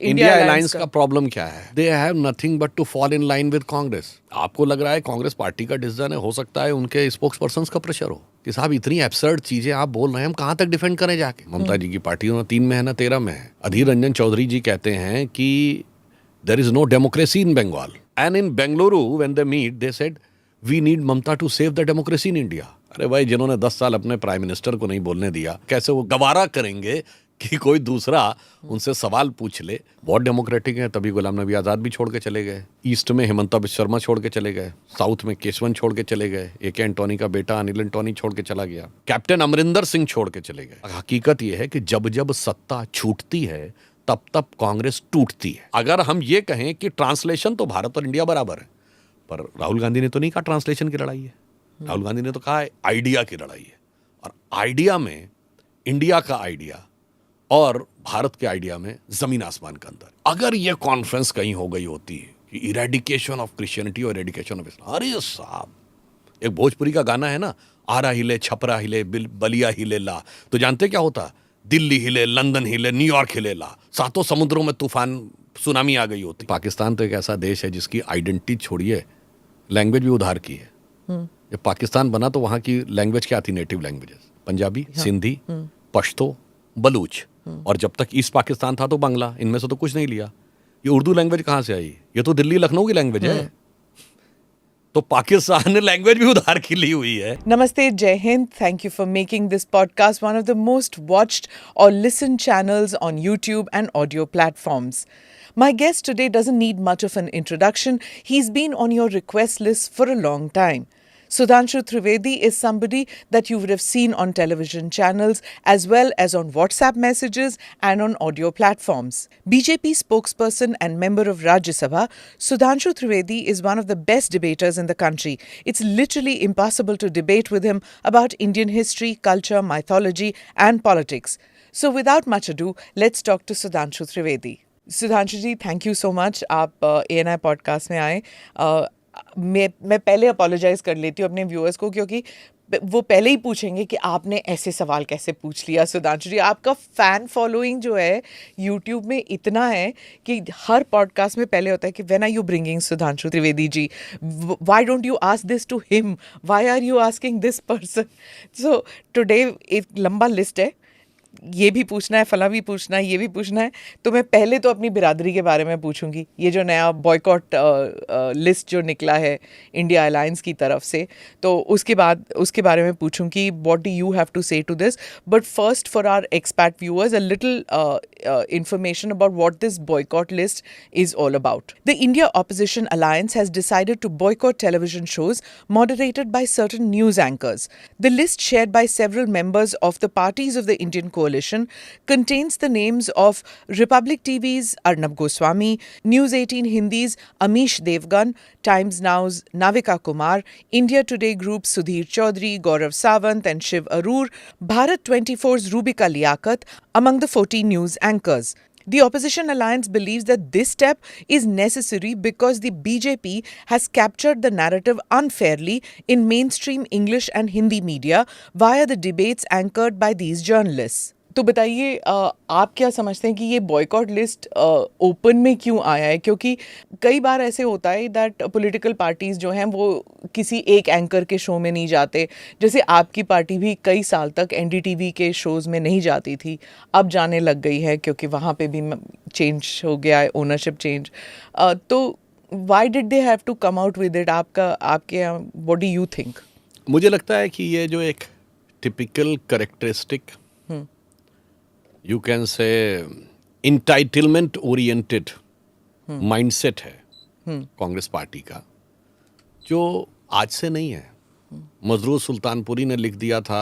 India alliance का problem क्या है? They have nothing but to fall in line with Congress. आपको लग रहा है कांग्रेस पार्टी का डिसीजन है? हो सकता है उनके स्पोक्स पर्सन का प्रेशर हो कि साहब इतनी एब्सर्ड चीजें आप बोल रहे हैं, हम कहां तक डिफेंड करें जाके। ममता जी की पार्टी 3 में है ना 13 में है। अधीर रंजन चौधरी जी कहते हैं कि there is no democracy in Bengal and in Bengaluru when they meet they said we need Mamata to save the democracy in India. अरे भाई, जिन्होंने 10 साल अपने प्राइम मिनिस्टर को नहीं बोलने दिया, कैसे वो गवारा करेंगे कि कोई दूसरा उनसे सवाल पूछ ले? बहुत डेमोक्रेटिक है। तभी गुलाम नबी आजाद भी छोड़ के चले गए, ईस्ट में हिमंता बिश्व शर्मा छोड़ के चले गए, साउथ में केशवन छोड़ के चले गए, ए.के. एंटोनी का बेटा अनिल एंटोनी छोड़ के चला गया, कैप्टन अमरिंदर सिंह छोड़ के चले गए। हकीकत यह है कि जब जब सत्ता छूटती है तब तब कांग्रेस टूटती है। अगर हम ये कहें कि ट्रांसलेशन तो भारत और इंडिया बराबर है, पर राहुल गांधी ने तो नहीं कहा ट्रांसलेशन की लड़ाई है। राहुल गांधी ने तो कहा आइडिया की लड़ाई है। और आइडिया में इंडिया का आइडिया और भारत के आइडिया में जमीन आसमान का अंतर। अगर ये कॉन्फ्रेंस कहीं हो गई होती है कि इरेडिकेशन ऑफ क्रिश्चियनिटी और इरेडिकेशन ऑफ इस्लाम, अरे साहब, एक भोजपुरी का गाना है ना, आरा हिले छपरा हिले बलिया हिले ला, तो जानते क्या होता? दिल्ली हिले, लंदन हिले, न्यूयॉर्क हिले ला, 7 समुद्रों में तूफान सुनामी आ गई होती। पाकिस्तान तो एक ऐसा देश है जिसकी आइडेंटिटी छोड़िए, लैंग्वेज भी उधार की है। जब पाकिस्तान बना तो वहां की लैंग्वेज क्या थी? नेटिव लैंग्वेजेस पंजाबी, सिंधी, पश्तो, बलूच, और जब तक ईस्ट पाकिस्तान था तो बांग्ला। इनमें से तो कुछ नहीं लिया। ये उर्दू लैंग्वेज कहां से आई? ये तो दिल्ली लखनऊ की लैंग्वेज है। तो पाकिस्तान ने लैंग्वेज भी उधार की ली हुई है। Namaste, Jai Hind. Thank you for making this podcast one of the most watched or listened channels on YouTube and audio platforms. My guest today doesn't need much of an introduction. He's been on your request list for a long time. Sudhanshu Trivedi is somebody that you would have seen on television channels as well as on WhatsApp messages and on audio platforms. BJP spokesperson and member of Rajya Sabha, Sudhanshu Trivedi is one of the best debaters in the country. It's literally impossible to debate with him about Indian history, culture, mythology and politics. So without much ado, let's talk to Sudhanshu Trivedi. Sudhanshu ji, thank you so much. आप ANI podcast में आए. मैं पहले apologise कर लेती हूँ अपने viewers को, क्योंकि वो पहले ही पूछेंगे कि आपने ऐसे सवाल कैसे पूछ लिया। सुधांशु जी, आपका फ़ैन फॉलोइंग जो है यूट्यूब में इतना है कि हर पॉडकास्ट में पहले होता है कि when are you bringing Sudhanshu Trivedi ji, why don't you ask this to him, why are you asking this person. So today एक लंबा लिस्ट है, ये भी पूछना है, फला भी पूछना है, ये भी पूछना है। तो मैं पहले तो अपनी बिरादरी के बारे में पूछूंगी। ये जो नया बॉयकॉट लिस्ट जो निकला है इंडिया अलायंस की तरफ से, तो उसके बारे में पूछूंगी what do you have to say to this. But first, for our expat viewers, a little information about what this boycott list is all about. The India Opposition Alliance has decided to boycott television shows moderated by certain news anchors. The list, shared by several members of the parties of the Indian coalition, contains the names of Republic TV's Arnab Goswami, News 18 Hindi's Amish Devgan, Times Now's Navika Kumar, India Today Group's Sudhir Chaudhary, Gaurav Sawant and Shiv Arur, Bharat 24's Rubika Liaquat, among the 14 news anchors. The opposition alliance believes that this step is necessary because the BJP has captured the narrative unfairly in mainstream English and Hindi media via the debates anchored by these journalists. तो बताइए, आप क्या समझते हैं कि ये boycott list open में क्यों आया है? क्योंकि कई बार ऐसे होता है दैट पॉलिटिकल पार्टीज़ जो हैं वो किसी एक एंकर के शो में नहीं जाते। जैसे आपकी पार्टी भी कई साल तक एनडीटीवी के शोज़ में नहीं जाती थी, अब जाने लग गई है क्योंकि वहाँ पे भी चेंज हो गया है, ओनरशिप चेंज। तो why did they have to come out with it? आपके व्हाट डू यू थिंक? मुझे लगता है कि ये जो एक typical characteristic, you can say entitlement oriented mindset है कांग्रेस पार्टी का, जो आज से नहीं है। मजरूर सुल्तानपुरी ने लिख दिया था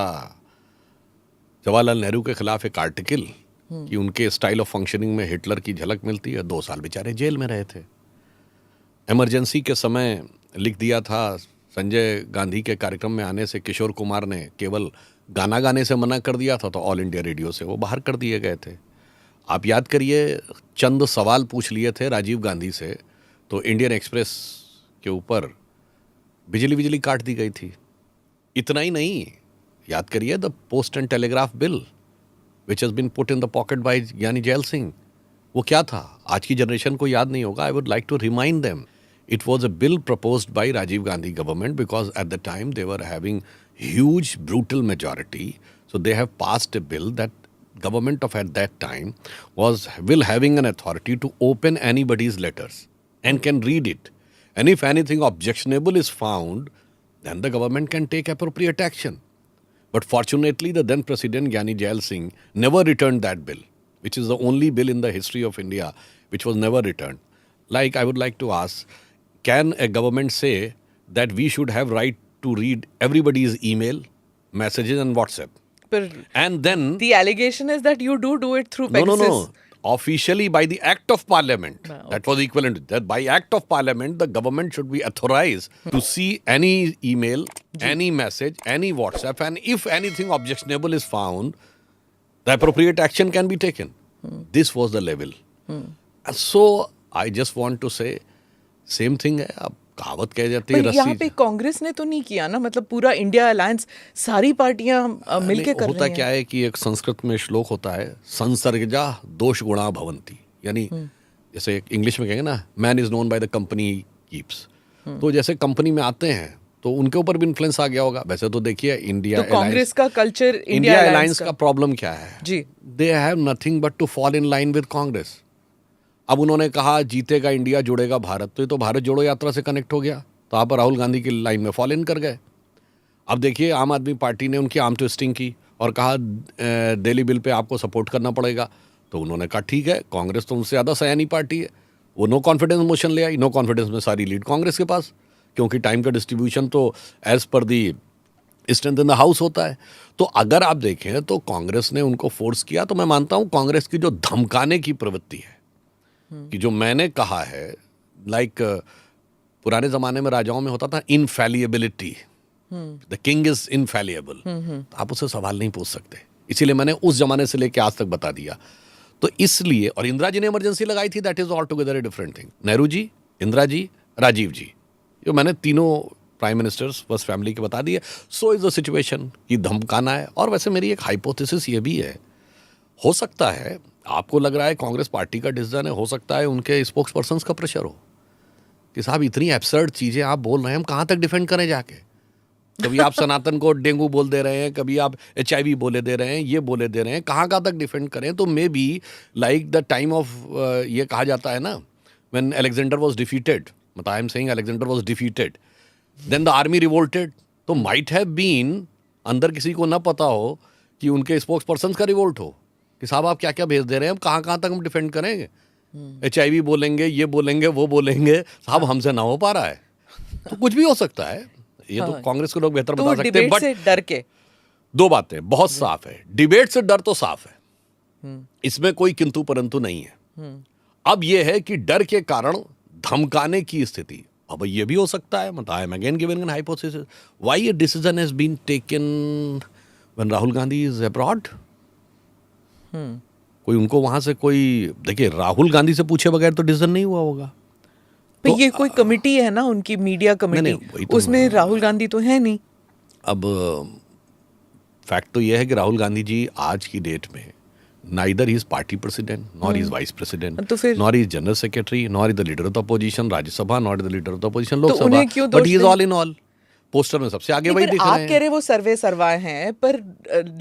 जवाहरलाल नेहरू के खिलाफ एक आर्टिकल कि उनके स्टाइल ऑफ फंक्शनिंग में हिटलर की झलक मिलती है। 2 साल बेचारे जेल में रहे थे। इमरजेंसी के समय लिख दिया था संजय गांधी के कार्यक्रम में आने से किशोर कुमार ने केवल गाना गाने से मना कर दिया था, तो ऑल इंडिया रेडियो से वो बाहर कर दिए गए थे। आप याद करिए, चंद सवाल पूछ लिए थे राजीव गांधी से तो इंडियन एक्सप्रेस के ऊपर बिजली काट दी गई थी। इतना ही नहीं, याद करिए the post and telegraph bill which has been put in the pocket by Giani Zail Singh, वो क्या था आज की जनरेशन को याद नहीं होगा. I would like to remind them. It was a bill proposed by Rajiv Gandhi government because at the time they were having huge brutal majority. So they have passed a bill that government of at that time will having an authority to open anybody's letters and can read it. And if anything objectionable is found, then the government can take appropriate action. But fortunately, the then President Gyani Jail Singh never returned that bill, which is the only bill in the history of India which was never returned. Like, I would like to ask, can a government say that we should have right to read everybody's email, messages and WhatsApp? But And then... the allegation is that you do it through No, Pegasus. no. Officially by the act of parliament. No. That was equivalent to that. By act of parliament, the government should be authorized to see any email, any message, any WhatsApp, and if anything objectionable is found, the appropriate action can be taken. This was the level. And so I just want to say, same thing है. अब कहावत कह जाती है पर यहाँ रस्सी. पे कांग्रेस ने तो नहीं किया ना, मतलब पूरा इंडिया अलायंस सारी पार्टियां मिलके कर रही हैं. होता क्या है कि एक संस्कृत में श्लोक होता है, संसर्गजा दोष गुणा भवंती. यानी जैसे इंग्लिश में कहेंगे ना, man is known by the company keeps. तो जैसे कंपनी में आते हैं तो उनके ऊपर भी इन्फ्लुएंस आ गया होगा. वैसे तो देखिए इंडिया तो कांग्रेस का कल्चर इंडिया अलायंस का प्रॉब्लम क्या है जी, they have nothing but to fall in line with Congress. अब उन्होंने कहा जीतेगा इंडिया जुड़ेगा भारत, तो ये तो भारत जोड़ो यात्रा से कनेक्ट हो गया. तो आप राहुल गांधी की लाइन में फॉल इन कर गए. अब देखिए आम आदमी पार्टी ने उनकी आर्म ट्विस्टिंग की और कहा दिल्ली बिल पे आपको सपोर्ट करना पड़ेगा. तो उन्होंने कहा ठीक है, कांग्रेस तो उनसे ज़्यादा सयानी पार्टी है. वो नो कॉन्फिडेंस मोशन ले आई. नो कॉन्फिडेंस में सारी लीड कांग्रेस के पास, क्योंकि टाइम का डिस्ट्रीब्यूशन तो एज पर the strength in the house होता है. तो अगर आप देखें तो कांग्रेस ने उनको फोर्स किया. तो मैं मानता हूँ कांग्रेस की जो धमकाने की प्रवृत्ति है, कि जो मैंने कहा है, लाइक पुराने ज़माने में राजाओं में होता था इनफैलिएबिलिटी, द किंग इज इनफैलिएबल. आप उससे सवाल नहीं पूछ सकते. इसीलिए मैंने उस जमाने से लेकर आज तक बता दिया. तो इसलिए, और इंदिरा जी ने इमरजेंसी लगाई थी, that is all together a different thing. Nehru ji, Indira ji, Rajiv ji, जो मैंने तीनों प्राइम मिनिस्टर्स फर्स्ट फैमिली के बता दिए. सो इज द सिचुएशन कि धमकाना है. और वैसे मेरी एक हाइपोथेसिस ये भी है, हो सकता है आपको लग रहा है कांग्रेस पार्टी का डिसीजन है, हो सकता है उनके स्पोक्स पर्सन्स का प्रेशर हो कि साहब इतनी एब्सर्ड चीज़ें आप बोल रहे हैं, हम कहाँ तक डिफेंड करें जाके. कभी आप सनातन को डेंगू बोल दे रहे हैं, कभी आप HIV बोले दे रहे हैं, ये बोले दे रहे हैं, कहाँ तक डिफेंड करें. तो may be like the time of, ये कहा जाता है ना, व्हेन अलेक्जेंडर वाज डिफीटेड, मतलब I am saying Alexander was defeated, then the army revolted. तो माइट हैव बीन, अंदर किसी को ना पता हो कि उनके स्पोक्स पर्सन का रिवोल्ट हो कि साहब आप क्या क्या भेज दे रहे हैं, हम कहाँ तक हम डिफेंड करेंगे. HIV बोलेंगे, ये बोलेंगे, वो बोलेंगे, साहब हमसे ना हो पा रहा है. तो कुछ भी हो सकता है. ये तो कांग्रेस के लोग बेहतर बता सकते हैं. बट डर के दो बातें बहुत साफ है. डिबेट से डर तो साफ है, इसमें कोई किंतु परंतु नहीं है. अब ये है कि डर के कारण धमकाने की स्थिति. अब ये भी हो सकता है, मतलब I am again giving an hypothesis, why a decision has been taken when Rahul Gandhi is abroad. कोई उनको वहां से कोई, देखिए राहुल गांधी से पूछे बगैर तो डिसीजन नहीं हुआ होगा. तो ये कोई कमिटी है ना, उनकी मीडिया कमिटी, तो उसमें राहुल गांधी तो है नहीं. अब फैक्ट तो यह है कि राहुल गांधी जी आज की डेट में neither he is party president, nor is vice president, तो फिर nor is general secretary, nor is the leader of the opposition Rajya Sabha, nor is the leader of the opposition तो उन्हें क्यों लोकसभा. बट ही इज दोष all in all. Poster में सबसे आगे वही दिख रहे आप हैं. कह रहे वो सर्वाए हैं, पर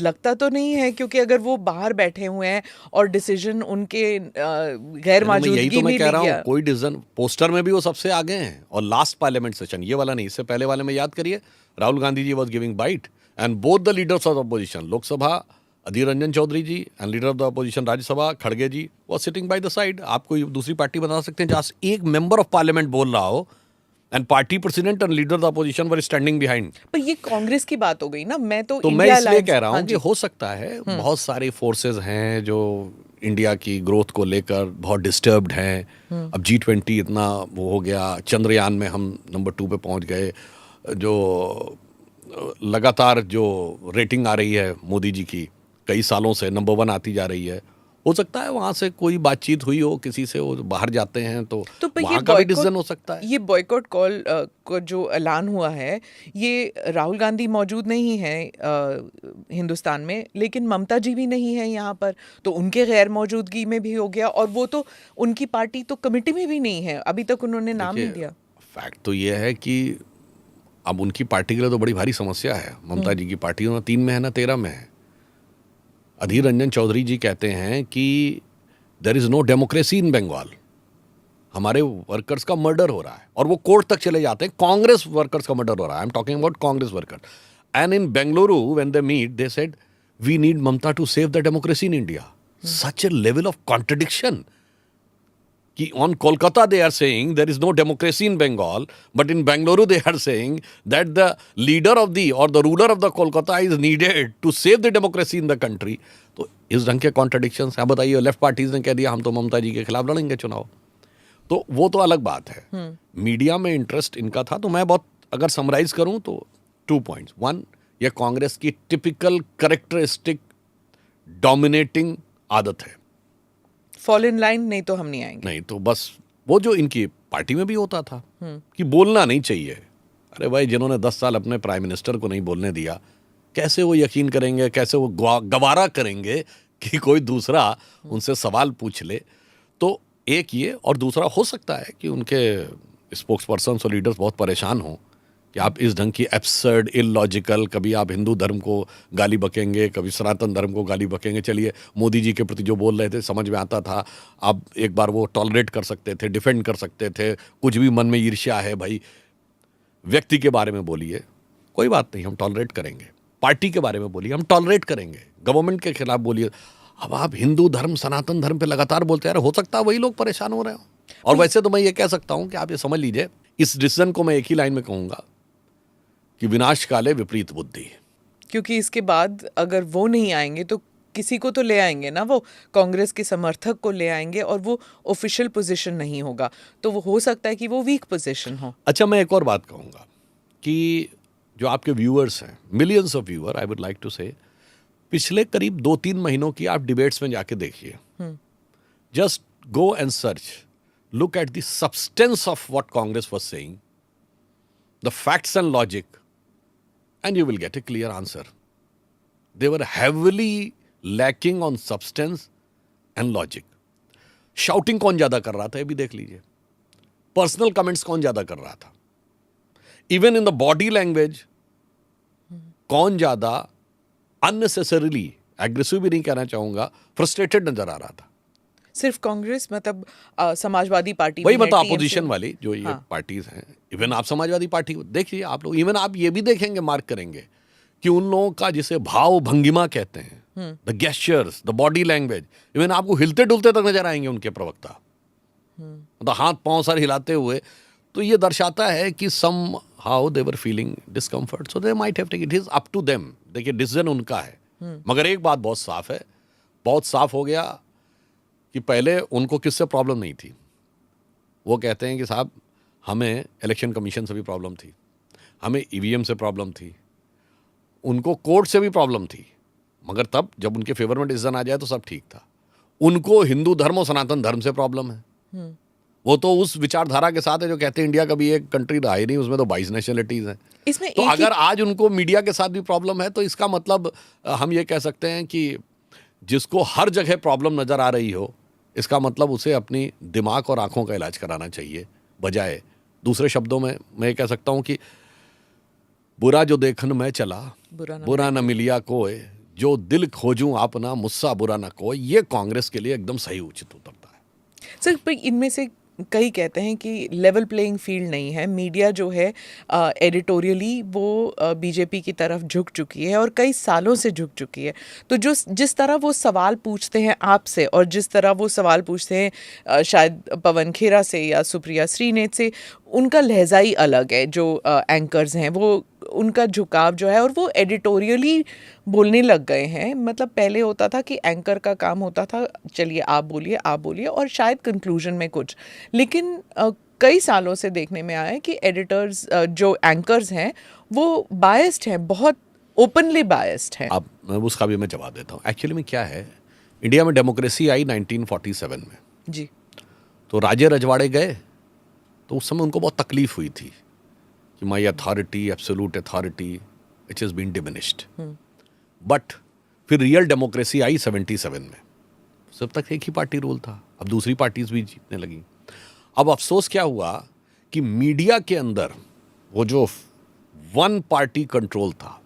लगता तो नहीं है, क्योंकि अगर वो बाहर बैठे हुए हैं और डिसीजन उनके गैर मौजूदगी यही तो मैं में कह रहा लिया. हूँ, कोई डिसीजन पोस्टर में भी वो सबसे आगे हैं. और लास्ट पार्लियामेंट सेशन, ये वाला नहीं, इससे पहले वाले में याद करिए, Rahul Gandhi ji was giving bite and both the leaders of the opposition, Lok Sabha Adhir Ranjan Chowdhury ji and leader of the opposition Rajya Sabha खड़गे ji was sitting by the side. आप कोई दूसरी पार्टी बना सकते हैं जहाँ एक मेंबर ऑफ पार्लियामेंट बोल रहा हो and party president and leader of the opposition were standing behind. पर ये कांग्रेस की बात हो गई ना. मैं तो मैं इसलिए कह रहा हूँ कि हो सकता है बहुत सारे फोर्सेस हैं जो इंडिया की ग्रोथ को लेकर बहुत डिस्टर्ब्ड हैं. अब G20 इतना वो हो गया, चंद्रयान में हम नंबर 2 पे पहुंच गए, जो लगातार जो रेटिंग आ रही है मोदी जी की कई सालों से नंबर 1 आती जा रही है, हो सकता है वहां से कोई बातचीत हुई हो किसी से, वो बाहर जाते हैं तो पर वहां का भी डिसीजन हो सकता है। ये बॉयकॉट कॉल को जो ऐलान हुआ है, ये राहुल गांधी मौजूद नहीं है हिंदुस्तान में, लेकिन ममता जी भी नहीं है यहाँ पर, तो उनके गैर मौजूदगी में भी हो गया। और वो तो उनकी पार्टी तो कमेटी में भी नहीं है, अभी तक उन्होंने नाम नहीं दिया। फैक्ट तो ये है कि अब उनकी पार्टी के लिए तो बड़ी भारी समस्या है। ममता जी की पार्टी ना 3 में है ना 13 में है। अधीर रंजन चौधरी जी कहते हैं कि there is no democracy in Bengal, हमारे वर्कर्स का मर्डर हो रहा है, और वो कोर्ट तक चले जाते हैं, कांग्रेस वर्कर्स का मर्डर हो रहा है। I am talking about Congress worker. And in Bengaluru when they meet they said we need Mamata to save the democracy in India. Such a level of contradiction कि on Kolkata they are saying there is no democracy in Bengal, but in Bengaluru they are saying that the leader of the or the ruler of the Kolkata is needed to save the democracy in the country. तो इस ढंग के contradictions हैं। बताइए, left parties ने कह दिया हम तो ममता जी के खिलाफ लड़ेंगे चुनाव, तो वो तो अलग बात है। मीडिया में इंटरेस्ट इनका था, तो मैं बहुत अगर समराइज करूं तो 2 पॉइंट्स। 1, ये कांग्रेस की टिपिकल करेक्टरिस्टिक डोमिनेटिंग आदत है, फॉल इन लाइन, नहीं तो हम नहीं आएंगे। नहीं तो बस वो जो इनकी पार्टी में भी होता था कि बोलना नहीं चाहिए। अरे भाई, जिन्होंने 10 साल अपने प्राइम मिनिस्टर को नहीं बोलने दिया, कैसे वो यकीन करेंगे, कैसे वो गवारा करेंगे कि कोई दूसरा उनसे सवाल पूछ ले। तो एक ये, और दूसरा हो सकता है कि उनके स्पोक्स पर्सन और लीडर्स बहुत परेशान हों कि आप इस ढंग की एब्सर्ड इलॉजिकल, कभी आप हिंदू धर्म को गाली बकेंगे, कभी सनातन धर्म को गाली बकेंगे। चलिए, मोदी जी के प्रति जो बोल रहे थे समझ में आता था, आप एक बार वो टॉलरेट कर सकते थे, डिफेंड कर सकते थे, कुछ भी मन में ईर्ष्या है भाई, व्यक्ति के बारे में बोलिए, कोई बात नहीं, हम टॉलरेट करेंगे। पार्टी के बारे में बोलिए, हम टॉलरेट करेंगे। गवर्नमेंट के खिलाफ बोलिए। अब आप हिंदू धर्म, सनातन धर्म पे लगातार बोलते हैं, हो सकता है वही लोग परेशान हो रहे हो। और वैसे तो मैं ये कह सकता हूं कि आप ये समझ लीजिए, इस डिसीजन को मैं एक ही लाइन में कहूंगा कि विनाश काले विपरीत बुद्धि। क्योंकि इसके बाद अगर वो नहीं आएंगे तो किसी को तो ले आएंगे ना, वो कांग्रेस के समर्थक को ले आएंगे, और वो ऑफिशियल पोजीशन नहीं होगा, तो वो हो सकता है कि वो वीक पोजीशन हो। अच्छा, मैं एक और बात कहूंगा कि जो आपके व्यूअर्स हैं, millions of viewer, I would like to say, पिछले करीब 2-3 महीनों की आप डिबेट्स में जाके देखिए। Just go and search, look at the substance of what Congress was saying, the facts and logic, and you will get a clear answer. They were heavily lacking on substance and logic. Shouting कौन ज्यादा कर रहा था, ये भी देख लीजिए। Personal comments कौन ज्यादा कर रहा था। Even in the body language कौन ज्यादा अननेसेसरीली, एग्रेसिव भी नहीं कहना चाहूंगा, फ्रस्ट्रेटेड नजर आ रहा था। सिर्फ कांग्रेस, मतलब समाजवादी पार्टी वही भी है, मतलब TMC अपोजिशन वाली जो ये पार्टीज हैं। इवन आप समाजवादी पार्टी देखिए, आप लोग, इवन आप ये भी देखेंगे, मार्क करेंगे कि उन लोगों का जिसे भाव भंगिमा कहते हैं, the gestures, the body language, even आपको हिलते डुलते तक नजर आएंगे उनके प्रवक्ता, मतलब हाथ पांव सर हिलाते हुए। तो ये दर्शाता है कि somehow they were feeling discomfort, so they might have taken, it is up to them. देखिए, डिसीजन उनका है, मगर एक बात बहुत साफ है, बहुत साफ हो गया कि पहले उनको किससे प्रॉब्लम नहीं थी। वो कहते हैं कि साहब, हमें इलेक्शन कमीशन से भी प्रॉब्लम थी, हमें ईवीएम से प्रॉब्लम थी, उनको कोर्ट से भी प्रॉब्लम थी, मगर तब जब उनके फेवर में डिसीजन आ जाए तो सब ठीक था। उनको हिंदू धर्म और सनातन धर्म से प्रॉब्लम है। वो तो उस विचारधारा के साथ है जो कहते हैं इंडिया कभी एक कंट्री रहा ही नहीं, उसमें तो 22 नेशनलिटीज हैं। इसमें तो अगर आज उनको मीडिया के साथ भी प्रॉब्लम है, तो इसका मतलब हम ये कह सकते हैं कि जिसको हर जगह प्रॉब्लम नजर आ रही हो, इसका मतलब उसे अपनी दिमाग और आंखों का इलाज कराना चाहिए, बजाय, दूसरे शब्दों में मैं कह सकता हूं कि बुरा जो देखन में चला, बुरा न मिलिया कोई, जो दिल खोजूं अपना, मुस्सा बुरा न कोई, ये कांग्रेस के लिए एकदम सही उचित उतरता है। सर, पर इनमें से कई कहते हैं कि लेवल प्लेइंग फील्ड नहीं है, मीडिया जो है एडिटोरियली वो बीजेपी की तरफ झुक चुकी है, और कई सालों से झुक चुकी है। तो जो जिस तरह वो सवाल पूछते हैं आपसे, और जिस तरह वो सवाल पूछते हैं शायद पवन खेरा से या सुप्रिया श्रीनेत से, उनका लहजा ही अलग है। जो एंकर्स हैं, वो उनका झुकाव जो है, और वो एडिटोरियली बोलने लग गए हैं। मतलब पहले होता था कि एंकर का काम होता था, चलिए आप बोलिए, और शायद कंक्लूजन में कुछ, लेकिन कई सालों से देखने में आया है कि एडिटर्स, जो एंकर्स हैं, वो बायस्ड हैं, बहुत ओपनली बायस्ड हैं। अब उसका भी मैं जवाब देता हूँ। एक्चुअली में क्या है इंडिया में डेमोक्रेसी आई 1947 में, जी तो राजे रजवाड़े गए, तो उस समय उनको बहुत तकलीफ हुई थी कि my authority, absolute authority, it is been diminished. But फिर रियल डेमोक्रेसी आई 77 में। सब तक एक ही पार्टी रूल था, अब दूसरी पार्टीज भी जीतने लगी। अब अफसोस क्या हुआ कि मीडिया के अंदर वो जो वन पार्टी कंट्रोल था,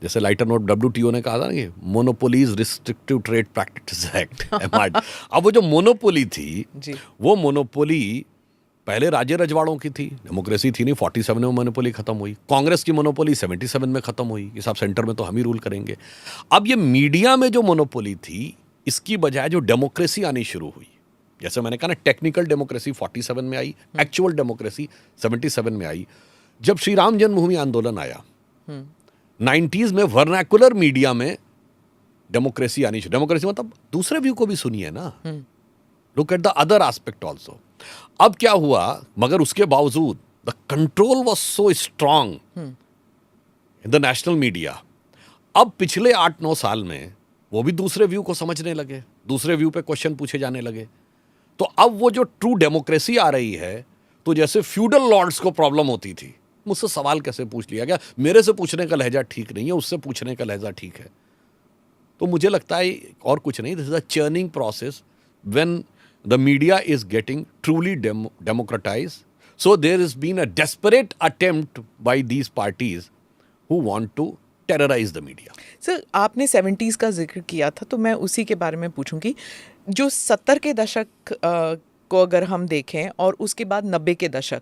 जैसे लाइटर नोट WTO ने कहा था ना कि monopolies restrictive trade practice act MRT। अब वो जो मोनोपोली थी जी वो मोनोपोली पहले राजे रजवाड़ों की थी, डेमोक्रेसी थी नहीं, 47 में मोनोपोली खत्म हुई। कांग्रेस की मोनोपोली 77 में खत्म हुई कि साहब सेंटर में तो हम ही रूल करेंगे। अब ये मीडिया में जो मोनोपोली थी, इसकी बजाय जो डेमोक्रेसी आनी शुरू हुई, जैसे मैंने कहा ना, टेक्निकल डेमोक्रेसी 47 में आई, एक्चुअल डेमोक्रेसी 77 में आई। जब श्री राम जन्मभूमि आंदोलन आया 90s में, वर्नाकुलर मीडिया में डेमोक्रेसी आनी शुरू। डेमोक्रेसी मतलब दूसरे व्यू को भी सुनिए ना, look at the other aspect also. अब क्या हुआ, मगर उसके बावजूद the control was so strong in the national media. अब पिछले 8-9 साल में वो भी दूसरे व्यू को समझने लगे, दूसरे व्यू पे क्वेश्चन पूछे जाने लगे। तो अब वो जो ट्रू डेमोक्रेसी आ रही है, तो जैसे फ्यूडल लॉर्ड्स को प्रॉब्लम होती थी, मुझसे सवाल कैसे पूछ लिया गया, मेरे से पूछने का लहजा ठीक नहीं है, उससे पूछने का लहजा ठीक है। तो मुझे लगता है और कुछ नहीं, this is a churning process when the media is getting truly democratized. So there has been a desperate attempt by these parties who want to terrorize the media. Sir, आपने 70s का जिक्र किया था, तो मैं उसी के बारे में पूछूंगी। जो 70 के दशक को अगर हम देखें और उसके बाद 90 के दशक,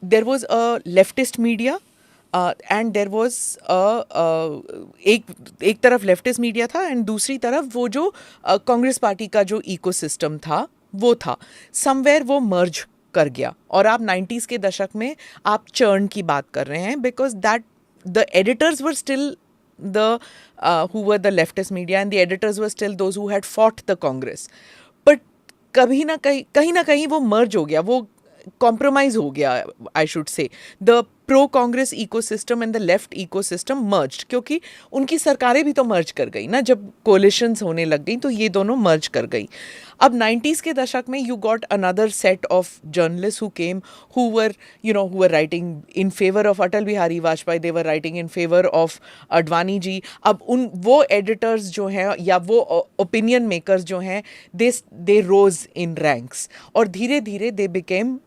there was a leftist media and there was एक तरफ लेफ्टिस्ट मीडिया था एंड दूसरी तरफ वो जो कांग्रेस पार्टी का जो इकोसिस्टम था वो था। समवेयर वो मर्ज कर गया और आप 90s के दशक में आप चर्न की बात कर रहे हैं, because that the editors were still the who were the leftist media and the editors were still those who had fought the Congress. But कहीं ना कहीं वो merge हो गया, वो compromise हो गया, I should say. The pro-Congress ecosystem and the left ecosystem merged, क्योंकि उनकी सरकारें भी तो merge कर गई ना, जब coalitions होने लग गई तो ये दोनों merge कर गई। अब 90s के दशक में you got another set of journalists who came, who were writing in favor of Atal Bihari Vajpayee, they were writing in favor of Advani जी। अब वो editors जो हैं या वो opinion makers जो हैं, they rose in ranks और धीरे धीरे they became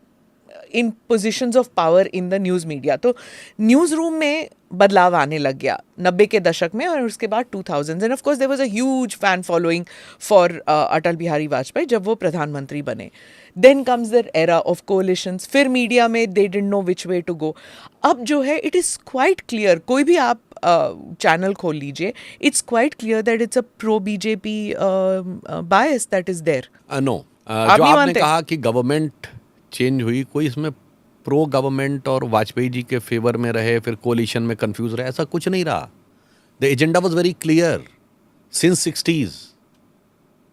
in positions of power in the news media. तो न्यूज़ रूम में बदलाव आने लग गया 90 के दशक में और उसके बाद 2000s, and of course there was a huge fan following for Atal Bihari Vajpayee जब वो प्रधानमंत्री बने। Then comes the era of coalitions, फिर मीडिया में they didn't know which way to go. अब जो है इट इज़ क्वाइट क्लियर, कोई भी आप चैनल खोल लीजिए, it's quite clear that it's a pro BJP bias that is there. No, जो आपने कहा कि गवर्नमेंट चेंज हुई, कोई इसमें प्रो गवर्नमेंट और वाजपेयी जी के फेवर में रहे फिर कोलिशन में कंफ्यूज रहे, ऐसा कुछ नहीं रहा। The agenda was very clear since 60s,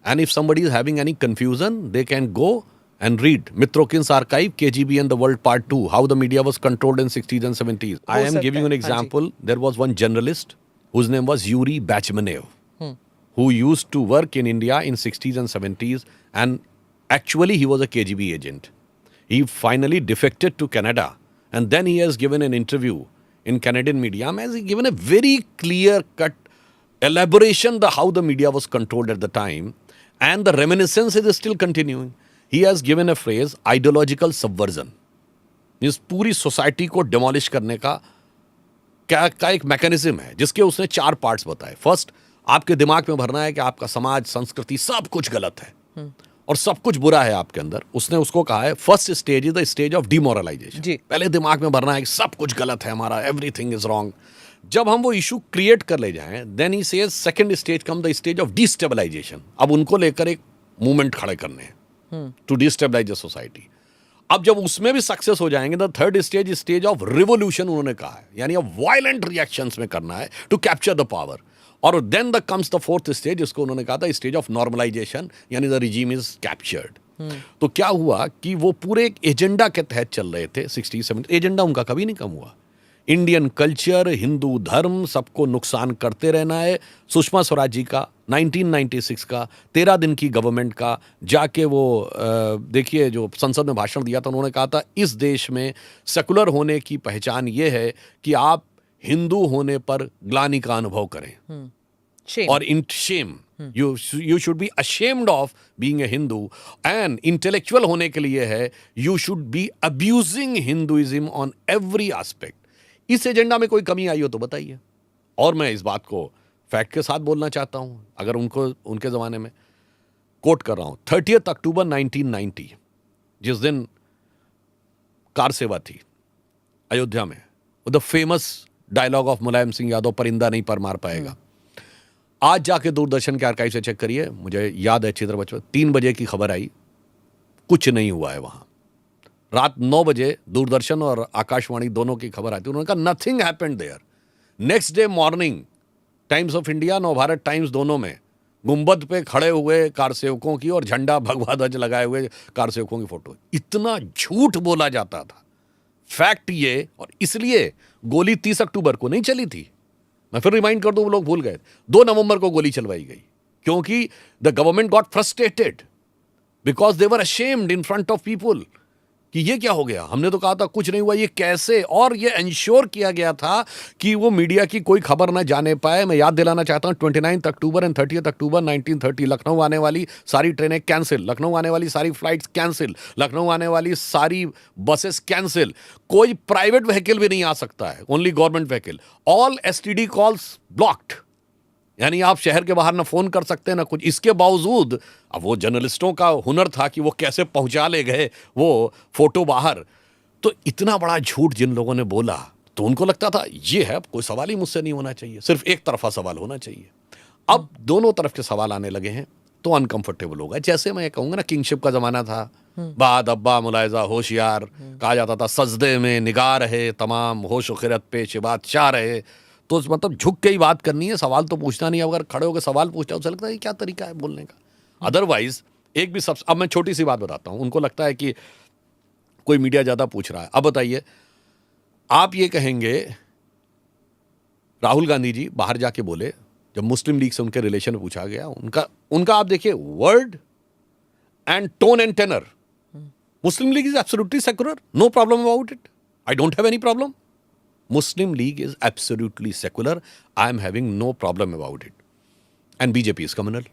and if somebody is having any confusion they can go and read Mitrokin's archive, KGB and the World Part 2, how the media was controlled in 60s and 70s. I am giving you an example. There was one journalist whose name was Yuri Bachmanev, who used to work in India in 60s and 70s, and actually he was a KGB agent. He finally defected to Canada, and then he has given an interview in Canadian media and has given a very clear-cut elaboration of how the media was controlled at the time, and the reminiscence is still continuing. He has given a phrase, ideological subversion. इस पूरी society को demolish करने का एक mechanism है जिसके उसने 4 parts बताए। फर्स्ट, आपके दिमाग में भरना है कि आपका समाज, संस्कृति सब कुछ गलत है और सब कुछ बुरा है आपके अंदर। उसने उसको कहा है first stage is the stage of demoralisation. पहले दिमाग में भरना है कि सब कुछ गलत है हमारा, एवरीथिंग इज रॉन्ग। जब हम वो इशू क्रिएट कर ले जाएं, then he says second stage come the stage of destabilization. अब उनको लेकर एक मूवमेंट खड़े करने हैं टू डिस्टेबलाइज द सोसाइटी। अब जब उसमें भी सक्सेस हो जाएंगे, the third stage stage of revolution उन्होंने कहा है, यानी अब वायलेंट रिएक्शंस में करना है टू कैप्चर द पावर। और then the comes the fourth stage, जिसको उन्होंने कहा था स्टेज ऑफ नॉर्मलाइजेशन, यानी द रिजीम इज कैप्चर्ड। तो क्या हुआ कि वो पूरे एक एजेंडा के तहत चल रहे थे 60-70। एजेंडा उनका कभी नहीं कम हुआ। इंडियन कल्चर, हिंदू धर्म सबको नुकसान करते रहना है। सुषमा स्वराज जी का 1996 का 13 दिन की गवर्नमेंट का जाके वो देखिए जो संसद में भाषण दिया था, उन्होंने कहा था इस देश में सेकुलर होने की पहचान ये है कि आप हिंदू होने पर ग्लानि का अनुभव करें और इन Shem you should be ashamed of being a Hindu, and intellectual होने के लिए है you should be abusing Hinduism on every aspect. इस एजेंडा में कोई कमी आई हो तो बताइए। और मैं इस बात को फैक्ट के साथ बोलना चाहता हूं, अगर उनके जमाने में कोट कर रहा हूं, 30 अक्टूबर 1990 जिस दिन कार सेवा थी अयोध्या में, the famous dialogue of Mulayam Singh Yadav, परिंदा नहीं पर मार पाएगा। आज जाके दूरदर्शन के आर्काइव से चेक करिए, मुझे याद है अच्छी तरह बच्चों, 3 बजे की खबर आई, कुछ नहीं हुआ है वहां। रात 9 बजे दूरदर्शन और आकाशवाणी दोनों की खबर आती, उन्होंने कहा nothing happened there. Next day morning Times of India, Navbharat Times दोनों में गुंबद पे खड़े हुए कार सेवकों की और झंडा भगवा ध्वज लगाए हुए कार सेवकों की फोटो। इतना झूठ बोला जाता था। फैक्ट ये, और इसलिए गोली 30 अक्टूबर को नहीं चली थी। मैं फिर रिमाइंड कर दूं, वो लोग भूल गए, 2 नवंबर को गोली चलवाई गई क्योंकि the government got frustrated because they were ashamed in front of people कि ये क्या हो गया, हमने तो कहा था कुछ नहीं हुआ, ये कैसे। और ये इंश्योर किया गया था कि वो मीडिया की कोई खबर ना जाने पाए। मैं याद दिलाना चाहता हूं 29 अक्टूबर एंड 30 अक्टूबर 1930 लखनऊ आने वाली सारी ट्रेनें कैंसिल, लखनऊ आने वाली सारी फ्लाइट्स कैंसिल, लखनऊ आने वाली सारी बसेस कैंसिल, कोई प्राइवेट व्हीकल भी नहीं आ सकता है, only government vehicle, all STD calls blocked, यानी आप शहर के बाहर ना फोन कर सकते ना कुछ। इसके बावजूद अब वो जर्नलिस्टों का हुनर था कि वो कैसे पहुंचा ले गए वो फोटो बाहर। तो इतना बड़ा झूठ जिन लोगों ने बोला, तो उनको लगता था ये है, कोई सवाल ही मुझसे नहीं होना चाहिए, सिर्फ एक तरफा सवाल होना चाहिए। अब दोनों तरफ के सवाल आने लगे हैं तो अनकंफर्टेबल होगा। जैसे मैं कहूंगा ना, किंगशिप का जमाना था, बाद अब्बा मुलायजा होशियार कहा जाता था, सजदे में निगाह रहे तमाम, होश खिरत पेश बादशाह रहे। तो मतलब झुक के ही बात करनी है, सवाल तो पूछना नहीं है। अगर खड़े होकर सवाल पूछता है उसे लगता है क्या तरीका है बोलने का। अदरवाइज एक भी अब मैं छोटी सी बात बताता हूं, उनको लगता है कि कोई मीडिया ज्यादा पूछ रहा है। अब बताइए, आप ये कहेंगे राहुल गांधी जी बाहर जाके बोले, जब मुस्लिम लीग से उनके रिलेशन में पूछा गया, उनका आप देखिए word and tone and tenor, Muslim League is absolutely secular, no problem about it, I don't have any problem. Muslim League is absolutely secular. I am having no problem about it. And BJP is communal.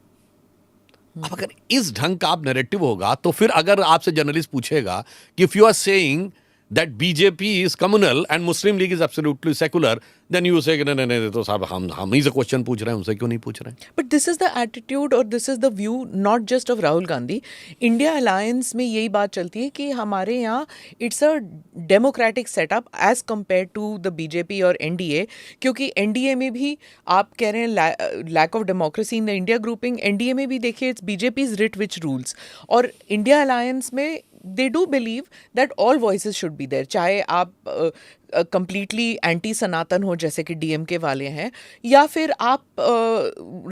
अब अगर इस ढंग का आप narrative होगा, तो फिर अगर आपसे जर्नलिस्ट पूछेगा कि if you are saying that BJP is communal and Muslim League is absolutely secular, then you say नहीं तो साहब हम ही से क्वेश्चन पूछ रहे हैं, उनसे क्यों नहीं पूछ रहे हैं। But this is the attitude or this is the view not just of Rahul Gandhi. India Alliance में यही बात चलती है कि हमारे यहाँ it's a democratic setup as compared to the BJP और NDA, क्योंकि NDA में भी आप कह रहे हैं lack of democracy in the India grouping, NDA में भी देखिए it's BJP's writ which rules, और India Alliance में they do believe that all voices should be there, चाहे आप कंप्लीटली एंटी सनातन हो जैसे कि डीएमके वाले हैं, या फिर आप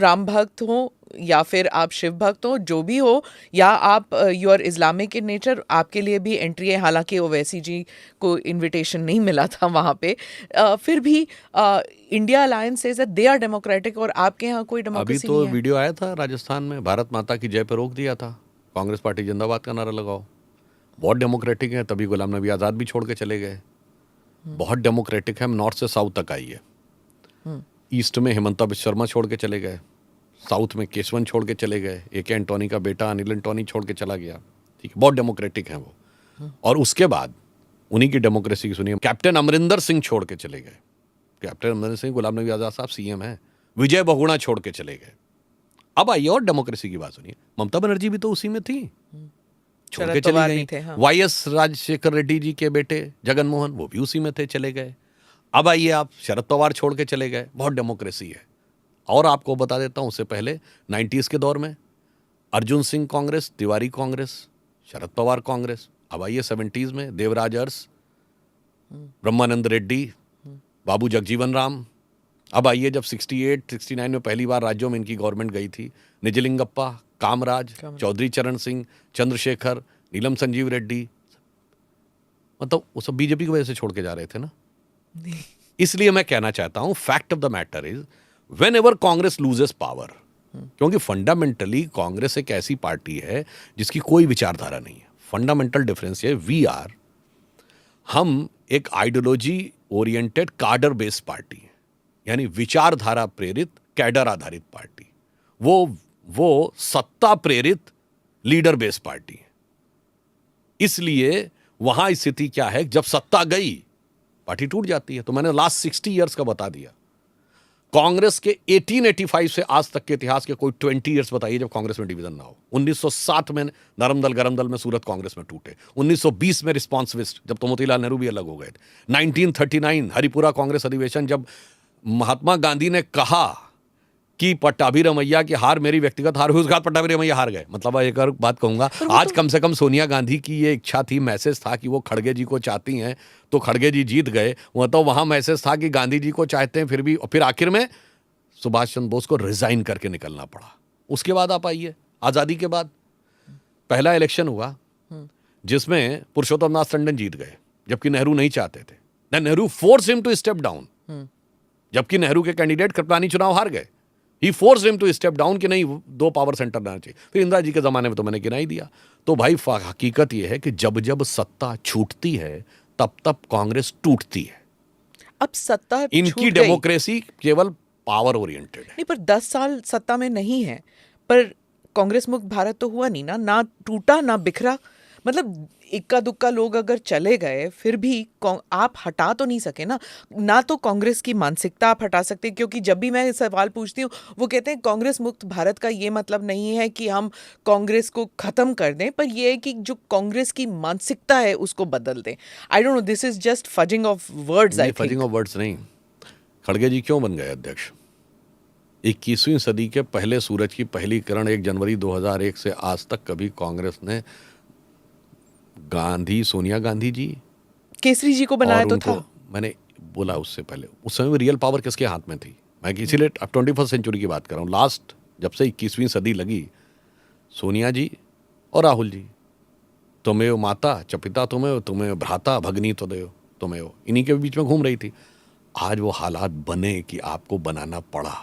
राम भक्त हो, या फिर आप शिव भक्त हो, जो भी हो, या आप you are Islamic in nature, आपके लिए भी एंट्री है। हालांकि ओवैसी जी को इनविटेशन नहीं मिला था वहाँ पे, फिर भी India alliance says that they are democratic, और आपके यहाँ कोई डेमोक्रेसी नहीं है। अभी तो वीडियो आया था राजस्थान में, भारत माता की जय पे रोक दिया था, कांग्रेस पार्टी जिंदाबाद का नारा लगाओ। बहुत डेमोक्रेटिक है, तभी गुलाम नबी आज़ाद भी छोड़ के चले गए। बहुत डेमोक्रेटिक है, नॉर्थ से साउथ तक आई है। ईस्ट में हेमंता बिस्वा शर्मा छोड़ के चले गए, साउथ में केशवन छोड़ के चले गए, ए.के. एंटोनी का बेटा अनिल एंटोनी छोड़ के चला गया। ठीक है, बहुत डेमोक्रेटिक है वो। और उसके बाद उन्हीं की डेमोक्रेसी की सुनिए, कैप्टन अमरिंदर सिंह छोड़ के चले गए। कैप्टन अमरिंदर सिंह, गुलाम नबी आज़ाद साहब सीएम हैं। विजय बहुगुणा छोड़ के चले गए। अब आइए और डेमोक्रेसी की बात सुनिए, ममता बनर्जी भी तो उसी में थी, छोड़ के चले गए। वाईएस राजशेखर रेड्डी जी के बेटे जगन मोहन, वो भी उसी में थे, चले गए। अब आइए आप, शरद पवार छोड़ के चले गए। बहुत डेमोक्रेसी है। और आपको बता देता हूं, उससे पहले 90s के दौर में अर्जुन सिंह कांग्रेस, तिवारी कांग्रेस, शरद पवार कांग्रेस। अब आइए 70s में देवराज अरस, ब्रह्मानंद रेड्डी, बाबू जगजीवन राम। अब आइए जब 68-69 में पहली बार राज्यों में इनकी गवर्नमेंट गई थी, निजलिंगप्पा, कामराज, चौधरी चरण सिंह, चंद्रशेखर, नीलम संजीव रेड्डी। मतलब वो सब बीजेपी की वजह से छोड़ के जा रहे थे ना। इसलिए मैं कहना चाहता हूं, fact of the matter is when ever Congress loses power, क्योंकि फंडामेंटली कांग्रेस एक ऐसी पार्टी है जिसकी कोई विचारधारा नहीं है। फंडामेंटल डिफरेंस है, हम एक आइडियोलॉजी ओरिएंटेड कार्डर बेस्ड पार्टी है, यानी विचारधारा प्रेरित कैडर आधारित पार्टी। वो सत्ता प्रेरित लीडर बेस्ड पार्टी है। इसलिए वहां स्थिति क्या है, जब सत्ता गई पार्टी टूट जाती है। तो मैंने लास्ट 60 इयर्स का बता दिया। कांग्रेस के 1885 से आज तक के इतिहास के कोई 20 इयर्स बताइए जब कांग्रेस में डिवीजन ना हो। 1907 में नरम दल गरम दल में सूरत कांग्रेस में टूटे। 1920 में रिस्पॉन्सिविस्ट, जब तो मोतीलाल नेहरू भी अलग हो गए थे। 1939 हरिपुरा कांग्रेस अधिवेशन, जब महात्मा गांधी ने कहा कि पट्टाभी रमैया की हार मेरी व्यक्तिगत हार हुई, उसके बाद पट्टाभी रमैया हार गए। मतलब एक और बात कहूंगा, आज कम से कम सोनिया गांधी की ये इच्छा थी, मैसेज था कि वो खड़गे जी को चाहती हैं, तो खड़गे जी जीत गए। वो तो वहां मैसेज था कि गांधी जी को चाहते हैं, फिर भी, फिर आखिर में सुभाष चंद्र बोस को रिजाइन करके निकलना पड़ा। उसके बाद आप आइए, आजादी के बाद पहला इलेक्शन हुआ जिसमें पुरुषोत्तम नाथ टंडन जीत गए, जबकि नेहरू नहीं चाहते थे। Nehru force him to step down, जबकि नेहरू के कैंडिडेट कृपलानी चुनाव हार गए। He force him to step down कि नहीं, 2 पावर सेंटर रहना चाहिए। फिर इंदिरा जी के जमाने में तो मैंने गिना ही दिया। तो भाई हकीकत यह है कि जब जब सत्ता छूटती है तब तब कांग्रेस टूटती है। अब सत्ता इनकी डेमोक्रेसी केवल पावर ओरिएंटेड है। नहीं, पर 10 साल सत्ता में नहीं है, पर कांग्रेस मुक्त भारत तो हुआ नहीं ना टूटा ना बिखरा। मतलब इक्का दुक्का लोग अगर चले गए फिर भी आप हटा तो नहीं सके ना तो कांग्रेस की मानसिकता आप हटा सकते, क्योंकि जब भी मैं सवाल पूछती हूँ वो कहते हैं कांग्रेस मुक्त भारत का ये मतलब नहीं है कि हम कांग्रेस को खत्म कर दें, पर ये है कि जो कांग्रेस की मानसिकता है उसको बदल दें। I don't know, this is just fudging of words. I think fudging of words नहीं। खड़गे जी क्यों बन गए अध्यक्ष? 21वीं सदी के पहले सूरज की पहली किरण 1 जनवरी 2001 से आज तक कभी कांग्रेस ने सोनिया गांधी जी, केसरी जी को बनाया तो था। मैंने बोला उससे पहले, उस समय में रियल पावर किसके हाथ में थी? मैं इसीलिए अब 21st सेंचुरी की बात कर रहा हूँ। लास्ट जब से 21वीं सदी लगी, सोनिया जी और राहुल जी, तुम्हें माता च पिता तुम्हें भ्राता भगनी तो दो तुम्हें, इन्हीं के बीच में घूम रही थी। आज वो हालात बने कि आपको बनाना पड़ा,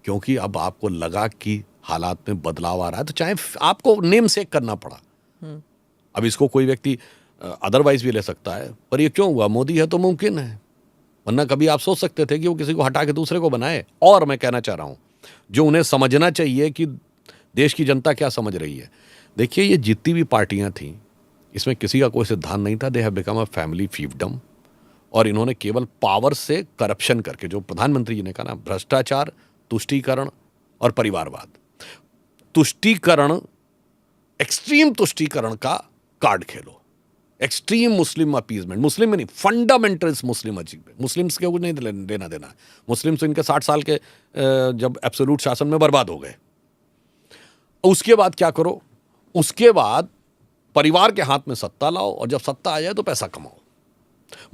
क्योंकि अब आपको लगा कि हालात में बदलाव आ रहा है, तो चाहे आपको नेम सेक करना पड़ा। अब इसको कोई व्यक्ति अदरवाइज भी ले सकता है, पर ये क्यों हुआ? मोदी है तो मुमकिन है, वरना कभी आप सोच सकते थे कि वो किसी को हटा के दूसरे को बनाए। और मैं कहना चाह रहा हूं, जो उन्हें समझना चाहिए कि देश की जनता क्या समझ रही है। देखिए, ये जितनी भी पार्टियां थीं, इसमें किसी का कोई सिद्धांत नहीं था। They have become a family fiefdom, और इन्होंने केवल पावर से करप्शन करके, जो प्रधानमंत्री जी ने कहा ना, भ्रष्टाचार, तुष्टीकरण और परिवारवाद। तुष्टीकरण, एक्सट्रीम तुष्टीकरण का कार्ड खेलो, एक्सट्रीम मुस्लिम अपीजमेंट, मुस्लिम में नहीं, फंडामेंटलिस्ट मुस्लिम अचीवमेंट। मुस्लिम्स के कुछ नहीं लेना देना। मुस्लिम्स इनके 60 साल के जब एब्सोल्यूट शासन में बर्बाद हो गए। उसके बाद क्या करो? उसके बाद परिवार के हाथ में सत्ता लाओ, और जब सत्ता आ जाए तो पैसा कमाओ।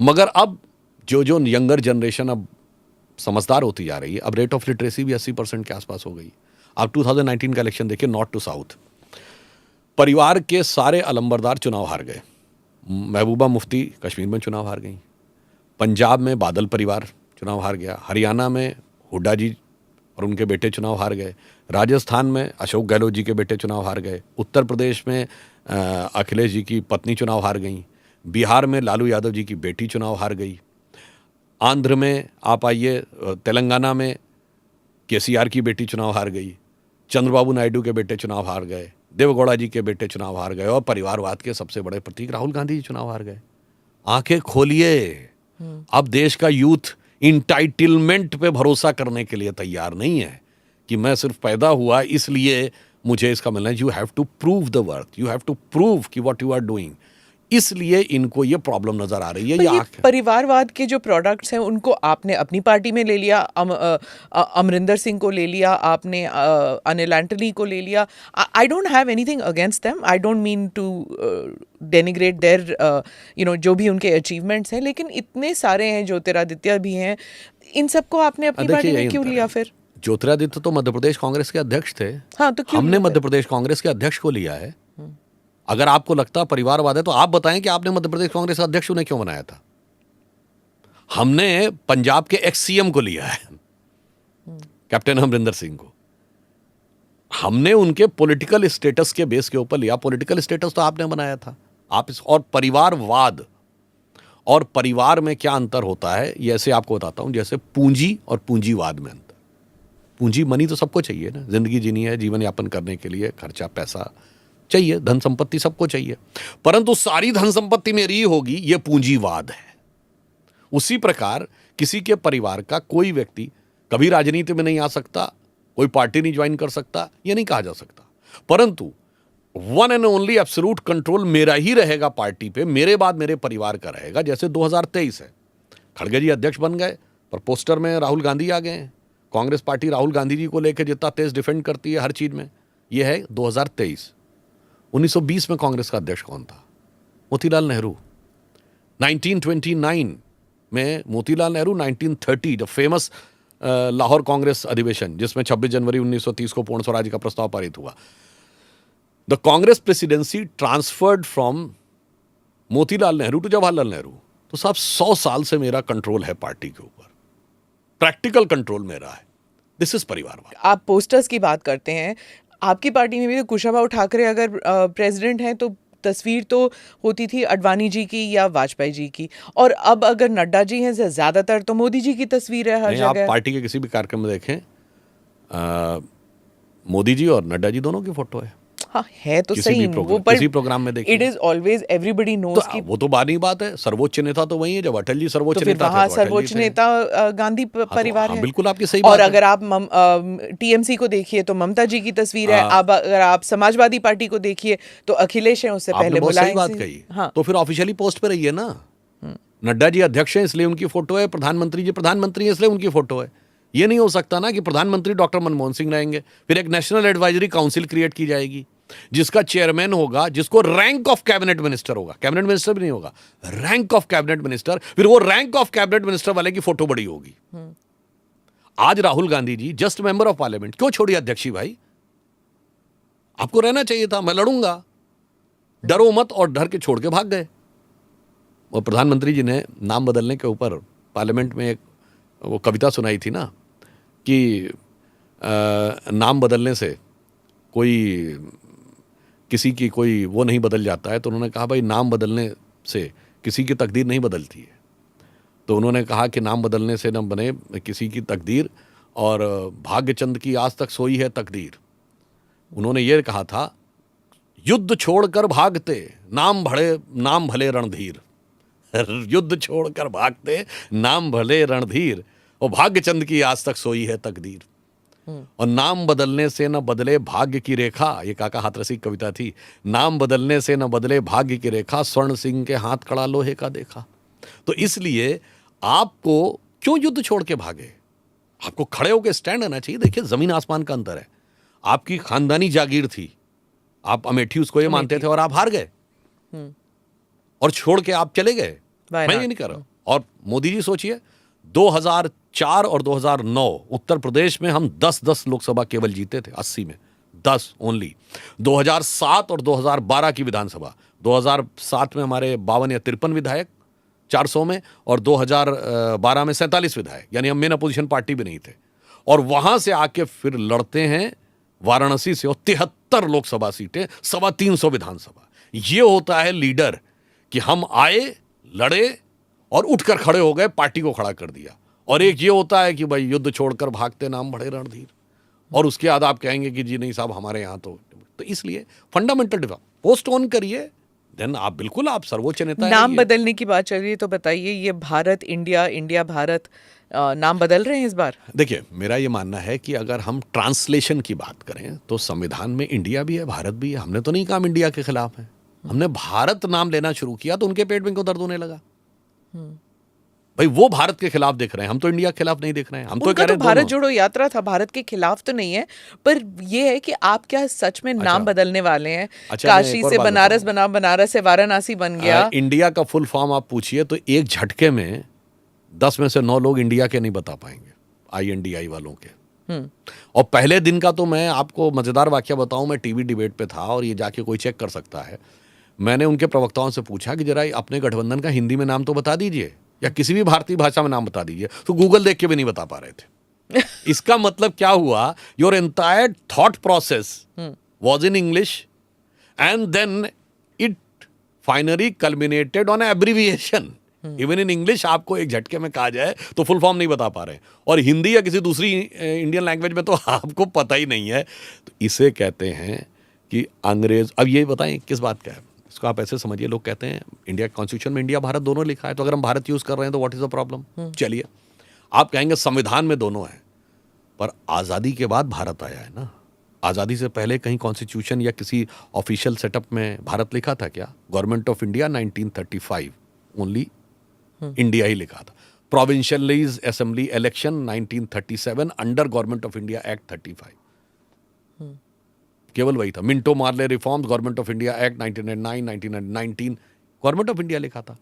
मगर अब जो यंगर जनरेशन अब समझदार होती जा रही है, अब रेट ऑफ लिटरेसी भी 80% के आसपास हो गई। अब 2019 का इलेक्शन देखिए, नॉर्थ टू साउथ, परिवार के सारे अलंबरदार चुनाव हार गए। महबूबा मुफ्ती कश्मीर में चुनाव हार गई, पंजाब में बादल परिवार चुनाव हार गया, हरियाणा में हुड्डा जी और उनके बेटे चुनाव हार गए, राजस्थान में अशोक गहलोत जी के बेटे चुनाव हार गए, उत्तर प्रदेश में अखिलेश जी की पत्नी चुनाव हार गई, बिहार में लालू यादव जी की बेटी चुनाव हार गई, आंध्र में आप आइए, तेलंगाना में केसीआर की बेटी चुनाव हार गई, चंद्रबाबू नायडू के बेटे चुनाव हार गए, देवेगौड़ा जी के बेटे चुनाव हार गए, और परिवारवाद के सबसे बड़े प्रतीक राहुल गांधी जी चुनाव हार गए। आंखें खोलिए, अब देश का यूथ इंटाइटलमेंट पे भरोसा करने के लिए तैयार नहीं है कि मैं सिर्फ पैदा हुआ इसलिए मुझे इसका मिलना है। You have to prove the worth, you have to prove कि व्हाट यू आर डूइंग। इसलिए इनको ये प्रॉब्लम नजर आ रही है। ये परिवारवाद के जो प्रोडक्ट्स हैं उनको आपने अपनी पार्टी में ले लिया, अमरिंदर सिंह को ले लिया आपने, अनिल एंटनी को ले लिया। I don't have anything against them, I don't mean to denigrate their जो भी उनके अचीवमेंट्स हैं, लेकिन इतने सारे हैं, ज्योतिरादित्य भी हैं, इन सबको आपने अपनी पार्टी में क्यों लिया? फिर ज्योतिरादित्य तो मध्य प्रदेश कांग्रेस के अध्यक्ष थे। हाँ, तो हमने मध्य प्रदेश कांग्रेस के अध्यक्ष को लिया है। अगर आपको लगता परिवारवाद है तो आप बताएं कि आपने मध्य प्रदेश कांग्रेस का अध्यक्ष उन्हें क्यों बनाया था? हमने पंजाब के एक्स सीएम को लिया है, कैप्टन अमरिंदर सिंह को। हमने उनके पॉलिटिकल स्टेटस के बेस के ऊपर लिया। पॉलिटिकल स्टेटस तो आपने बनाया था। आप इस और परिवारवाद और परिवार में क्या अंतर होता है, ये ऐसे आपको बताता हूं, जैसे पूंजी और पूंजीवाद में अंतर। पूंजी मनी तो सबको चाहिए ना, जिंदगी जीनी है, जीवन यापन करने के लिए खर्चा पैसा चाहिए, धन संपत्ति सबको चाहिए, परंतु सारी धन संपत्ति मेरी ही होगी, ये पूंजीवाद है। उसी प्रकार किसी के परिवार का कोई व्यक्ति कभी राजनीति में नहीं आ सकता, कोई पार्टी नहीं ज्वाइन कर सकता, ये नहीं कहा जा सकता, परंतु one and only absolute control मेरा ही रहेगा पार्टी पे, मेरे बाद मेरे परिवार का रहेगा। जैसे 2023 है, खड़गे जी अध्यक्ष बन गए, पर पोस्टर में राहुल गांधी आ गए हैं। कांग्रेस पार्टी राहुल गांधी जी को लेकर जितना तेज डिफेंड करती है हर चीज में, यह है 2023। 1920 में कांग्रेस का अध्यक्ष कौन था? मोतीलाल नेहरू। 1929 में मोतीलाल नेहरू, 1930 द फेमस लाहौर कांग्रेस अधिवेशन, जिसमें 26 जनवरी 1930 को पूर्ण स्वराज का प्रस्ताव पारित हुआ। The Congress presidency transferred from Motilal Nehru to Jawaharlal Nehru. तो साहब 100 साल से मेरा कंट्रोल है पार्टी के ऊपर, प्रैक्टिकल कंट्रोल मेरा है। दिस इज परिवारवाद। आप पोस्टर्स की बात करते हैं, आपकी पार्टी में भी तो कुशाभाऊ ठाकरे अगर प्रेसिडेंट हैं तो तस्वीर तो होती थी अडवाणी जी की या वाजपेयी जी की, और अब अगर नड्डा जी हैं ज्यादातर तो मोदी जी की तस्वीर है हर आप जगह। पार्टी के किसी भी कार्यक्रम में देखें, मोदी जी और नड्डा जी दोनों की फोटो है। हाँ, है तो सही वो, पर किसी प्रोग्राम में देखिए, it is always everybody knows कि वो तो बानी बात है। सर्वोच्च नेता तो वही है, जब अटल जी सर्वोच्च तो फिर नेता वहाँ थे तो अटल सर्वोच्च जी थे। नेता गांधी परिवार है। बिल्कुल आपकी सही और बात अगर आप टीएमसी को देखिए तो ममता जी की तस्वीर है। अब अगर आप समाजवादी पार्टी को देखिए तो अखिलेश हैं, उससे आपने पहले बहुत सही मुलायम बात सिंह। कही। हाँ, तो फिर ऑफिशियली पोस्ट पे रहिए ना। नड्डा जी अध्यक्ष हैं इसलिए उनकी फोटो है, प्रधानमंत्री जी प्रधानमंत्री हैं इसलिए उनकी फोटो है। ये नहीं हो सकता ना कि प्रधानमंत्री डॉक्टर मनमोहन सिंह रहेंगे, फिर एक नेशनल एडवाइजरी काउंसिल क्रिएट की जाएगी जिसका चेयरमैन होगा, जिसको रैंक ऑफ कैबिनेट मिनिस्टर होगा, कैबिनेट मिनिस्टर भी नहीं होगा, रैंक ऑफ कैबिनेट मिनिस्टर, फिर वो रैंक ऑफ कैबिनेट मिनिस्टर वाले की फोटो बड़ी होगी। आज राहुल गांधी जी जस्ट मेंबर ऑफ पार्लियामेंट, क्यों छोड़ी अध्यक्षी भाई? आपको रहना चाहिए था, मैं लड़ूंगा, डरो मत, और डर के छोड़ के भाग गए। और प्रधानमंत्री जी ने नाम बदलने के ऊपर पार्लियामेंट में एक वो कविता सुनाई थी ना कि नाम बदलने से कोई किसी की कोई वो नहीं बदल जाता है। तो उन्होंने कहा भाई नाम बदलने से किसी की तकदीर नहीं बदलती है। तो उन्होंने कहा कि नाम बदलने से न बने किसी की तकदीर, और भाग्यचंद की आज तक सोई है तकदीर। उन्होंने ये कहा था, युद्ध छोड़कर भागते नाम भले रणधीर। युद्ध छोड़कर भागते नाम भले रणधीर, और भाग्यचंद की आज तक सोई है तकदीर। और नाम बदलने से न बदले भाग्य की रेखा, ये काका हाथरस की कविता थी। नाम बदलने से न बदले भाग्य की रेखा, स्वर्ण सिंह के हाथ कड़ा लोहे का देखा। तो इसलिए आपको क्यों युद्ध छोड़ के भागे? आपको खड़े होकर स्टैंड रहना चाहिए। देखिए जमीन आसमान का अंतर है। आपकी खानदानी जागीर थी, आप अमेठी उसको ये मानते थे, और आप हार गए और छोड़ के आप चले गए। मैं ये नहीं कर रहा। और मोदी जी सोचिए, 2004 और 2009 उत्तर प्रदेश में हम 10-10 लोकसभा केवल जीते थे, 80 में 10 ओनली। 2007 और 2012 की विधानसभा, 2007 में हमारे 52 या 53 विधायक 400 में, और 2012 में 47 विधायक, यानी हम मेन अपोजिशन पार्टी भी नहीं थे। और वहां से आके फिर लड़ते हैं वाराणसी से, और 73 लोकसभा सीटें, 325 विधानसभा। ये होता है लीडर, कि हम आए, लड़े और उठकर खड़े हो गए, पार्टी को खड़ा कर दिया। और एक ये होता है कि भाई युद्ध छोड़कर भागते नाम बड़े रणधीर, और उसके बाद आप कहेंगे कि जी नहीं साहब हमारे यहाँ तो इसलिए फंडामेंटल डिफरेंस। पोस्ट ऑन करिए, देन आप बिल्कुल आप सर्वोच्च नेता। नाम बदलने की बात चल रही है तो बताइए, ये भारत इंडिया, इंडिया भारत, नाम बदल रहे हैं इस बार? देखिए मेरा ये मानना है कि अगर हम ट्रांसलेशन की बात करें तो संविधान में इंडिया भी है, भारत भी है। हमने तो नहीं कहा हम इंडिया के खिलाफ हैं, हमने भारत नाम लेना शुरू किया तो उनके पेट में क्यों दर्द होने लगा? भाई वो भारत के खिलाफ देख रहे हैं, हम तो इंडिया के खिलाफ नहीं देख रहे हैं। हम तो कह रहे हैं भारत जोड़ो यात्रा था, भारत के खिलाफ तो नहीं है, पर ये है कि आप क्या सच में नाम बदलने वाले हैं? काशी से बनारस बना, बनारस से वाराणसी बन गया। इंडिया का फुल फॉर्म आप पूछिए तो एक झटके में 10 में से 9 लोग इंडिया के नहीं बता पाएंगे, INDI वालों के। और पहले दिन का तो मैं आपको मजेदार वाकया बताऊं, मैं टीवी डिबेट पे था और ये जाके कोई चेक कर सकता है। मैंने उनके प्रवक्ताओं से पूछा कि जरा अपने गठबंधन का हिंदी में नाम तो बता दीजिए। या किसी भी भारतीय भाषा में नाम बता दीजिए, तो गूगल देख के भी नहीं बता पा रहे थे। इसका मतलब क्या हुआ? Your entire thought process was in English and then it finally culminated on abbreviation. Even in English आपको एक झटके में कहा जाए तो फुल फॉर्म नहीं बता पा रहे, और हिंदी या किसी दूसरी इंडियन लैंग्वेज में तो आपको पता ही नहीं है। तो इसे कहते हैं कि अंग्रेज। अब ये बताएं किस बात का है, इसको आप ऐसे समझिए। लोग कहते हैं इंडिया कॉन्स्टिट्यूशन में इंडिया भारत दोनों लिखा है, तो अगर हम भारत यूज कर रहे हैं तो व्हाट इज द प्रॉब्लम? चलिए, आप कहेंगे संविधान में दोनों है, पर आजादी के बाद भारत आया है ना। आजादी से पहले कहीं कॉन्स्टिट्यूशन या किसी ऑफिशियल सेटअप में भारत लिखा था क्या? Government of India 1935 only India ही लिखा था। Provincial assembly election 1937 under government of India act 35, केवल वही था। Minto Morley reforms government of India act 1999 1919 government of India लिखा था।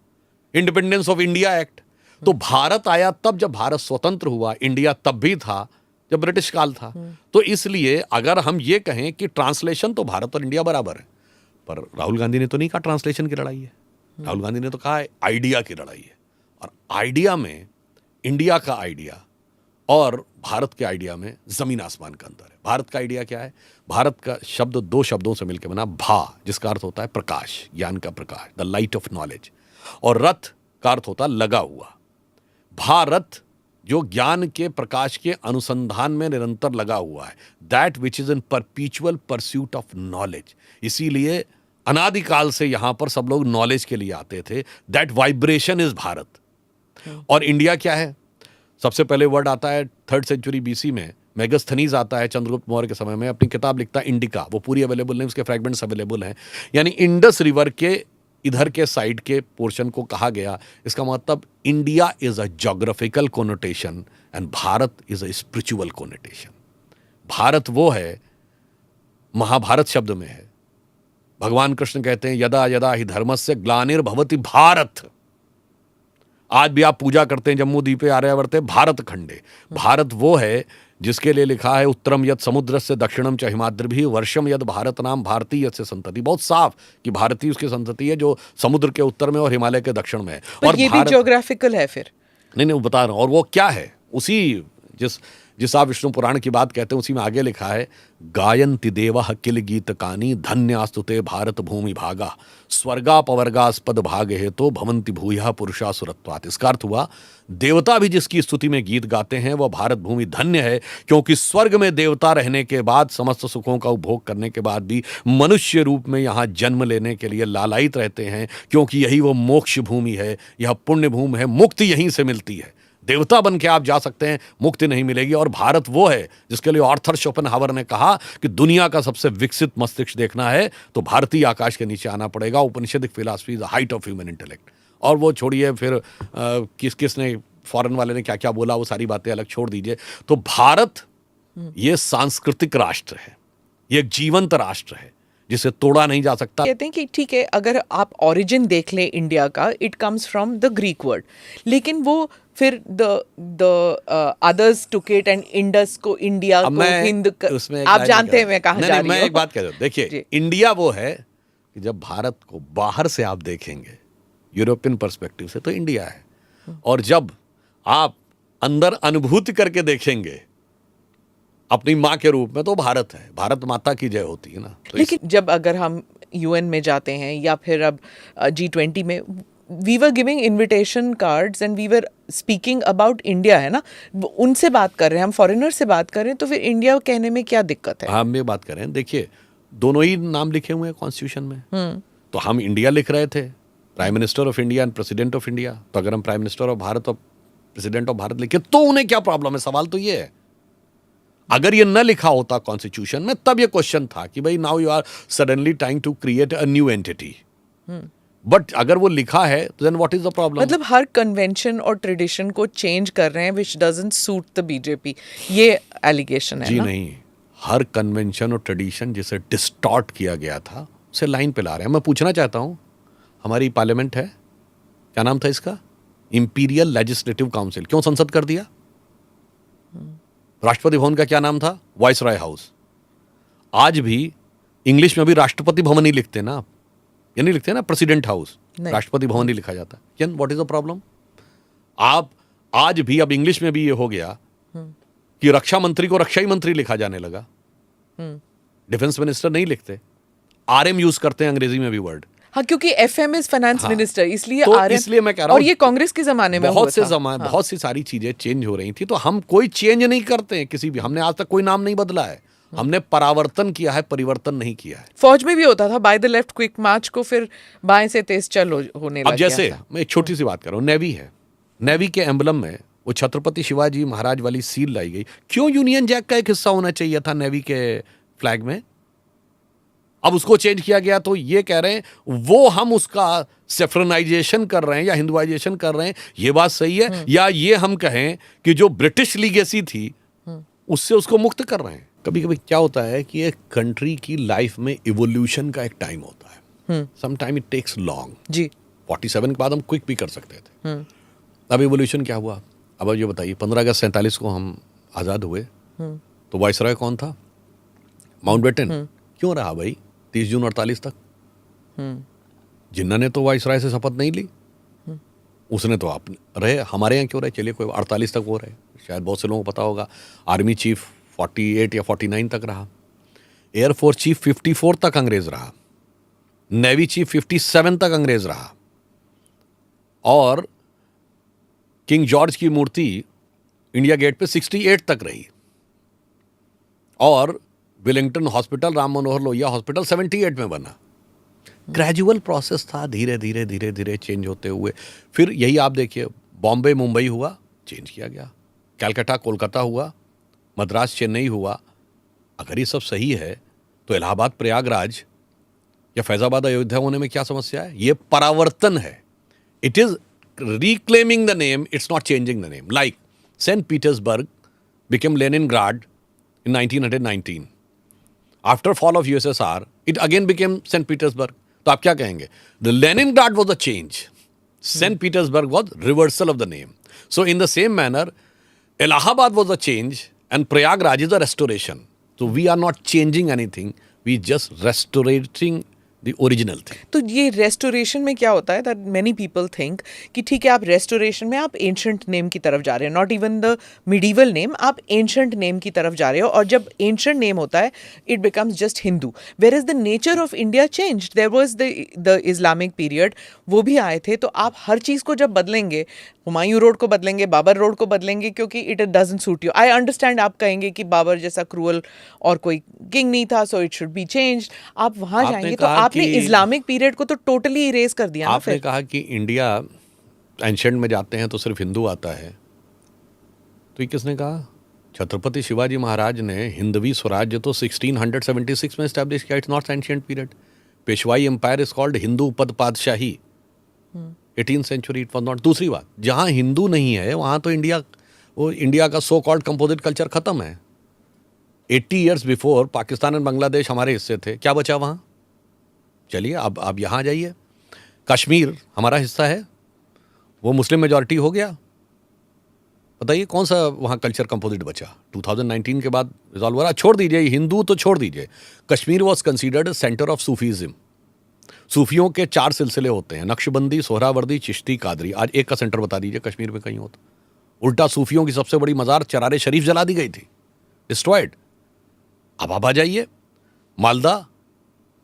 इंडिपेंडेंस ऑफ इंडिया एक्ट, तो भारत आया तब जब भारत स्वतंत्र हुआ, इंडिया तब भी था जब ब्रिटिश काल था। तो इसलिए अगर हम ये कहें कि ट्रांसलेशन तो भारत और इंडिया बराबर है, पर राहुल गांधी ने तो नहीं कहा ट्रांसलेशन की लड़ाई है। राहुल गांधी ने तो कहा आइडिया की लड़ाई है, और आइडिया में इंडिया का आइडिया और भारत के आइडिया में जमीन आसमान का अंतर है। भारत का आइडिया क्या है? भारत का शब्द दो शब्दों से मिलकर बना, भा जिसका अर्थ होता है प्रकाश, ज्ञान का प्रकाश, द लाइट ऑफ नॉलेज, और रथ का अर्थ होता है लगा हुआ। भारत जो ज्ञान के प्रकाश के अनुसंधान में निरंतर लगा हुआ है, that which is in परपीचुअल pursuit of knowledge. इसीलिए अनादिकाल से यहां पर सब लोग नॉलेज के लिए आते थे। That vibration is Bharat. और इंडिया क्या है? सबसे पहले वर्ड आता है 3rd सेंचुरी बीसी में, मेगास्थनीज आता है चंद्रगुप्त मौर्य के समय में, अपनी किताब लिखता है इंडिका। वो पूरी अवेलेबल नहीं, उसके फ्रैगमेंट्स अवेलेबल हैं। यानी इंडस रिवर के इधर के साइड के पोर्शन को कहा गया। इसका मतलब India is a geographical connotation and Bharat is a spiritual connotation. Bharat वो है, महाभारत शब्द में है। भगवान कृष्ण कहते हैं यदा यदा हि धर्मस्य ग्लानिर्भवति भारत। आज भी आप पूजा करते हैं जम्मू द्वीपे आर्यावर्ते भारत खंडे। भारत वो है जिसके लिए लिखा है उत्तरम यद समुद्र से दक्षिणम च हिमाद्रिभिः वर्षम यद भारत नाम भारतीय से संतति। बहुत साफ कि भारतीय उसकी संतति है जो समुद्र के उत्तर में और हिमालय के दक्षिण में है। और ये भी ज्योग्राफिकल है फिर? नहीं, वो बता रहा हूं। और वो क्या है? उसी जिस आप विष्णु पुराण की बात कहते हैं उसी में आगे लिखा है गायन्ति देवः किल गीतकानि धन्यास्तुते भारत भूमि भागा स्वर्गापवर्गास्पद भाग हेतो भवन्ति भूयः पुरुषा सुरत्वात्। इसका अर्थ हुआ देवता भी जिसकी स्तुति में गीत गाते हैं वह भारत भूमि धन्य है, क्योंकि स्वर्ग में देवता रहने के बाद, समस्त सुखों का उपभोग करने के बाद भी मनुष्य रूप में यहाँ जन्म लेने के लिए लालायित रहते हैं, क्योंकि यही वो मोक्ष भूमि है, यह पुण्य भूमि है, मुक्ति यहीं से मिलती है। देवता बन के आप जा सकते हैं, मुक्ति नहीं मिलेगी। और भारत वो है जिसके लिए आर्थर शोपेनहावर ने कहा कि दुनिया का सबसे विकसित मस्तिष्क देखना है तो भारतीय आकाश के नीचे आना पड़ेगा। Upanishadic philosophy the height of human intellect. और वो छोड़िए, फिर किसने फॉरेन वाले ने क्या क्या बोला, वो सारी बातें अलग छोड़ दीजिए। तो भारत ये सांस्कृतिक राष्ट्र है, ये एक जीवंत राष्ट्र है जिसे तोड़ा नहीं जा सकता। कहते हैं कि ठीक है, अगर आप ओरिजिन देख लें इंडिया का, it comes from the Greek word, लेकिन वो फिर the others took it and Indus को इंडिया को हिंद आप जानते हैं मैं कहाँ जा रही हूँ। मैं एक बात कह रहा हूँ, देखिए इंडिया वो है कि जब भारत को बाहर से आप देखेंगे यूरोपियन पर्सपेक्टिव से तो इंडिया है, और जब आप अंदर अनुभूति करके देखेंगे अपनी माँ के रूप में तो भारत है। भारत माता की जय होती है ना। तो लेकिन जब अगर हम यूएन में जाते हैं या फिर अब G20 में, we were giving invitation cards and we were speaking about India, है ना, उनसे बात कर रहे हैं हम, फॉरेनर से बात कर रहे हैं, तो फिर इंडिया कहने में क्या दिक्कत है? हम ये बात कर रहे हैं, देखिए दोनों ही नाम लिखे हुए हैं कॉन्स्टिट्यूशन में। तो हम इंडिया लिख रहे थे, prime minister of India and president of India. तो अगर हम प्राइम मिनिस्टर ऑफ भारत और प्रेसिडेंट ऑफ भारत लिखे तो उन्हें क्या प्रॉब्लम है? सवाल तो ये है। अगर ये न लिखा होता कॉन्स्टिट्यूशन में तब ये क्वेश्चन था कि भाई now you are suddenly trying to create a new entity. But अगर वो लिखा है तो then what is the problem? मतलब हर कन्वेंशन और ट्रेडिशन को चेंज कर रहे हैं which doesn't suit the BJP, ये एलिगेशन है जी ना? नहीं, हर कन्वेंशन और ट्रेडिशन जिसे डिस्टॉर्ट किया गया था उसे लाइन पे ला रहे हैं। मैं पूछना चाहता हूं, हमारी पार्लियामेंट है, क्या नाम था इसका? Imperial legislative council. क्यों संसद कर दिया? राष्ट्रपति भवन का क्या नाम था? Viceroy house. आज भी इंग्लिश में भी राष्ट्रपति भवन ही लिखते ना आप, ये नहीं लिखते ना प्रेसिडेंट हाउस, राष्ट्रपति भवन ही लिखा जाता है। What is the problem? आप आज भी, अब इंग्लिश में भी ये हो गया कि रक्षा मंत्री को रक्षा ही मंत्री लिखा जाने लगा, डिफेंस मिनिस्टर नहीं लिखते, आरएम यूज करते हैं अंग्रेजी में भी वर्ड। हाँ, क्योंकि एफएम इज फाइनेंस मिनिस्टर, इसलिए तो आरएम, इसलिए मैं कह रहा और हूं ये कांग्रेस के जमाने में हुआ था। बहुत सी सारी चीजें चेंज हो रही थी, तो हम कोई चेंज नहीं करते हैं किसी भी, हमने आज तक कोई नाम नहीं बदला है, हमने परावर्तन किया है, परिवर्तन नहीं किया है। फौज में भी होता था बाय द लेफ्ट क्विक मार्च को फिर बाएं से तेज चल होने लग अब जैसे गया था। मैं एक छोटी सी बात कर रहा हूँ, नेवी है, नेवी के एम्बलम में वो छत्रपति शिवाजी महाराज वाली सील लाई गई। क्यों यूनियन जैक का एक हिस्सा होना चाहिए था नेवी के फ्लैग में? अब उसको चेंज किया गया, तो ये कह रहे हैं वो हम उसका सेफ्रनाइजेशन कर रहे हैं या हिंदुआइजेशन कर रहे हैं, ये बात सही है? या ये हम कहें कि जो ब्रिटिश लीगेसी थी उससे उसको मुक्त कर रहे हैं? कभी कभी क्या होता है कि एक कंट्री की लाइफ में इवोल्यूशन का एक टाइम होता है, some time it takes long जी। 47 के बाद हम क्विक भी कर सकते थे। अब इवोल्यूशन क्या हुआ? अब ये बताइए, 15 अगस्त 47 को हम आज़ाद हुए, तो वाइसरॉय कौन था? माउंटबेटन। क्यों रहा भाई 30 जून 48 तक? जिन्ना ने तो वाइसरॉय से शपथ नहीं ली, उसने तो आप रहे, हमारे यहाँ क्यों रहे? चलिए कोई 48 तक वो रहे, शायद बहुत से लोगों को पता होगा। आर्मी चीफ 48 या 49 तक रहा, एयरफोर्स चीफ 54 तक अंग्रेज रहा, नेवी चीफ 57 तक अंग्रेज रहा, और किंग जॉर्ज की मूर्ति इंडिया गेट पे 68 तक रही, और Willingdon hospital, Ram Manohar Lohia hospital 78 में बना। ग्रेजुअल प्रोसेस था, धीरे धीरे धीरे धीरे चेंज होते हुए। फिर यही आप देखिए, बॉम्बे मुंबई हुआ, चेंज किया गया, कलकत्ता कोलकाता हुआ, मद्रास चेन्नई हुआ। अगर ये सब सही है तो इलाहाबाद प्रयागराज या फैजाबाद अयोध्या होने में क्या समस्या है? ये परावर्तन है। It is reclaiming the name, it's not changing the name. Like St. Petersburg became Leningrad in 1919. After fall of USSR, it again became St. Petersburg. तो आप क्या कहेंगे? The Leningrad was a change. St. Petersburg was reversal of the name. So in the same manner, Allahabad was a change and Prayagraj is a restoration. So we are not changing anything. We just restoring the original thing. तो ये restoration में क्या होता है, that many people think कि ठीक है, आप रेस्टोरेशन में आप एंशंट नेम की तरफ जा रहे हो, not even the medieval name, आप एंशंट नेम की तरफ जा रहे हो, और जब एंशंट नेम होता है it becomes just Hindu. Where is the nature of India changed, there was the Islamic period, वो भी आए थे। तो आप हर चीज़ को जब बदलेंगे, हुमायूं रोड को बदलेंगे, बाबर रोड को बदलेंगे, क्योंकि it doesn't suit you. I understand, आप कहेंगे कि बाबर जैसा क्रूअल और कोई किंग नहीं था, so it should be change. आप वहां जाएंगे तो आपने इस्लामिक पीरियड को तो टोटली इरेज कर दिया ना। आपने कहा कि इंडिया एंशंट में जाते हैं तो सिर्फ हिंदू आता है, तो ये किसने कहा? छत्रपति शिवाजी महाराज ने हिंदवी स्वराज्य तो 1676 में एस्टैब्लिश किया। It's not ancient period. Peshwai empire is called Hindu Pad Padshahi, 18th century. It was not. दूसरी बात, जहां हिंदू नहीं है वहां तो इंडिया का सो कॉल्ड कंपोजिट कल्चर खत्म है। 80 ईयर्स बिफोर पाकिस्तान और बांग्लादेश हमारे हिस्से थे, क्या बचा वहां? चलिए अब आप यहाँ जाइए, कश्मीर हमारा हिस्सा है, वो मुस्लिम मेजॉरिटी हो गया। बताइए कौन सा वहाँ कल्चर कंपोजिट बचा? 2019 के बाद रिजॉल्व हो रहा। छोड़ दीजिए हिंदू तो छोड़ दीजिए, Kashmir was considered centre of Sufism. सूफियों के 4 सिलसिले होते हैं, नक्शबंदी, सोहरावर्दी, चिश्ती, कादरी। आज एक का सेंटर बता दीजिए कश्मीर में कहीं हो तो। उल्टा सूफियों की सबसे बड़ी मज़ार चरारे शरीफ जला दी गई थी, डिस्ट्रॉयड। अब आप आ जाइए मालदा,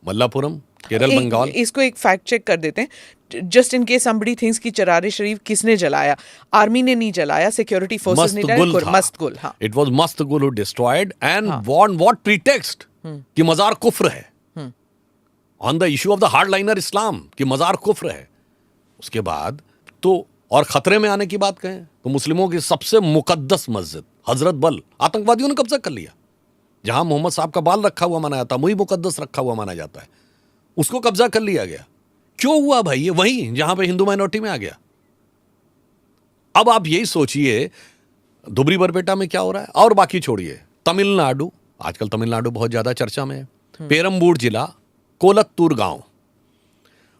मल्लापुरम, केरल, बंगाल। इसको एक फैक्ट चेक कर देते हैं, just in case somebody thinks कि चरारे शरीफ किसने जलाया। आर्मी ने नहीं जलाया, सिक्योरिटी फोर्सेस ने जलाया, मस्तगुल। हाँ, it was Mastgul who destroyed and on what pretext कि मजार कुफ्र है, on the issue of the hardliner Islam कि मजार कुफ्र है। उसके बाद तो और खतरे में आने की बात कहें तो मुस्लिमों की सबसे मुकद्दस मस्जिद हजरत बल आतंकवादियों ने कब्जा कर लिया। जहां मोहम्मद साहब का बाल रखा हुआ माना जाता, वही मुकद्दस रखा हुआ माना जाता है, उसको कब्जा कर लिया गया। क्यों हुआ भाई? ये वहीं जहां पे हिंदू माइनॉरिटी में आ गया। अब आप यही सोचिए धुबरी बरपेटा में क्या हो रहा है, और बाकी छोड़िए तमिलनाडु। आजकल तमिलनाडु बहुत ज्यादा चर्चा में है। पेरम्बूर जिला, कोलत्तूर गांव,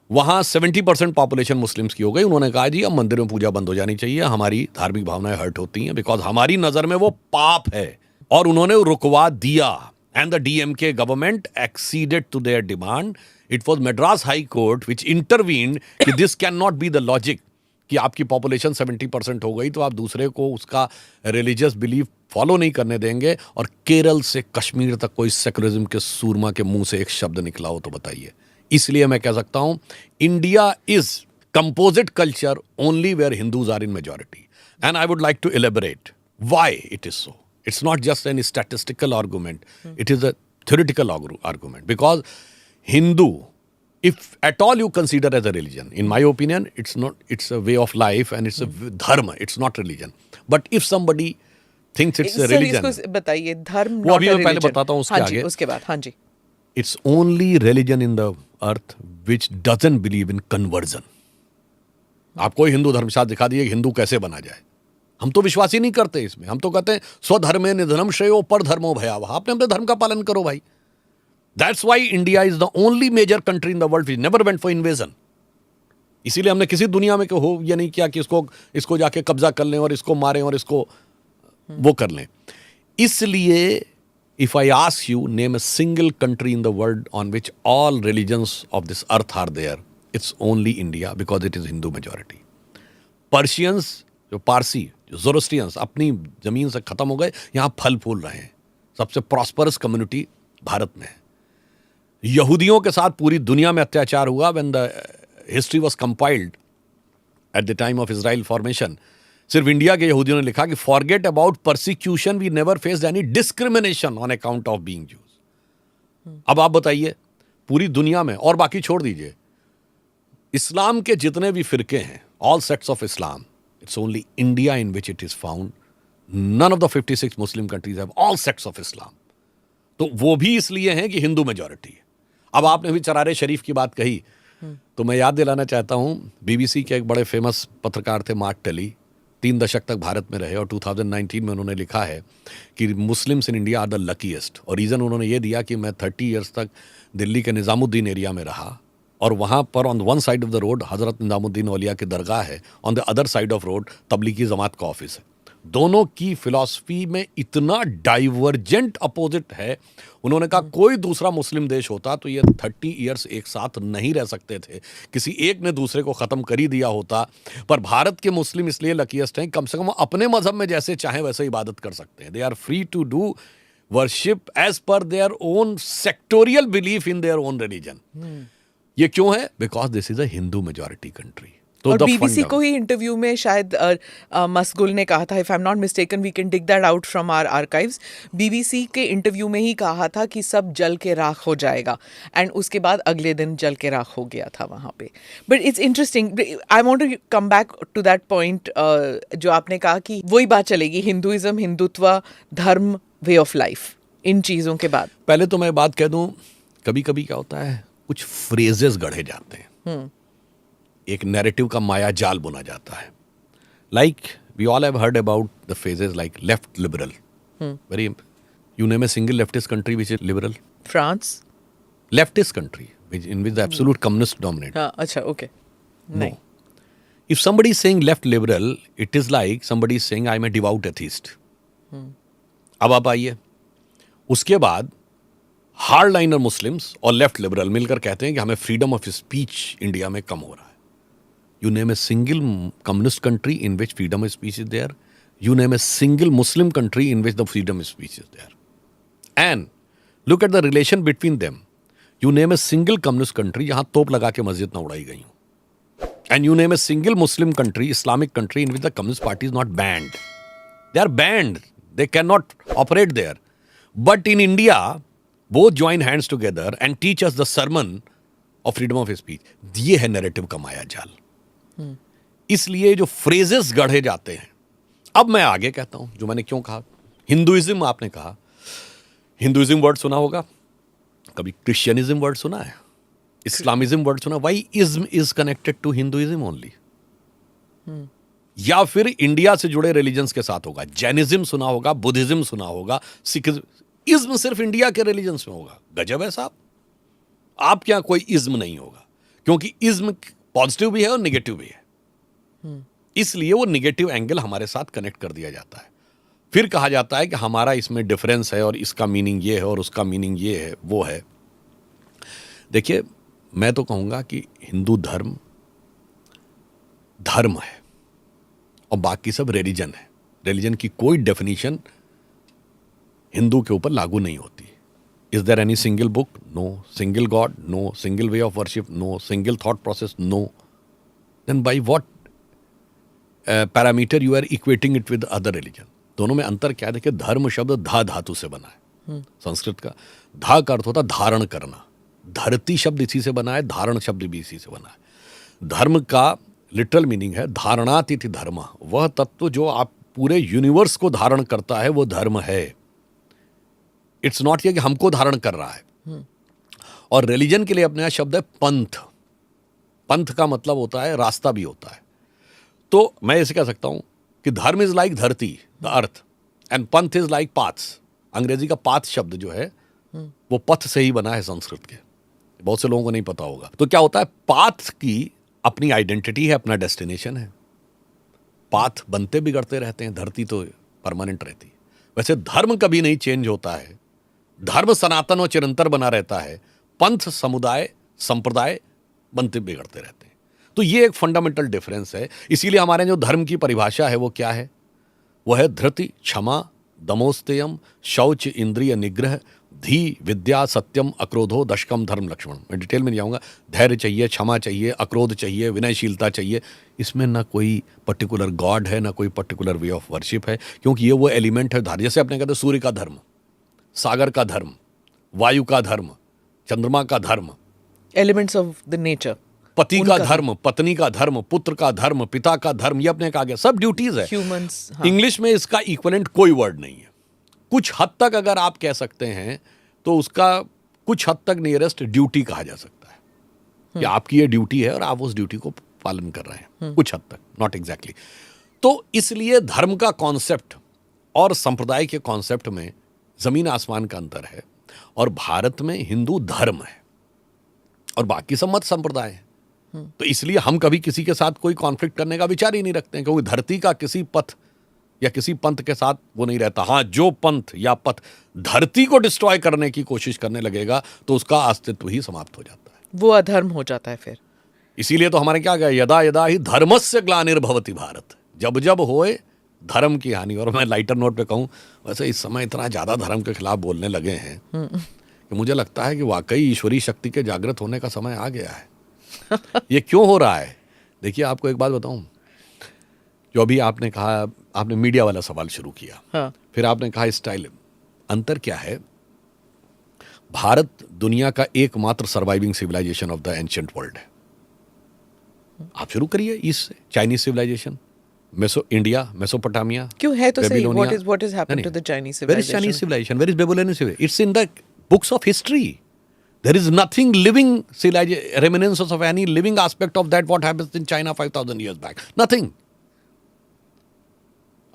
वहां 70% पॉपुलेशन मुस्लिम्स की हो गई। उन्होंने कहा जी अब मंदिर में पूजा बंद हो जानी चाहिए, हमारी धार्मिक भावनाएं हर्ट होती हैं, बिकॉज हमारी नजर में वो पाप है। और उन्होंने रुकवा दिया and the DMK government acceded to their demand. It was Madras High Court which intervened कि this cannot be the logic कि आपकी पॉपुलेशन 70% हो गई तो आप दूसरे को उसका रिलीजियस बिलीफ फॉलो नहीं करने देंगे, और केरल से कश्मीर तक कोई सेकुलरिज्म के सूरमा के मुंह से एक शब्द निकला हो तो बताइए। इसलिए मैं कह सकता हूं India is composite culture only where Hindus are in majority, and I would like to elaborate why it is so. It's not just any statistical argument. It is a theoretical argument. Because Hindu, if at all you consider as a religion, in my opinion, it's a way of life and it's a dharma. It's not religion. But if somebody thinks it's a religion, इसको बताइए, धर्म वो अभी मैं पहले बताता हूँ उसके आगे. उसके बाद हाँ जी. It's only religion in the earth which doesn't believe in conversion. आप कोई हिंदू धर्मशास्त्र दिखा दिए हिंदू कैसे बना जाए. हम तो विश्वास ही नहीं करते इसमें. हम तो कहते हैं स्वधर्मे निधनम श्रेयो पर धर्मो भयावह. आपने अपने धर्म का पालन करो भाई. That's why India is the only major country in the world which never went for invasion. इसीलिए हमने किसी दुनिया में हो ये नहीं किया कि इसको जाके कब्जा कर लें और इसको मारें और इसको वो कर लें. इसलिए if I ask you name a single country in the world on which all religions of this earth are there, it's only India because it is Hindu majority. Persians, जो पारसी, जो ज़ोरोस्ट्रियंस अपनी ज़मीन से ख़त्म हो गए, यहाँ फल फूल रहे हैं. सबसे प्रॉस्परस कम्युनिटी भारत में है. यहूदियों के साथ पूरी दुनिया में अत्याचार हुआ. When the history was compiled at the time of Israel formation, सिर्फ इंडिया के यहूदियों ने लिखा कि forget about persecution, we never faced any discrimination on account of being Jews. अब आप बताइए पूरी दुनिया में, और बाकी छोड़ दीजिए, इस्लाम के जितने भी फिरके हैं, all sects of Islam, it's only India in which it is found. None of the 56 Muslim countries have all sects of Islam. तो वो भी इसलिए हैं कि हिंदू मेजॉरिटी है. अब आपने भी चरारे शरीफ की बात कही, तो मैं याद दिलाना चाहता हूं, बीबीसी के एक बड़े फेमस पत्रकार थे मार्क टेली, 3 दशक तक भारत में रहे, और 2019 में उन्होंने लिखा है कि Muslims in India are the luckiest. और रीज़न उन्होंने ये दिया कि मैं 30 ईयर्स तक दिल्ली के निज़ामुद्दीन एरिया में रहा, और वहाँ पर on one side of the road Hazrat Nizamuddin Auliya की दरगाह है, on the other side of road Tablighi Jamaat का ऑफिस है. दोनों की फिलॉसफी में इतना डाइवर्जेंट अपोजिट है. उन्होंने कहा कोई दूसरा मुस्लिम देश होता तो ये 30 ईयर्स एक साथ नहीं रह सकते थे, किसी एक ने दूसरे को ख़त्म कर ही दिया होता. पर भारत के मुस्लिम इसलिए लकीएस्ट हैं, कम से कम अपने मजहब में जैसे चाहें वैसे इबादत कर सकते हैं. They are free to do worship as per their own sectorial belief in their own religion. ये क्यों है? Because this is a Hindu majority country. तो और बीबीसी को ही इंटरव्यू में शायद मसगुल ने कहा था, if I am not mistaken, we can dig that out from our archives, BBC के इंटरव्यू में ही कहा था कि सब जल के राख हो जाएगा, एंड उसके बाद अगले दिन जल के राख हो गया था वहाँ पे. But it's interesting, I want to come back to that point जो आपने कहा कि वही बात चलेगी, हिंदुइज्म, हिंदुत्व, धर्म, वे ऑफ लाइफ, इन चीज़ों के बाद. पहले तो मैं बात कह दूं, कभी कभी क्या होता है, कुछ फ्रेजेस गढ़े जाते हैं, एक नैरेटिव का माया जाल बुना जाता है. Like we all have heard about the phrases like left liberal. Very, you name a single leftist country which is liberal? France. Leftist country in which the absolute communist dominate. अच्छा, okay. नहीं. If somebody is saying left liberal, it is like somebody is saying I am a devout atheist. अब आप आइए, उसके बाद hard liner Muslims और left liberal मिलकर कहते हैं कि हमें फ्रीडम ऑफ स्पीच इंडिया में कम हो रहा है. You name a single communist country in which freedom of speech is there. You name a single Muslim country in which the freedom of speech is there. And look at the relation between them. You name a single communist country जहां तोप लगा के मस्जिद ना उड़ाई गई हो. And you name a single Muslim country, Islamic country, in which the communist party is not band. They are banned, they can not operate there. But in India both join hands together and teach us the sermon of freedom of speech. ये है narrative का माया जाल. इसलिए जो phrases गढ़े जाते हैं, अब मैं आगे कहता हूं जो मैंने क्यों कहा. हिंदुइज्म, आपने कहा हिंदुइज्म वर्ड सुना होगा, कभी क्रिश्चियनिज्म वर्ड सुना है, इस्लामिज्म वर्ड सुना. Why ism is connected to Hinduism only. या फिर इंडिया से जुड़े रिलीजन्स के साथ होगा. जैनिज्म सुना होगा, बुद्धिज्म सुना होगा, सिखिज्म. इज्म सिर्फ इंडिया के रिलीजन्स में होगा. गजब है साहब. आप क्या कोई इज्म नहीं होगा, क्योंकि इज्म पॉजिटिव भी है और निगेटिव भी है. इसलिए वो निगेटिव एंगल हमारे साथ कनेक्ट कर दिया जाता है. फिर कहा जाता है कि हमारा इसमें डिफरेंस है और इसका मीनिंग ये है और उसका मीनिंग ये है, वो है. देखिए, मैं तो कहूंगा कि हिंदू धर्म है. और बाकी सब रिलीजन है। रिलीजन की कोई डेफिनेशन हिंदू के ऊपर लागू नहीं होती। Is there any single book? No. Single god? No. Single way of worship? No. Single thought process? No. Then by what parameter you are equating it with other religion? दोनों में अंतर क्या है? देखिए, धर्म शब्द धा धातु से बना है, संस्कृत का। धा का अर्थ होता है धारण करना। धरती शब्द इसी से बना है, धारण शब्द भी इसी से बना है। धर्म का लिटरल मीनिंग है धारणातिथि धर्म, वह तत्व जो आप पूरे यूनिवर्स को धारण करता है वो धर्म है। इट्स नॉट ये कि हमको धारण कर रहा है। और रिलीजन के लिए अपने यहाँ शब्द है पंथ। पंथ का मतलब होता है रास्ता भी होता है। तो मैं ऐसे कह सकता हूं कि धर्म इज लाइक धरती, द अर्थ, एंड पंथ इज लाइक पाथ्स। अंग्रेजी का पाथ शब्द जो है वो पथ से ही बना है संस्कृत के, बहुत से लोगों को नहीं पता होगा। तो क्या होता है, पाथ की अपनी आइडेंटिटी है, अपना डेस्टिनेशन है। पाथ बनते बिगड़ते रहते हैं, धरती तो परमानेंट रहती है। वैसे धर्म कभी नहीं चेंज होता है, धर्म सनातन और चिरंतर बना रहता है। पंथ, समुदाय, संप्रदाय बनते बिगड़ते रहते हैं। तो ये एक फंडामेंटल डिफरेंस है। इसीलिए हमारे जो धर्म की परिभाषा है वो क्या है? वो है धृति, क्षमा, दमोस्तेयम, शौच, इंद्रिय निग्रह, धी, विद्या, सत्यम, अक्रोधो, दशकम, धर्म, लक्ष्मण। मैं डिटेल में नहीं जाऊंगा। धैर्य चाहिए, क्षमा चाहिए, अक्रोध चाहिए, विनयशीलता चाहिए। इसमें ना कोई पर्टिकुलर गॉड है, ना कोई पर्टिकुलर वे ऑफ वर्शिप है, क्योंकि ये वो एलिमेंट है धार्य। जैसे अपने कहते हैं सूर्य का धर्म, सागर का धर्म, वायु का धर्म, चंद्रमा का धर्म, एलिमेंट्स ऑफ द नेचर। पति का धर्म, पत्नी का धर्म, पुत्र का धर्म, पिता का धर्म, ये अपने कहा गया, सब ड्यूटीज है। ह्यूमंस। इंग्लिश में इसका इक्विवेलेंट कोई वर्ड नहीं है। कुछ हद तक अगर आप कह सकते हैं तो उसका कुछ हद तक नियरेस्ट ड्यूटी कहा जा सकता है कि आपकी ये ड्यूटी है और आप उस ड्यूटी को पालन कर रहे हैं, कुछ हद तक, नॉट एग्जैक्टली। तो इसलिए धर्म का कॉन्सेप्ट और संप्रदाय के कॉन्सेप्ट में जमीन आसमान का अंतर है। और भारत में हिंदू धर्म है और बाकी सब मत संप्रदाय है। तो इसलिए हम कभी किसी के साथ कोई कॉन्फ्लिक्ट करने का विचार ही नहीं रखते हैं, क्योंकि धरती का किसी पथ या किसी पंथ के साथ वो नहीं रहता। हाँ, जो पंथ या पथ धरती को डिस्ट्रॉय करने की कोशिश करने लगेगा तो उसका अस्तित्व ही समाप्त हो जाता है, वो अधर्म हो जाता है फिर। इसीलिए तो हमारे क्या गया, यदा यदा ही धर्मस्य ग्लानिर्भवति भारत, जब जब होए धर्म की हानि। और मैं लाइटर नोट पे कहूँ, वैसे इस समय इतना ज्यादा धर्म के खिलाफ बोलने लगे हैं कि मुझे लगता है कि वाकई ईश्वरीय शक्ति के जागृत होने का समय आ गया है। ये क्यों हो रहा है? देखिए, आपको एक बात बताऊं, जो अभी आपने कहा, आपने मीडिया वाला सवाल शुरू किया, हाँ। फिर आपने कहा स्टाइल, अंतर क्या है? भारत दुनिया का एकमात्र surviving civilisation of the ancient world है। आप शुरू करिए ईस्ट से, चाइनीज सिविलाइजेशन, इंडिया, मेसोपोटामिया, क्यों है तो सही, Babylonia. what is happened to the Chinese Where is civilization? Chinese civilization? Where is Babylonian civilization? It's in the books of history. There is nothing living reminiscence of any living aspect of that what happens in China 5,000 years back. Nothing.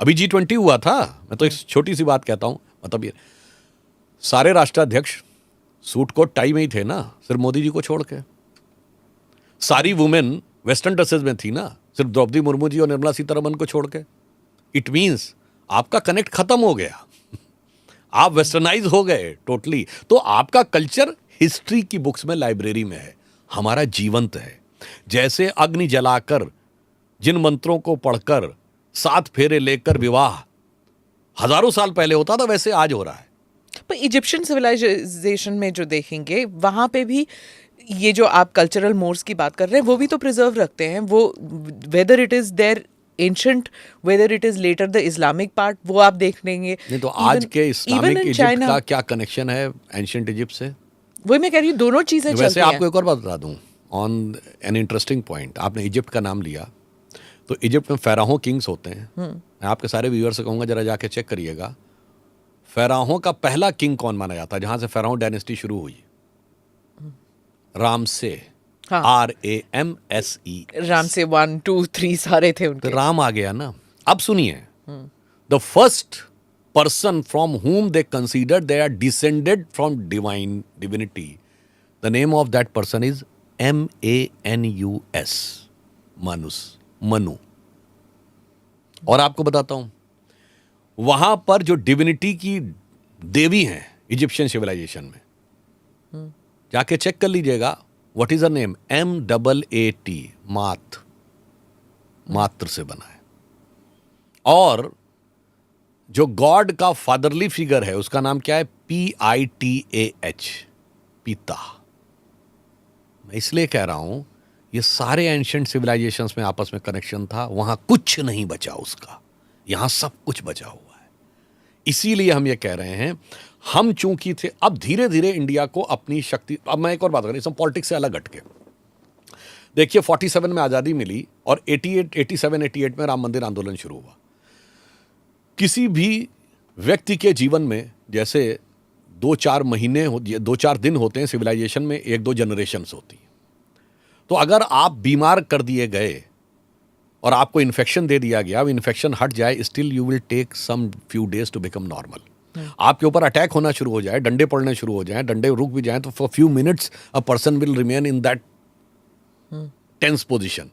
अभी G20 हुआ था। मैं तो एक छोटी सी बात कहता हूं, मतलब ये सारे राष्ट्राध्यक्ष सूट कोट टाई में ही थे ना, सिर्फ मोदी जी को छोड़ के। सारी वुमेन वेस्टर्न ड्रेसेस में थी ना, सिर्फ द्रौपदी मुर्मू जी और निर्मला सीतारमन को छोड़ के। इट मीन्स आपका कनेक्ट खत्म हो गया, आप वेस्टर्नाइज हो गए टोटली। तो आपका कल्चर हिस्ट्री की बुक्स में, लाइब्रेरी में है, हमारा जीवंत है। जैसे अग्नि जलाकर, जिन मंत्रों को पढ़कर, 7 फेरे लेकर विवाह हजारों साल पहले होता था, वैसे आज हो रहा है। पर इजिप्शियन सिविलाइजेशन में जो देखेंगे, वहां पे भी ये जो आप कल्चरल मोर्स की बात कर रहे हैं, वो भी तो प्रिजर्व रखते हैं। वो whether it is their ancient, whether it is later the Islamic part, वो आप देख लेंगे। नहीं तो आज के इस्लामिक इजिप्ट का क्या कनेक्शन है एंशिएंट इजिप्ट से? वही मैं कह रही हूँ, दोनों चीजें चलती हैं। वैसे आपको एक और बात बता दूं, ऑन एन इंटरेस्टिंग पॉइंट, आपने इजिप्ट का नाम लिया, तो इजिप्ट में फेराहो किंग्स होते हैं। मैं आपके सारे व्यूअर से कहूंगा जरा जाके चेक करिएगा, फेराहो का पहला किंग कौन माना जाता है, जहां से फेराहो डायनेस्टी शुरू हुई? रामसे, हाँ। RAMSE। राम से 1 2 3 सारे थे उनके। तो राम आ गया ना। अब सुनिए, the first person from whom they considered they are descended from divinity, the name of that person is MANUS, Manu. और आपको बताता हूं, वहां पर जो डिविनिटी की देवी हैं इजिप्शियन सिविलाइजेशन में, जाके चेक कर लीजिएगा, what is a name? MAAT, मात्र से बना है। और जो गॉड का फादरली फिगर है उसका नाम क्या है? PITAH, पिता। मैं इसलिए कह रहा हूं ये सारे एंशिएंट सिविलाइजेशंस में आपस में कनेक्शन था, वहां कुछ नहीं बचा उसका, यहां सब कुछ बचा हुआ है। इसीलिए हम ये कह रहे हैं, हम चूंकि थे, अब धीरे धीरे इंडिया को अपनी शक्ति। अब मैं एक और बात करूं, पॉलिटिक्स से अलग हटके देखिए, 47 में आज़ादी मिली और 87-88 में राम मंदिर आंदोलन शुरू हुआ। किसी भी व्यक्ति के जीवन में जैसे 2-4 महीने 2-4 दिन होते हैं, सिविलाइजेशन में 1-2 जनरेशन्स होती हैं। तो अगर आप बीमार कर दिए गए और आपको इन्फेक्शन दे दिया गया, इन्फेक्शन हट जाए, still you will take some few days to become normal. आपके ऊपर अटैक होना शुरू हो जाए, डंडे पड़ने शुरू हो जाएं, डंडे रुक भी जाएं, तो for few minutes a person will remain in that tense position.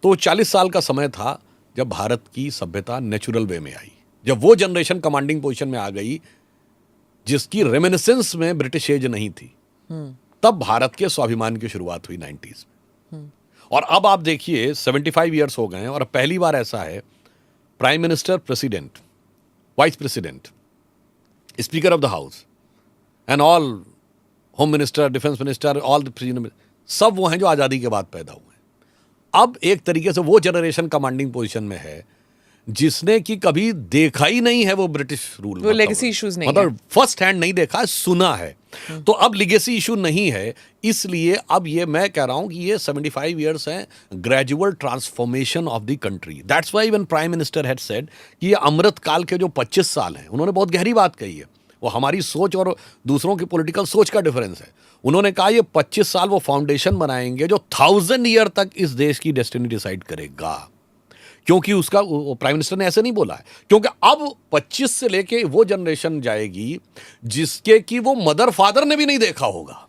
तो 40 साल का समय था जब भारत की सभ्यता नेचुरल वे में आई, जब वो जनरेशन कमांडिंग पोजीशन में आ गई जिसकी रेमिनिसेंस में ब्रिटिश एज नहीं थी। तब भारत के स्वाभिमान की शुरुआत हुई 90s में। और अब आप देखिए 75 ईयर्स हो गए हैं और पहली बार ऐसा है, prime minister, president, vice president, speaker of the house and all, home minister, defence minister, all the, सब वो हैं जो आज़ादी के बाद पैदा हुए हैं। अब एक तरीके से वो जनरेशन कमांडिंग पोजीशन में है जिसने कि कभी देखा ही नहीं है वो ब्रिटिश रूल, वो लेगेसी इश्यूज नहीं मतलब फर्स्ट हैंड नहीं देखा, सुना है। तो अब लेगेसी इशू नहीं है, इसलिए अब ये मैं कह रहा हूं कि ये 75 इयर्स हैं gradual transformation of the country. That's why when prime minister had said कि ये अमृत काल के जो 25 साल हैं, उन्होंने बहुत गहरी बात कही है। वो हमारी सोच और दूसरों की पॉलिटिकल सोच का डिफरेंस है। उन्होंने कहा ये 25 साल वो फाउंडेशन बनाएंगे जो 1000 ईयर तक इस देश की डेस्टिनी डिसाइड करेगा। क्योंकि उसका प्राइम मिनिस्टर ने ऐसे नहीं बोला है, क्योंकि अब 25 से लेके वो जनरेशन जाएगी जिसके कि वो मदर फादर ने भी नहीं देखा होगा।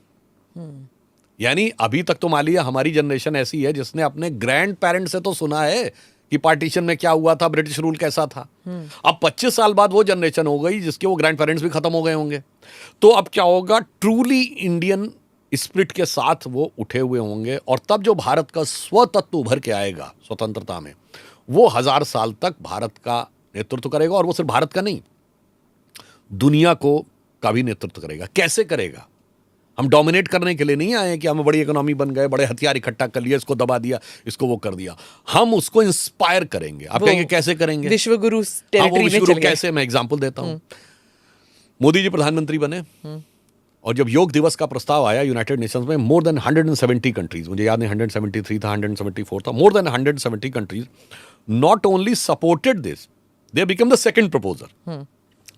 यानी अभी तक तो मान लिया हमारी जनरेशन ऐसी है जिसने अपने ग्रैंड पेरेंट्स से तो सुना है कि पार्टीशन में क्या हुआ था, ब्रिटिश रूल कैसा था। अब 25 साल बाद वो जनरेशन हो गई जिसके वो ग्रैंड पेरेंट्स भी खत्म हो गए होंगे। तो अब क्या होगा, ट्रूली इंडियन स्पिरिट के साथ वो उठे हुए होंगे और तब जो भारत का स्वतत्व उभर के आएगा स्वतंत्रता में, वो 1000 साल तक भारत का नेतृत्व करेगा। और वो सिर्फ भारत का नहीं, दुनिया को का भी नेतृत्व करेगा। कैसे करेगा? हम डोमिनेट करने के लिए नहीं आए कि हम बड़ी इकोनॉमी बन गए, बड़े हथियार इकट्ठा कर लिए, इसको दबा दिया, इसको वो कर दिया। हम उसको इंस्पायर करेंगे। आप कहेंगे कैसे करेंगे? विश्वगुरु टेरिटरी में चल गए। कैसे? मैं एग्जांपल देता हूं। मोदी जी प्रधानमंत्री बने और जब योग दिवस का प्रस्ताव आया यूनाइटेड नेशंस में, मोर देन 170 कंट्रीज, मुझे याद नहीं 173 था, 174 था, more than 170 countries not only supported this, they became the second proposer,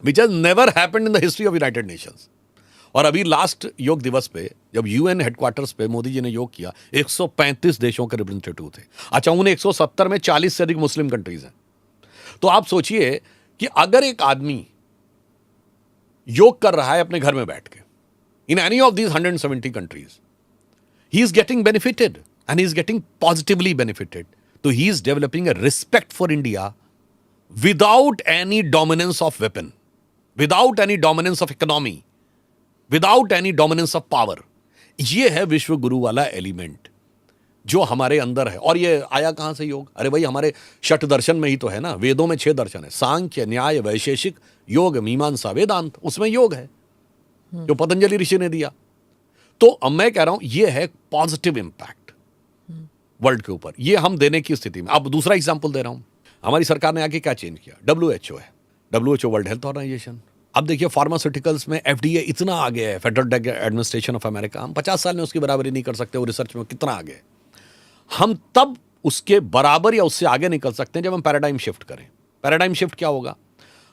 which has never happened in the history of United Nations. और अभी लास्ट योग दिवस पे जब यूएन हेडक्वार्टर्स पे मोदी जी ने योग किया, 135 देशों के रिप्रेजेंटेटिव थे। अच्छा, उन 170 में 40 से अधिक मुस्लिम कंट्रीज हैं। तो आप सोचिए कि अगर एक आदमी योग कर रहा है अपने घर में बैठ के, in any of these 170 countries, he is getting benefited and he is getting positively benefited. So he is developing a respect for India without any dominance of weapon, without any dominance of economy, without any dominance of power. ये है विश्व गुरु वाला element जो हमारे अंदर है। और ये आया कहां से योग? अरे भाई, हमारे षट दर्शन में ही तो है ना। वेदों में 6 दर्शन है, सांख्य, न्याय, वैशेषिक, योग, मीमांसा, वेदांत, उसमें योग है जो पतंजलि ऋषि ने दिया। तो अब मैं कह रहा हूं ये है पॉजिटिव इंपैक्ट वर्ल्ड के ऊपर, ये हम देने की स्थिति में। अब दूसरा एग्जांपल दे रहा हूं। हमारी सरकार ने आके क्या चेंज किया? WHO है, WHO वर्ल्ड हेल्थ ऑर्गेनाइजेशन। अब देखिए फार्मास्यूटिकल्स में FDA इतना आगे है, federal drug administration of America. हम 50 साल में उसकी बराबरी नहीं कर सकते, वो रिसर्च में कितना आगे। हम तब उसके बराबर या उससे आगे निकल सकते हैं जब हम पैराडाइम शिफ्ट करें। पैराडाइम शिफ्ट क्या होगा?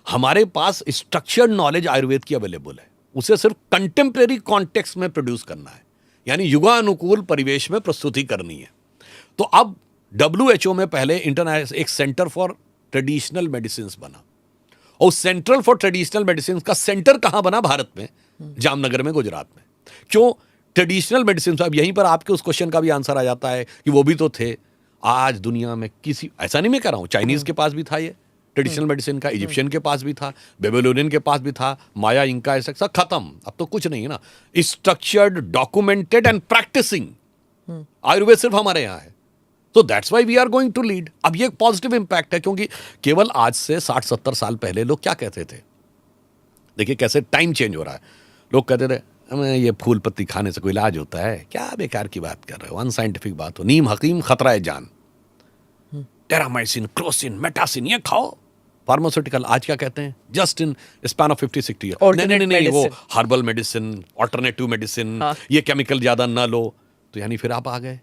हमारे पास स्ट्रक्चर्ड नॉलेज आयुर्वेद की अवेलेबल है, उसे सिर्फ कंटेम्प्रेरी कॉन्टेक्स्ट में प्रोड्यूस करना है, यानी युगानुकूल परिवेश में प्रस्तुति करनी है। तो अब WHO में पहले इंटरनेशनल एक सेंटर फॉर ट्रेडिशनल मेडिसिन बना, और सेंट्रल फॉर ट्रेडिशनल मेडिसिन का सेंटर कहां बना? भारत में, जामनगर में, गुजरात में। क्यों? Traditional medicine. अब यहीं पर आपके उस क्वेश्चन का भी आंसर आ जाता है कि वो भी तो थे। आज दुनिया में किसी, ऐसा नहीं मैं कह रहा हूं, चाइनीज के पास भी था ये ट्रेडिशनल मेडिसिन का, इजिप्शियन के पास भी था, बेबीलोनियन के पास भी था, माया, इंका, ऐसा सब खत्म। अब तो कुछ नहीं है ना। Structured, documented and practising Ayurveda सिर्फ हमारे यहां है। तो that's why we are going to lead. अब ये एक पॉजिटिव इंपैक्ट है, क्योंकि केवल आज से 60-70 साल पहले लोग क्या कहते थे. देखिए कैसे टाइम चेंज हो रहा है. लोग कहते थे हमें ये फूल पत्ती खाने से कोई इलाज होता है, क्या बेकार की बात कर रहे हो, अनसाइंटिफिक बात हो, नीम हकीम खतरा है जान, टेरामाइसिन क्रोसिन मेटासिन ये खाओ. फार्मास्यूटिकल आज क्या कहते हैं, just in span of 50-60 year, नहीं वो हर्बल मेडिसिन, ऑल्टरनेटिव मेडिसिन, ये केमिकल ज्यादा ना लो. तो यानी फिर आप आ गए.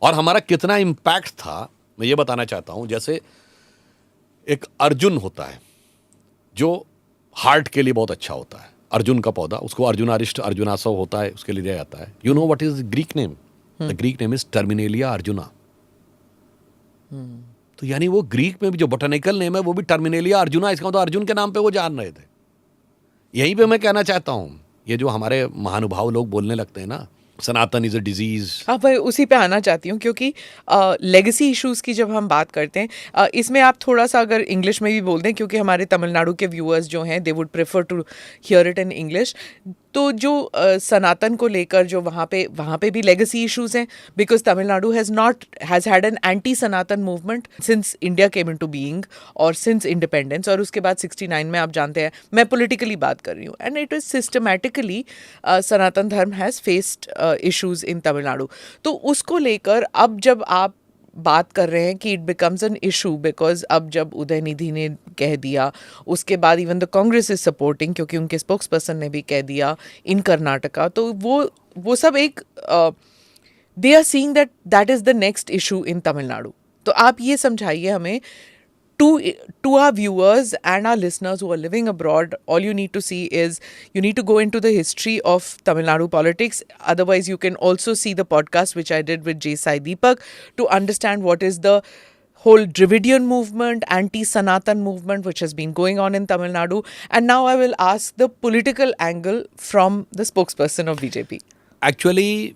और हमारा कितना इम्पैक्ट था, मैं ये बताना चाहता हूं. जैसे एक अर्जुन होता है जो हार्ट के लिए बहुत अच्छा होता है, अर्जुन का पौधा, उसको अर्जुनारिष्ट अर्जुनासव होता है, उसके लिए दिया जाता है. You know what is Greek name? The Greek name is Terminalia arjuna. तो यानी वो ग्रीक में भी जो बोटेनिकल नेम है वो भी टर्मिनेलिया अर्जुना, इसका मतलब अर्जुन के नाम पे वो जान रहे थे. यहीं पे मैं कहना चाहता हूं, ये जो हमारे महानुभाव लोग बोलने लगते हैं ना, सनातन इज अ डिजीज. हाँ भाई, उसी पे आना चाहती हूँ, क्योंकि लेगेसी इश्यूज की जब हम बात करते हैं, इसमें आप थोड़ा सा अगर इंग्लिश में भी बोल दें, क्योंकि हमारे तमिलनाडु के व्यूअर्स जो हैं they would prefer to hear it in English. तो जो सनातन को लेकर जो वहाँ पे भी लेगेसी इश्यूज हैं, because Tamil Nadu has had an anti Sanatan movement since India came into being और सिंस इंडिपेंडेंस, और उसके बाद 69 में आप जानते हैं, मैं पॉलिटिकली बात कर रही हूँ, एंड इट इज़ सिस्टमैटिकली सनातन धर्म has faced issues in Tamil Nadu. तो उसको लेकर अब जब आप बात कर रहे हैं कि it becomes an issue, because अब जब उदयनिधि ने कह दिया, उसके बाद even the Congress is supporting, क्योंकि उनके स्पोक्स पर्सन ने भी कह दिया इन कर्नाटका, तो वो सब एक they are seeing that is the next issue in Tamil Nadu. तो आप ये समझाइए हमें, to our viewers and our listeners who are living abroad, all you need to see is you need to go into the history of Tamil Nadu politics. Otherwise, you can also see the podcast which I did with J. Sai Deepak to understand what is the whole Dravidian movement, anti-Sanatan movement which has been going on in Tamil Nadu. And now I will ask the political angle from the spokesperson of BJP. Actually,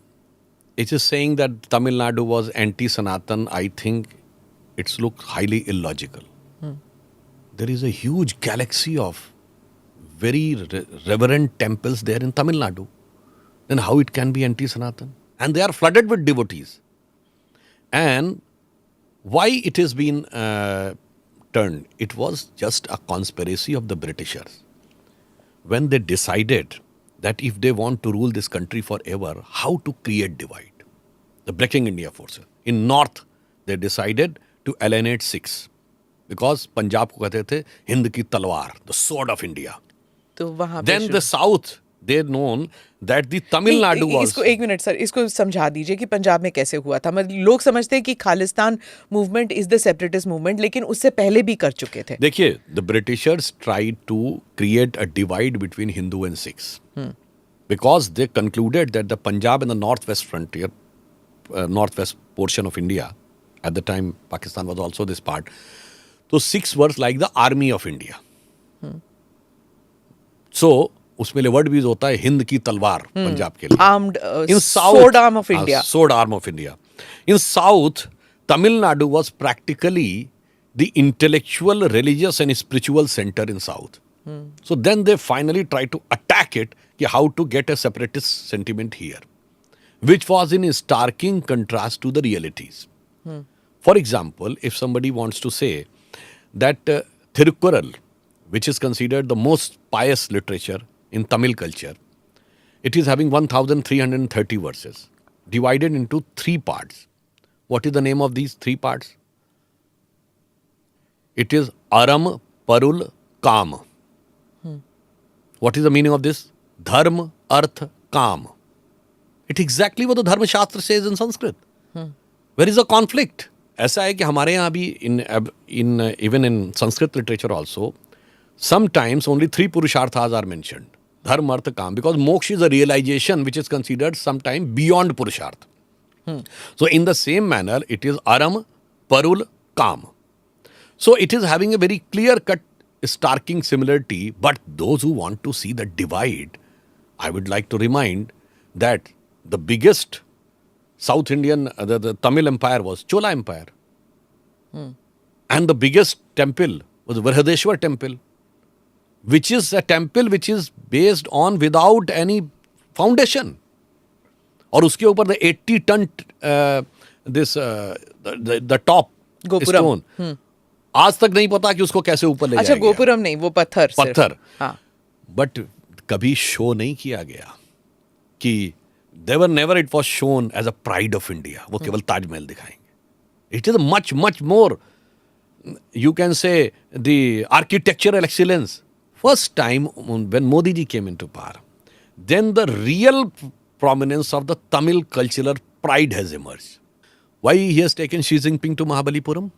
it is saying that Tamil Nadu was anti-Sanatan. I think it's look highly illogical. There is a huge galaxy of very reverent temples there in Tamil Nadu. Then how it can be anti-Sanatan? And they are flooded with devotees. And why it has been turned? It was just a conspiracy of the Britishers. When they decided that if they want to rule this country forever, how to create divide? The Breaking India forces. In North, they decided to alienate Sikhs. Because Punjab को कहते थे हिंद की तलवार, the sword of India. तो वहाँ Then the South, they known that the Tamil Nadu was. इसको एक minute sir, इसको समझा दीजिए कि पंजाब में कैसे हुआ था. मतलब लोग समझते हैं कि Khalistan movement is the separatist movement, लेकिन उससे पहले भी कर चुके थे. देखिए, the Britishers tried to create a divide between Hindu and Sikhs. Because they concluded that the Punjab and the northwest frontier, northwest portion of India, at the time Pakistan was also this part. तो Sikhs were like the army of India. So उसमें word भी होता है हिंद की तलवार पंजाब के लिए. Armed, sword arm of India. Sword arm of India. In South, Tamil Nadu was practically the intellectual, religious and spiritual center in South. So then they finally tried to attack it, how to get a separatist sentiment here, which was in starking contrast to the realities. For example, if somebody wants to say that Thirukkural, which is considered the most pious literature in Tamil culture, it is having 1,330 verses, divided into 3 parts. What is the name of these 3 parts? It is Aram, Parul, Kam. What is the meaning of this? Dharma, Arth, Kam. It's exactly what the Dharma Shastra says in Sanskrit. Where is the conflict? ऐसा है कि हमारे यहाँ भी even in Sanskrit literature also, sometimes only 3 purusharthas are mentioned. Dharma, Artha, Kam. Because moksha is a realization which is considered sometime beyond purusharth. So in the same manner, it is Aram, Parul, Kam. So it is having a very clear-cut, starking similarity. But those who want to see the divide, I would like to remind that the biggest South Indian, the Tamil Empire was Chola Empire. And the biggest temple was Vrihadeshwar temple, which is a temple which is based on without any foundation. और उसके ऊपर the 80-ton the top gopuram. stone. आज तक नहीं पता कि उसको कैसे ऊपर ले अच्छा, जाया गया. गोपुरम नहीं, वो पत्थर सिर्फ। पत्थर. हाँ। बट कभी शो नहीं किया गया कि they were never it was shown as a pride of India. वो केवल ताजमहल दिखाएंगे. It is much more, you can say, the architectural excellence. First time when Modi ji came into power, then the real prominence of the Tamil cultural pride has emerged. Why he has taken Xi Jinping to Mahabalipuram?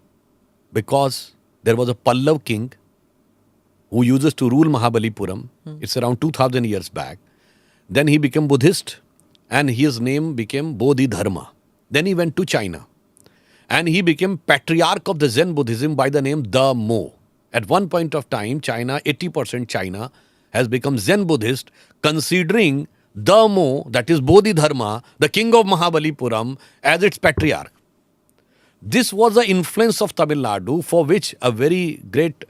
Because there was a Pallav king who uses to rule Mahabalipuram. It's around 2000 years back. Then he became Buddhist and his name became Bodhidharma. Then he went to China. And he became patriarch of the Zen Buddhism by the name Da Mo. At one point of time, China, 80% China, has become Zen Buddhist, considering Da Mo, that is Bodhidharma, the king of Mahabalipuram, as its patriarch. This was the influence of Tamil Nadu, for which a very great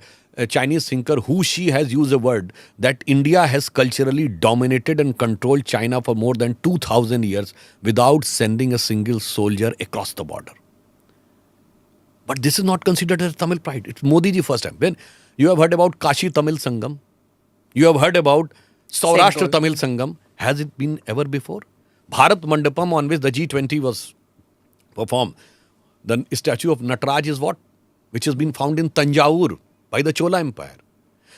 Chinese thinker, Hu Shi, has used a word that India has culturally dominated and controlled China for more than 2000 years without sending a single soldier across the border. But this is not considered as Tamil pride. It's Modi ji first time. When you have heard about Kashi Tamil Sangam, you have heard about Saurashtra Tamil Sangam. Has it been ever before? Bharat Mandapam, on which the G20 was performed. The statue of Nataraj is what? Which has been found in Tanjavur by the Chola Empire.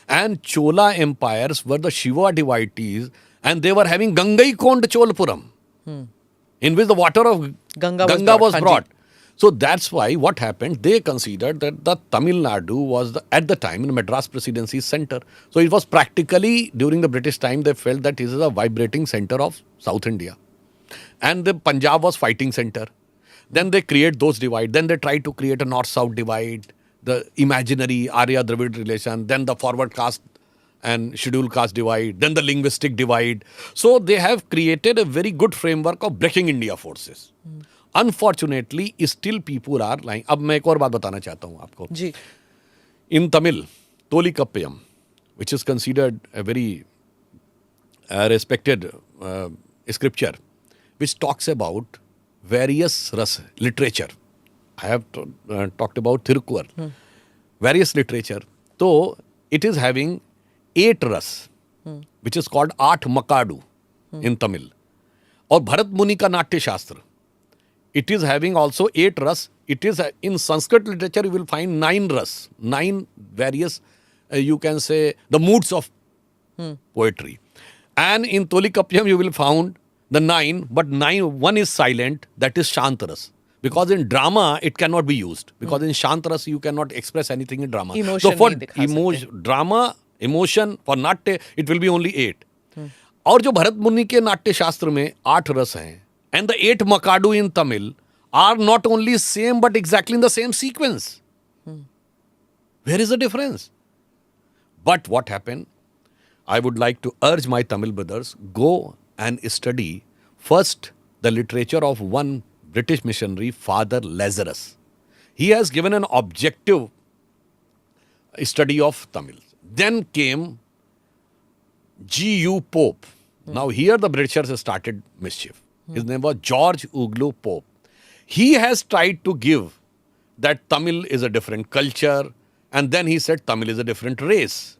And Chola empires were the Shiva deities, and they were having Gangai-Kond Cholpuram, in which the water of Ganga was brought. So that's why what happened, they considered that the Tamil Nadu was at the time in Madras Presidency center. So it was practically, during the British time, they felt that this is a vibrating center of South India. And the Punjab was fighting center. Then they create those divide. Then they try to create a north-south divide, the imaginary Arya-Dravid relation, then the forward caste and scheduled caste divide, then the linguistic divide. So they have created a very good framework of breaking India forces. Unfortunately, still people are lying. अब मैं एक और बात बताना चाहता हूँ आपको. जी. In Tamil, Tolikappayam, which is considered a very respected scripture, which talks about various ras literature. I have talked about Thirukkural. Various literature. So it is having 8 ras, which is called Aath Makadu in Tamil. और भरत मुनि का नाट्य शास्त्र. It is having also 8 ras. It is in Sanskrit literature, you will find 9 ras, 9 various, you can say, the moods of poetry. And in Tolikappayam, you will find the 9, but 1 is silent, that is Shantaras. Because in drama, it cannot be used. Because in Shantaras, you cannot express anything in drama. Emotion so for drama, emotion, for natya, it will be only 8. और जो भरत मुनि के नाट्य शास्त्र में 8 रस हैं, and the 8 Makadu in Tamil are not only same but exactly in the same sequence. Where is the difference? But what happened? I would like to urge my Tamil brothers, go and study first the literature of one British missionary, Father Lazarus. He has given an objective study of Tamil. Then came G.U. Pope. Now here the Britishers started mischief. His name was George Uglu Pope. He has tried to give that Tamil is a different culture, and then he said Tamil is a different race.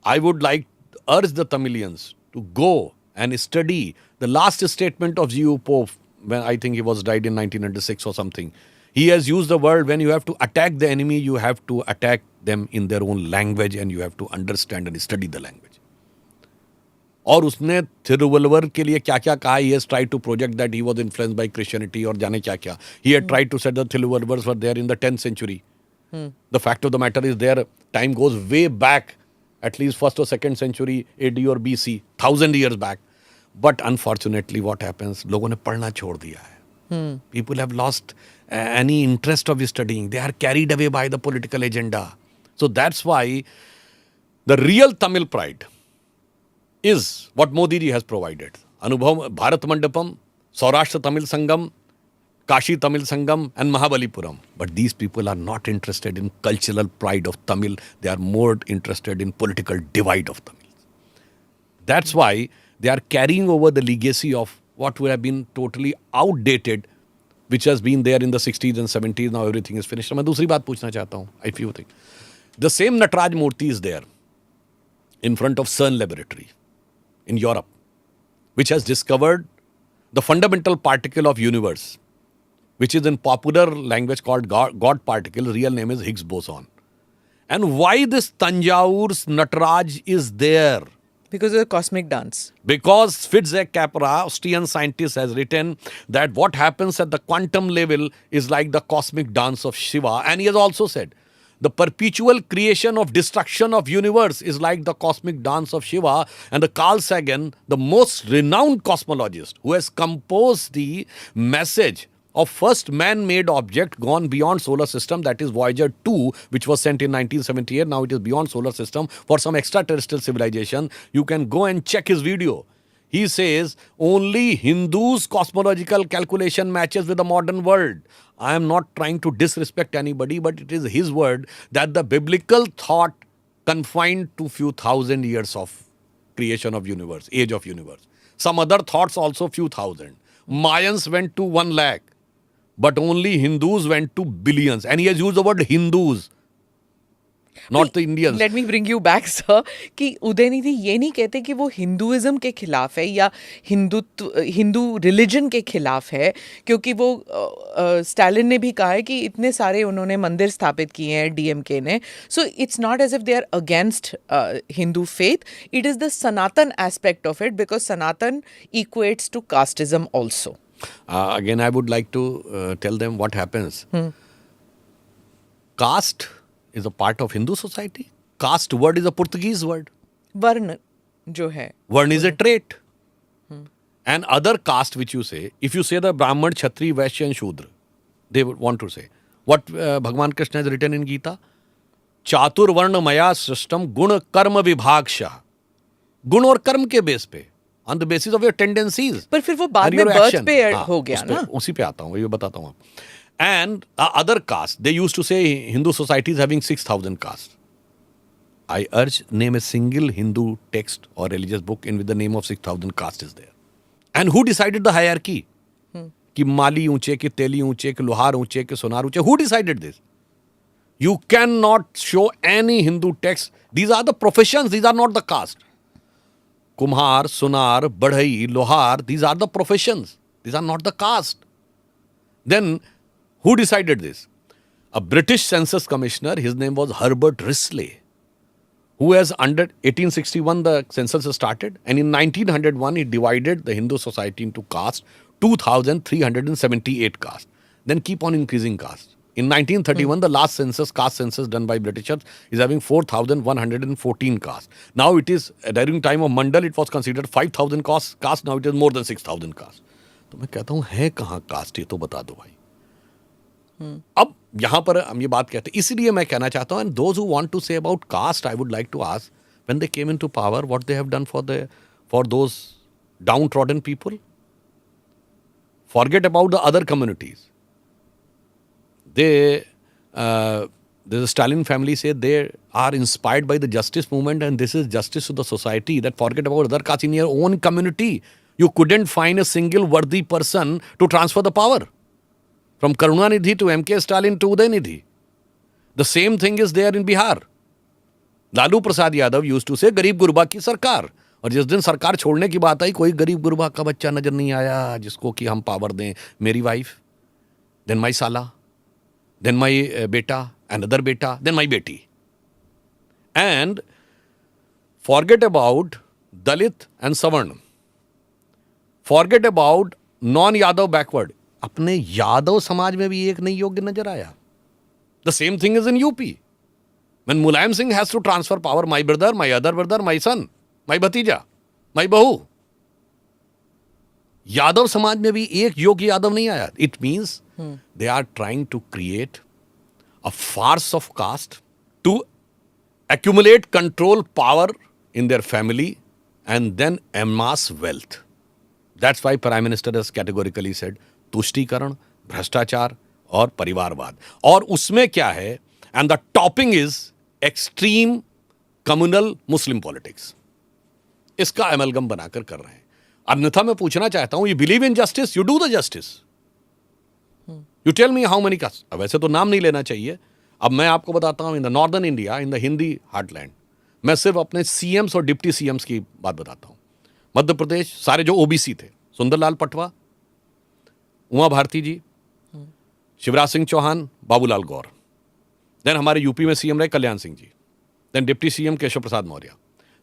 I would like to urge the Tamilians to go and study the last statement of G.U. Pope, when I think he was died in 1906 or something. He has used the word, when you have to attack the enemy, you have to attack them in their own language, and you have to understand and study the language. और उसने थिरुवल्लुवर के लिए क्या क्या कहा. He has tried to project that he was influenced by Christianity और जाने क्या क्या. He had tried to say that Thiruvalluvar were there in the 10th century. The fact of the matter is their time goes way back, at least 1st or 2nd century AD or BC, 1000 years back. But unfortunately what happens, लोगों ने पढ़ना छोड़ दिया है. People have lost any interest of studying. They are carried away by the political agenda. So that's why the real Tamil pride is what Modi ji has provided. Anubhav, Bharat Mandapam, Saurashtra Tamil Sangam, Kashi Tamil Sangam and Mahabalipuram. But these people are not interested in cultural pride of Tamil. They are more interested in political divide of Tamil. That's why they are carrying over the legacy of what would have been totally outdated which has been there in the 60s and 70s. Now everything is finished. मैं दूसरी बात पूछना चाहता हूँ. If you think the same Nataraj Murti is there in front of CERN laboratory in Europe, which has discovered the fundamental particle of universe, which is in popular language called God particle. Real name is Higgs boson. And why this Tanjavor's Nataraj is there? Because of the cosmic dance. Because Fitzek Capra, Austrian scientist, has written that what happens at the quantum level is like the cosmic dance of Shiva. And he has also said the perpetual creation of destruction of universe is like the cosmic dance of Shiva. And the Carl Sagan, the most renowned cosmologist who has composed the message of first man-made object gone beyond solar system, that is Voyager 2, which was sent in 1978. Now it is beyond solar system for some extraterrestrial civilization. You can go and check his video. He says only Hindus' cosmological calculation matches with the modern world. I am not trying to disrespect anybody, but it is his word that the biblical thought confined to few thousand years of creation of universe, age of universe. Some other thoughts also few thousand. Mayans went to 1 lakh. But only Hindus went to billions. And he has used the word Hindus, not the Indians. Let me bring you back, sir. कि उदयनिधि ये नहीं कहते कि वो Hinduism के खिलाफ है या हिंदू रिलीजन के खिलाफ है, क्योंकि वो स्टालिन ने भी कहा है कि इतने सारे उन्होंने मंदिर स्थापित किए हैं डीएमके ने. So it's not as if they are against Hindu faith. It is the Sanatan aspect of it, because Sanatan equates to casteism also. Again, I would like to tell them what happens. Caste is a part of Hindu society. Caste word is a Portuguese word. वर्ण जो है, Vern is a trait. And other caste which you say, if you say the Brahman, Kshatri, Vaishya and Shudra, they would want to say. What Bhagwan Krishna has written in Gita? Chatur Varna Maya Srishtam Guna Karma Vibhagsha. गुण और कर्म के base पे, on the basis of your tendencies. पर फिर वो बाद में birth पे हो गया ना. उसी पे आता हूँ, ये बताता हूँ. And other caste, they used to say Hindu society is having 6,000 castes. I urge, name a single Hindu text or religious book in which the name of 6,000 caste is there. And who decided the hierarchy? कि माली ऊंचे, कि तेली ऊंचे, कि लोहार ऊंचे, कि सोनार ऊंचे. Who decided this? You cannot show any Hindu text. These are the professions, these are not the caste. Kumhar, Sonar, Badhai, Lohar, these are the professions. These are not the caste. Then, who decided this? A British census commissioner, his name was Herbert Risley, who has under 1861 the census started, and in 1901 he divided the Hindu society into castes, 2,378 castes. Then keep on increasing castes. In 1931, the last census, caste census done by Britishers, is having 4,114 castes. Now it is, during time of Mandal, it was considered 5,000 castes. Now it is more than 6,000 castes. तो मैं कहता हूँ है कहाँ cast, ये तो बता दो भाई. अब यहाँ पर हम ये बात कहते हैं, इसलिए मैं कहना चाहता हूँ, and those who want to say about caste, I would like to ask, when they came into power, what they have done for those downtrodden people? Forget about the other communities. The Stalin family said they are inspired by the justice movement, and this is justice to the society. That forget about other castes in your own community. You couldn't find a single worthy person to transfer the power. From Karunanidhi to M.K. Stalin to Udaynidhi. The same thing is there in Bihar. Lalu Prasad Yadav used to say, गरीब गुरबा की सरकार. और जिस दिन सरकार छोड़ने की बात आई, कोई गरीब गुरबा का बच्चा नजर नहीं आया जिसको कि हम पावर दें. मेरी वाइफ, then my साला, then my beta, another beta, then my beti. And forget about Dalit and Savarn. Forget about non-Yadav backward. अपने यादव समाज में भी एक नहीं योग्य नजर आया. The same thing is in UP. When Mulayam Singh has to transfer power, my brother, my other brother, my son, my bhatija, my bahu. Yadav समाज में भी एक योग्य यादव नहीं आया. It means they are trying to create a farce of caste to accumulate control power in their family and then amass wealth. That's why Prime Minister has categorically said तुष्टीकरण, भ्रष्टाचार और परिवारवाद. और उसमें क्या है? And the topping is extreme communal Muslim politics. इसका amalgam बनाकर कर रहे हैं. अन्यथा मैं पूछना चाहता हूं, you believe in justice, you do the justice. You tell me how many caste, वैसे तो नाम नहीं लेना चाहिए। अब मैं आपको बताता हूँ, in the northern India, in the Hindi heartland, मैं सिर्फ अपने सीएम्स और डिप्टी सीएम्स की बात बताता हूँ। मध्य प्रदेश सारे जो ओबीसी थे, सुंदरलाल पटवा, उमा भारती जी, शिवराज सिंह चौहान, बाबूलाल गौर। देन हमारे यूपी में सीएम रहे Kalyan Singh ji, then deputy CM Keshav Prasad Maurya,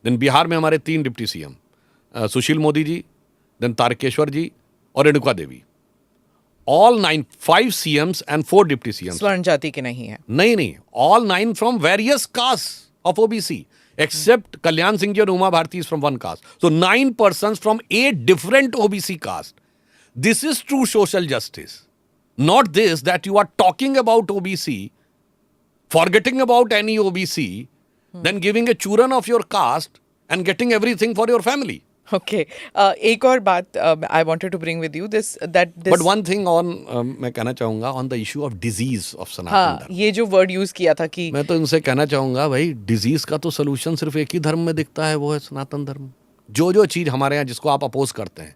then Bihar में हमारे 3 deputy CM, Sushil Modi ji, then Tarkeshwar ji और Renuka Devi. All 5 CMs and 4 deputy CMs स्वर्ण जाति के नहीं है। नहीं, all 9 from various caste of OBC, except Kalyan Singh and Uma Bharti is from one caste. So 9 persons from 8 different OBC caste. This is true social justice. Not this that you are talking about OBC, forgetting about any OBC, then giving a children of your caste and getting everything for your family. Okay. एक और बात I wanted to bring with you this. But one thing on मैं कहना चाहूँगा on the issue of disease of सनातन हाँ, धर्म। ये जो वर्ड यूज किया था कि मैं तो इनसे कहना चाहूँगा, भाई डिजीज का तो सोल्यूशन सिर्फ एक ही धर्म में दिखता है, वो है सनातन धर्म। जो चीज़ हमारे यहाँ जिसको आप अपोज करते हैं,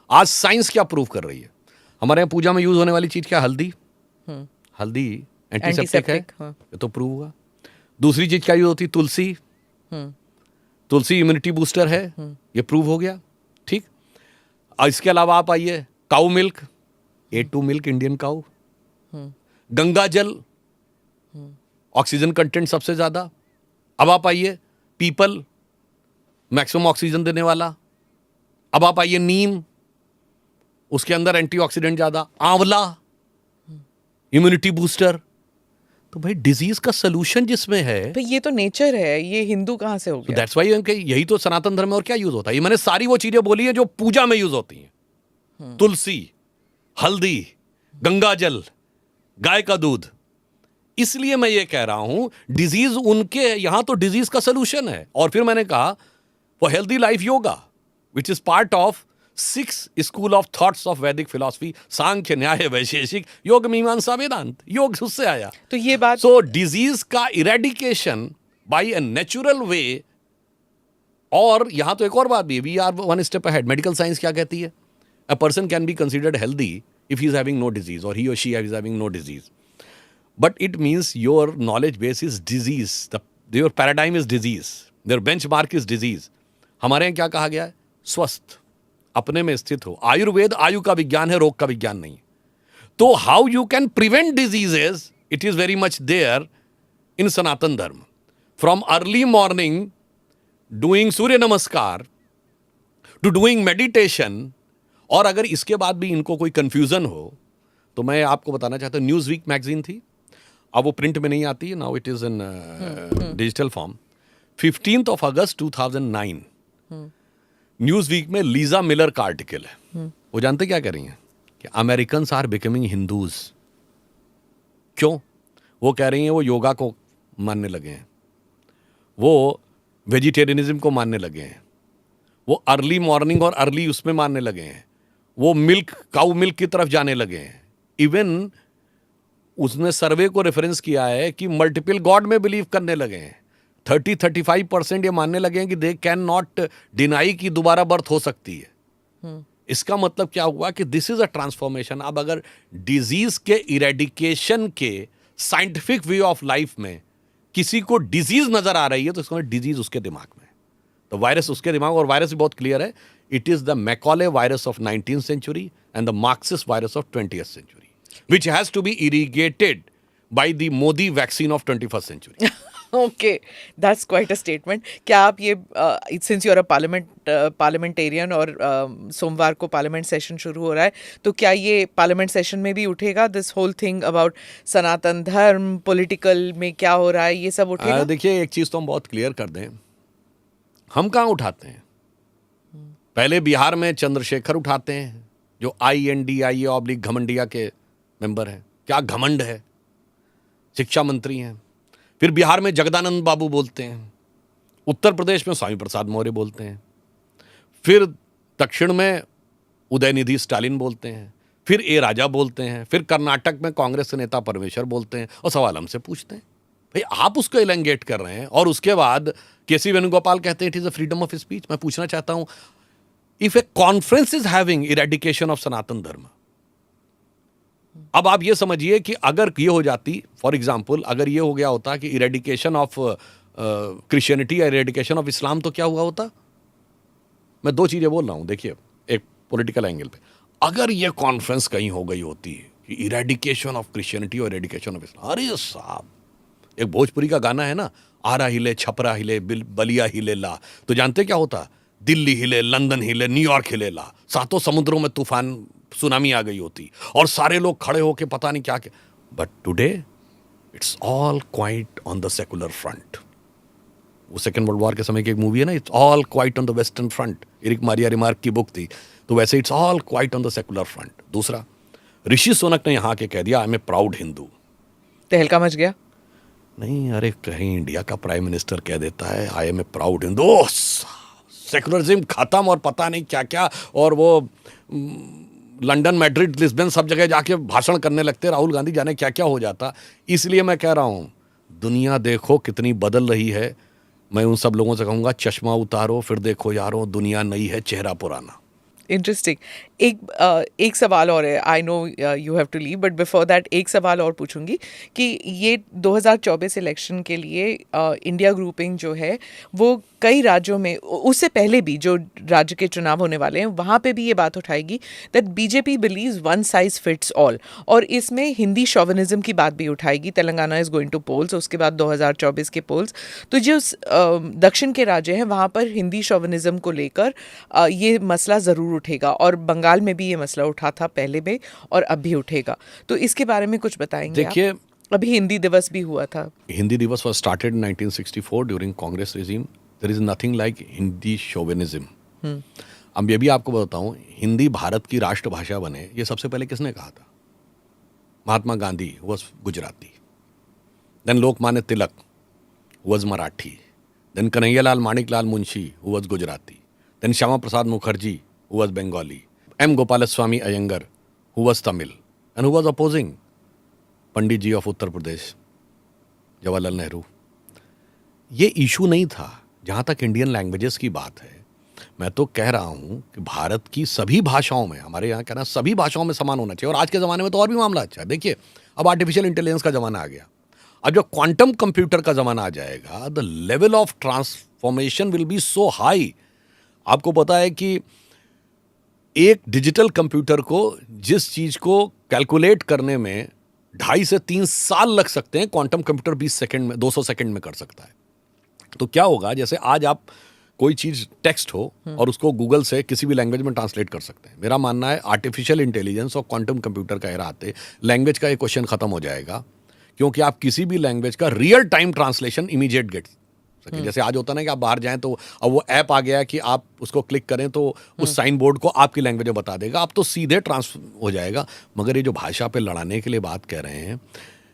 आज साइंस क्या प्रूव कर रही है? हमारे यहाँ पूजा में यूज होने वाली चीज़ क्या? हल्दी। हल्दी एंटीसेप्टिक है, हाँ। ये तो प्रूव हुआ। दूसरी चीज़ क्या यूज होती? तुलसी। तुलसी इम्यूनिटी बूस्टर है, ये प्रूव हो गया। ठीक। और इसके अलावा आप आइए, काऊ मिल्क, A2 मिल्क, इंडियन काऊ। गंगा जल, ऑक्सीजन कंटेंट सबसे ज्यादा। अब आप आइए, पीपल, मैक्सिमम ऑक्सीजन देने वाला। अब आप आइए, नीम, उसके अंदर एंटीऑक्सीडेंट ज्यादा। आंवला, इम्यूनिटी बूस्टर। तो भाई डिजीज का सोल्यूशन जिसमें है, तो ये तो नेचर है, ये हिंदू कहाँ से हो गया? दैट्स व्हाई यही तो सनातन धर्म में और क्या यूज होता है। ये मैंने सारी वो चीजें बोली है जो पूजा में यूज होती हैं। तुलसी, हल्दी, गंगा जल, गाय का दूध। इसलिए मैं ये कह रहा हूं, डिजीज उनके यहां तो डिजीज का सोल्यूशन है। और फिर मैंने कहा for healthy life yoga, which is part of 6 school of thoughts of वैदिक फिलॉसफी, सांख्य, न्याय, वैशेषिक, योग, मीमांसा, वेदांत। योग उससे आया। तो ये बात, सो डिजीज का eradication by a natural way. और यहां तो एक और बात भी है, we are one step ahead. Medical science क्या कहती है? A person can be considered healthy if he is having no disease or he or she is having no disease. But it means your knowledge base is disease. Your paradigm is disease. Their benchmark is disease. हमारे यहाँ क्या कहा गया है? स्वस्थ, अपने में स्थित हो। आयुर्वेद आयु का विज्ञान है, रोग का विज्ञान नहीं। तो how you can prevent diseases, it is very much there in Sanatan Dharma. From early morning doing Surya Namaskar to doing meditation. और अगर इसके बाद भी इनको कोई कंफ्यूजन हो तो मैं आपको बताना चाहता हूँ, न्यूज़ वीक मैगजीन थी, अब वो प्रिंट में नहीं आती है, now it is in digital form. 15 अगस्त 2009 न्यूज़ वीक में लीजा मिलर का आर्टिकल है। वो जानते क्या कह रही हैं? कि अमेरिकन्स आर बिकमिंग हिंदूज। क्यों? वो कह रही हैं वो योगा को मानने लगे हैं, वो वेजिटेरियनिज्म को मानने लगे हैं, वो अर्ली मॉर्निंग और अर्ली उसमें मानने लगे हैं, वो मिल्क, काऊ मिल्क की तरफ जाने लगे हैं। इवन उसने सर्वे को रेफरेंस किया है कि मल्टीपल गॉड में बिलीव करने लगे हैं। 30-35% ये मानने लगे हैं कि दे कैन नॉट डिनाई कि दोबारा बर्थ हो सकती है। इसका मतलब क्या हुआ कि दिस इज अ ट्रांसफॉर्मेशन। अब अगर डिजीज के इरेडिकेशन के साइंटिफिक वे ऑफ लाइफ में किसी को डिजीज नजर आ रही है तो इसका डिजीज उसके दिमाग में, तो वायरस उसके दिमाग। और वायरस भी बहुत क्लियर है, it is the Macaulay virus of 19th century and the Marxist virus of 20th century, which has to be irrigated by the Modi vaccine of 21st century. Okay, that's quite a statement. क्या आप ये since you are a parliamentarian और सोमवार को parliament session शुरू हो रहा है, तो क्या ये पार्लियामेंट सेशन में भी उठेगा दिस होल थिंग अबाउट सनातन धर्म, पॉलिटिकल में क्या हो रहा है, ये सब उठेगा? देखिए, एक चीज तो हम बहुत क्लियर कर दें, हम कहाँ उठाते हैं? पहले बिहार में चंद्रशेखर उठाते हैं जो INDIA घमंडिया के मेंबर हैं। क्या घमंड है, शिक्षा मंत्री हैं। फिर बिहार में जगदानंद बाबू बोलते हैं, उत्तर प्रदेश में स्वामी प्रसाद मौर्य बोलते हैं, फिर दक्षिण में उदयनिधि स्टालिन बोलते हैं, फिर A राजा बोलते हैं, फिर कर्नाटक में कांग्रेस के नेता परमेश्वर बोलते हैं। और सवाल हमसे पूछते हैं, भाई आप उसको एलेंगेट कर रहे हैं और उसके बाद KC वेणुगोपाल कहते हैं it is a freedom of speech. मैं पूछना चाहता हूं, if a conference is having eradication of Sanatan Dharma, अब आप ये समझिए कि अगर ये हो जाती, फॉर एग्जाम्पल अगर ये हो गया होता कि इरेडिकेशन ऑफ क्रिश्चियनिटी या इरेडिकेशन ऑफ इस्लाम, तो क्या हुआ होता? मैं दो चीजें बोल रहा हूं, देखिए एक पॉलिटिकल एंगल पे, अगर ये कॉन्फ्रेंस कहीं हो गई होती कि इरेडिकेशन ऑफ क्रिश्चियनिटी और इरेडिकेशन ऑफ इस्लाम, अरे साहब, एक भोजपुरी का गाना है ना, आरा हिले छपरा हिले बलिया हिले ला, तो जानते क्या होता? दिल्ली हिले, लंदन हिले, न्यूयॉर्क हिले ला, सातों समुद्रों में तूफान सुनामी आ गई होती और सारे लोग खड़े होके पता नहीं क्या क्या। But today it's all quiet on the secular front. वो सेकेंड वर्ल्ड वॉर के समय की एक मूवी है ना, it's all quiet on the western front, Erich Maria Remarque की बुक थी, तो वैसे it's all quiet on the secular front. दूसरा, ऋषि सुनक ने यहाँ के कह दिया I am a proud Hindu, तहलका मच गया। नहीं, अरे कहीं इंडिया का प्राइम मिनिस्टर कह देता है I am a proud Hindu, secularism खत्म और पता नहीं क्या क्या, और वो लंदन, मैड्रिड, लिस्बन सब जगह जाके भाषण करने लगते, राहुल गांधी जाने क्या क्या हो जाता। इसलिए मैं कह रहा हूं, दुनिया देखो कितनी बदल रही है। मैं उन सब लोगों से कहूंगा चश्मा उतारो, फिर देखो यारो, दुनिया नई है, चेहरा पुराना। इंटरेस्टिंग। एक सवाल और है, I know you have to leave, but before that एक सवाल और पूछूंगी कि ये 2024 इलेक्शन के लिए इंडिया ग्रुपिंग जो है वो कई राज्यों में, उससे पहले भी जो राज्य के चुनाव होने वाले हैं वहाँ पे भी ये बात उठाएगी that BJP believes one size fits all, और इसमें हिंदी शोविनिज्म की बात भी उठाएगी। Telangana is going to polls, उसके बाद 2024 के पोल्स, तो जो दक्षिण के राज्य हैं वहाँ पर हिंदी शोविनिज्म को लेकर ये मसला ज़रूर उठेगा, और बंगाल में भी ये मसला उठा था पहले में और अब भी उठेगा। तो इसके बारे में कुछ बताएंगे? देखिए, अभी हिंदी दिवस भी हुआ था। हिंदी दिवस was started in 1964 during Congress regime. There is nothing like Hindi chauvinism. अब ये भी आपको बताऊं, हिंदी भारत की राष्ट्रभाषा बने ये सबसे पहले किसने कहा था? Mahatma Gandhi was Gujarati, then Lokmanya Tilak was Marathi, then Kanhaiyalal Maneklal Munshi who was Gujarati, then Shyama Prasad Mukherjee who was Bengali, M Gopalaswami Ayyangar who was Tamil, and who was opposing? Pandit ji of Uttar Pradesh, Jawaharlal Nehru. ये इशू नहीं था। जहाँ तक इंडियन लैंग्वेजेस की बात है, मैं तो कह रहा हूँ कि भारत की सभी भाषाओं में, हमारे यहाँ कहना सभी भाषाओं में समान होना चाहिए, और आज के ज़माने में तो और भी मामला अच्छा है। देखिए, अब आर्टिफिशियल इंटेलिजेंस का ज़माना आ गया, अब जब क्वांटम कंप्यूटर का ज़माना आ जाएगा, the level of transformation will be so high. आपको पता है कि एक डिजिटल कंप्यूटर को जिस चीज़ को कैलकुलेट करने में 2.5 से 3 साल लग सकते हैं, क्वांटम कंप्यूटर 20 सेकंड में, 200 सेकंड में कर सकता है। तो क्या होगा, जैसे आज आप कोई चीज़ टेक्स्ट हो और उसको गूगल से किसी भी लैंग्वेज में ट्रांसलेट कर सकते हैं। मेरा मानना है आर्टिफिशियल इंटेलिजेंस और क्वांटम कंप्यूटर का एरा आते लैंग्वेज का एक क्वेश्चन खत्म हो जाएगा, क्योंकि आप किसी भी लैंग्वेज का real time translation immediate get सके। जैसे आज होता ना कि आप बाहर जाएं तो अब वो ऐप आ गया है कि आप उसको क्लिक करें तो उस साइन बोर्ड को आपकी लैंग्वेज में बता देगा, अब तो सीधे ट्रांस हो जाएगा। मगर ये जो भाषा पे लड़ाने के लिए बात कह रहे हैं,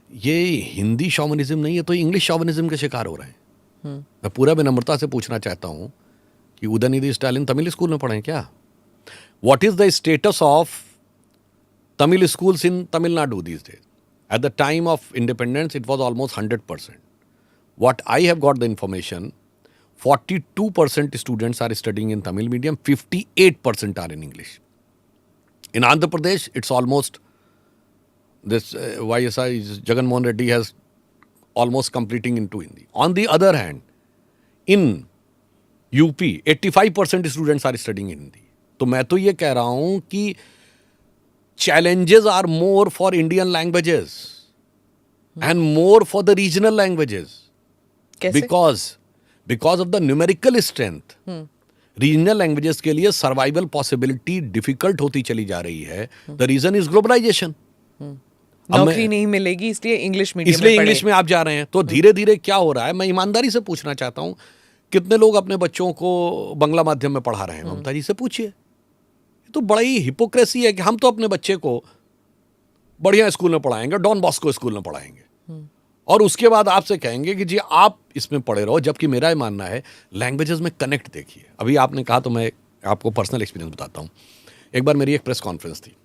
ये हिंदी शॉविनिज्म नहीं है तो इंग्लिश शॉविनिज्म के शिकार हो रहे हैं। मैं पूरा विनम्रता से पूछना चाहता हूं कि उदयनिधि स्टालिन तमिल स्कूल में पढ़े क्या? What is the status of Tamil schools in Tamil Nadu these days? Eight the time of independence it was almost 100%. What I have got the information, 42% students are studying in Tamil medium, 58% are in English. In Andhra Pradesh, it's almost this YSI Jagan Mohan Reddy has almost completing into Hindi. On the other hand, in UP, 85% students are studying in Hindi. तो मैं तो ये कह रहा हूं कि challenges are more for Indian languages and more for the regional languages. कैसे? Because of the numerical strength, regional languages के लिए सर्वाइवल पॉसिबिलिटी डिफिकल्ट होती चली जा रही है। The reason is globalisation. नौकरी नहीं मिलेगी, इसलिए इंग्लिश मीडियम इसलिए इंग्लिश में आप जा रहे हैं। तो धीरे धीरे क्या हो रहा है, मैं ईमानदारी से पूछना चाहता हूं, कितने लोग अपने बच्चों को बांग्ला माध्यम में पढ़ा रहे हैं? ममता जी से पूछिए। ये तो बड़ा ही हिपोक्रेसी है कि हम तो अपने बच्चे को बढ़िया स्कूल में पढ़ाएंगे, डॉन बॉस्को स्कूल में पढ़ाएंगे, और उसके बाद आपसे कहेंगे कि जी आप इसमें पढ़े रहो। जबकि मेरा ये मानना है लैंग्वेजेस में कनेक्ट देखिए। अभी आपने कहा तो मैं आपको पर्सनल एक्सपीरियंस बताता हूँ। एक बार मेरी एक प्रेस कॉन्फ्रेंस थी,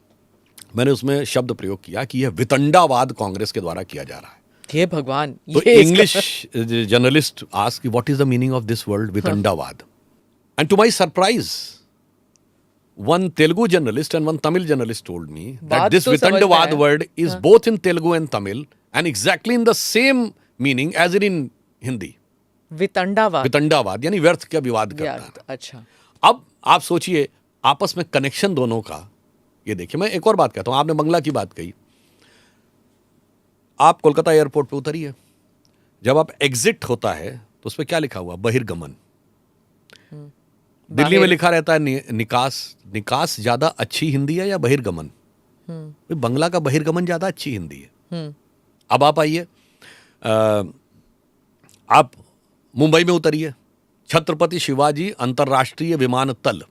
मैंने उसमें शब्द प्रयोग किया कि यह वितंडावाद कांग्रेस के द्वारा किया जा रहा है। हे भगवान! तो English journalist ask what is the meaning of this word वितंडावाद, and to my surprise one Telugu journalist and one Tamil journalist told me that बात this तो समझ में Vitandavad आया। word is both in Telugu and Tamil and exactly in the same meaning as in Hindi. वितंडावाद, वितंडावाद यानी व्यर्थ का विवाद करना। व्यर्थ, अच्छा। अब आप सोचिए आपस में कनेक्शन दोनों का। ये देखिए, मैं एक और बात कहता हूं, आपने बंगला की बात कही। आप कोलकाता एयरपोर्ट पे उतरिए, जब आप एग्जिट होता है तो उस पर क्या लिखा हुआ? बहिर्गमन। दिल्ली में लिखा रहता है निकास। निकास ज्यादा अच्छी हिंदी है या बहिर्गमन? भाई बंगला का बहिर्गमन ज्यादा अच्छी हिंदी है। अब आप आइए, आप मुंबई में उतरिए, छत्रपति शिवाजी अंतरराष्ट्रीय विमानतल,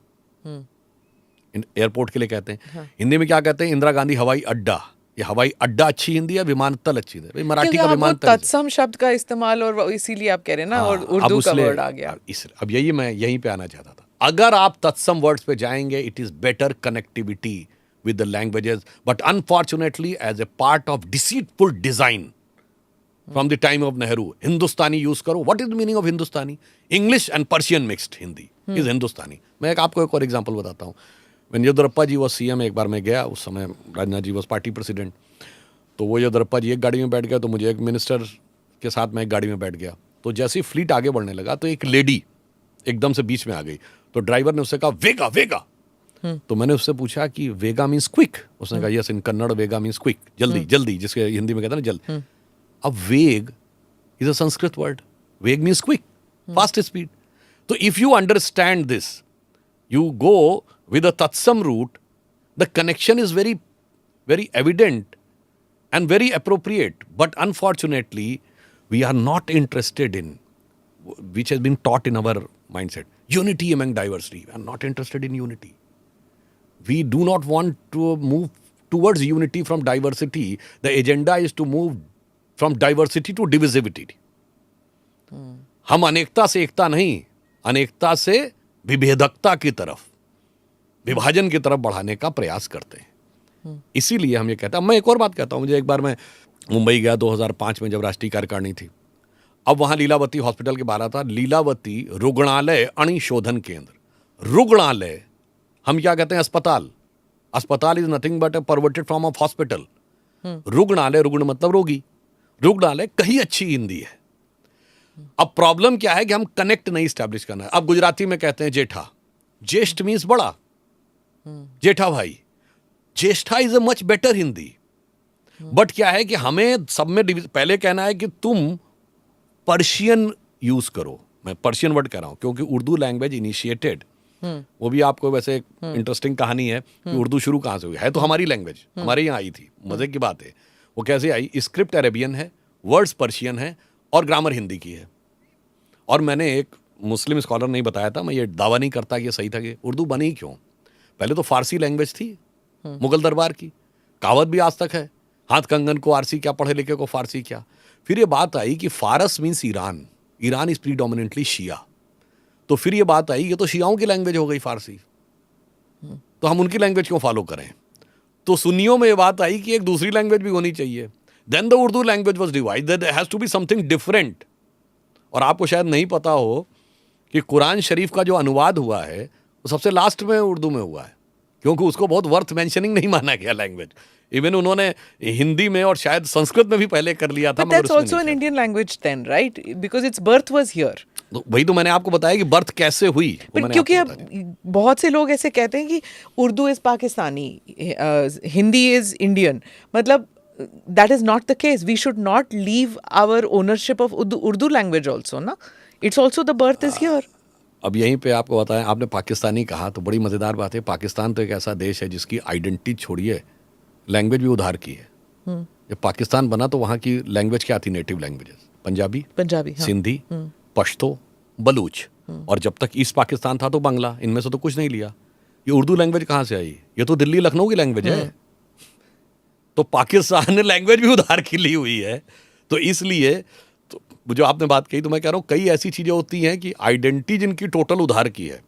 एयरपोर्ट के लिए कहते हैं। हिंदी में क्या कहते हैं? इंदिरा गांधी हवाई अड्डा। ये हवाई अड्डा अच्छी हिंदी है, विमानतल अच्छी हिंदी है? भाई मराठी का विमानतल तत्सम शब्द का इस्तेमाल, और इसीलिए आप कह रहे हैं ना, और उर्दू का वर्ड आ गया। अब यहीं पे आना चाहता था। अगर आप तत्सम वर्ड्स पे जाएंगे, it is better connectivity with the languages, but unfortunately as a part of deceitful design from the time of Nehru, Hindustani use करो। What is the meaning of Hindustani? English and Persian mixed Hindi is Hindustani. मैं आपको एक और example बताता हूँ। When Yediyurappa ji was CM, एक बार मैं गया, उस समय Rajnath ji was party president. तो वो येदियुरप्पा जी एक गाड़ी में बैठ गया, तो मुझे एक मिनिस्टर के साथ मैं एक गाड़ी में बैठ गया। तो जैसे ही फ्लीट आगे बढ़ने लगा तो एक लेडी एकदम से बीच में आ गई। तो ड्राइवर ने उससे कहा वेगा वेगा। तो मैंने उससे पूछा कि वेगा मीन्स क्विक? उसने कहा यस, इन कन्नड़ वेगा मीन्स क्विक, जल्दी जल्दी, जिसके हिंदी में कहते हैं ना जल्द। अब वेग इज अ संस्कृत वर्ड। वेग मीन्स क्विक, फास्ट स्पीड। तो if you understand this, you go with a tatsam route, the connection is very, very evident and very appropriate. But unfortunately, we are not interested in, which has been taught in our mindset, unity among diversity. We are not interested in unity. We do not want to move towards unity from diversity. The agenda is to move from diversity to divisivity. हम अनेकता से एकता नहीं, अनेकता से विभेदकता की तरफ, विभाजन की तरफ बढ़ाने का प्रयास करते हैं। इसीलिए हम ये कहते हैं। मैं एक और बात कहता हूं, मुझे एक बार मैं मुंबई गया 2005 में, जब राष्ट्रीय कार्यकारिणी थी। अब वहां लीलावती हॉस्पिटल के बाहर था लीलावती रुग्णालय अणुशोधन केंद्र। रुग्णालय, हम क्या कहते हैं? अस्पताल। अस्पताल is nothing but A perverted form of hospital. रुग्णालय, रुग्ण मतलब रोगी, रुग्णालय कहीं अच्छी हिंदी है। अब प्रॉब्लम क्या है कि हम कनेक्ट नहीं स्टैब्लिश करना है। अब गुजराती में कहते हैं जेठा, ज्येष्ठ मीन्स बड़ा, जेठा भाई। ज्येष्ठा is a much better Hindi. But क्या है कि हमें सब में पहले कहना है कि तुम पर्शियन यूज करो। मैं पर्शियन वर्ड कह रहा हूं क्योंकि उर्दू लैंग्वेज इनिशिएटेड, वो भी आपको वैसे एक इंटरेस्टिंग कहानी है कि उर्दू शुरू कहां से हुई है। तो हमारी लैंग्वेज हमारे यहाँ आई थी, मजे की बात है। वो कैसे आई? स्क्रिप्ट अरेबियन है, वर्ड्स पर्शियन है और ग्रामर हिंदी की है। और मैंने एक मुस्लिम स्कॉलर नहीं बताया था, मैं ये दावा नहीं करता कि ये सही था कि उर्दू बनी क्यों। पहले तो फारसी लैंग्वेज थी मुगल दरबार की, कहावत भी आज तक है, हाथ कंगन को आरसी क्या, पढ़े लिखे को फारसी क्या। फिर ये बात आई कि फारस means Iran, Iran is predominantly Shia. तो फिर ये बात आई, ये तो शियाओं की लैंग्वेज हो गई फारसी, तो हम उनकी लैंग्वेज क्यों फॉलो करें। तो सुन्नियों में ये बात आई कि एक दूसरी लैंग्वेज भी होनी चाहिए। Then the Urdu language was divide, there has to be something different. और आपको शायद नहीं पता हो कि कुरान शरीफ का जो अनुवाद हुआ है वो सबसे लास्ट में उर्दू में हुआ है, क्योंकि उसको बहुत वर्थ मेंशनिंग नहीं माना गया लैंग्वेज। इवन उन्होंने हिंदी में और शायद संस्कृत में भी पहले कर लिया था। But that's also an Indian language then, right? Because its birth was here. तो वही तो मैंने आपको बताया कि बर्थ कैसे हुई। पर क्योंकि अब बहुत से लोग ऐसे कहते हैं कि Urdu is Pakistani, Hindi is Indian. मतलब that is not the case. We should not leave our ownership of Urdu language also, na? It's also the birth is here. अब यहीं पे आपको बताएं, आपने पाकिस्तानी कहा तो बड़ी मज़ेदार बात है। पाकिस्तान तो एक ऐसा देश है जिसकी आइडेंटिटी छोड़िए, लैंग्वेज भी उधार की है। जब पाकिस्तान बना तो वहाँ की लैंग्वेज क्या थी? नेटिव लैंग्वेजेस, पंजाबी, हाँ। सिंधी, पश्तो, बलूच, और जब तक ईस्ट पाकिस्तान था तो बांग्ला। इनमें से तो कुछ नहीं लिया। ये उर्दू लैंग्वेज कहाँ से आई? ये तो दिल्ली लखनऊ की लैंग्वेज है। तो पाकिस्तान ने लैंग्वेज भी उधार की ली हुई है। तो इसलिए तो जो आपने बात कही, तो मैं कह रहा हूँ कई ऐसी चीज़ें होती हैं कि आइडेंटिटी जिनकी टोटल उधार की है,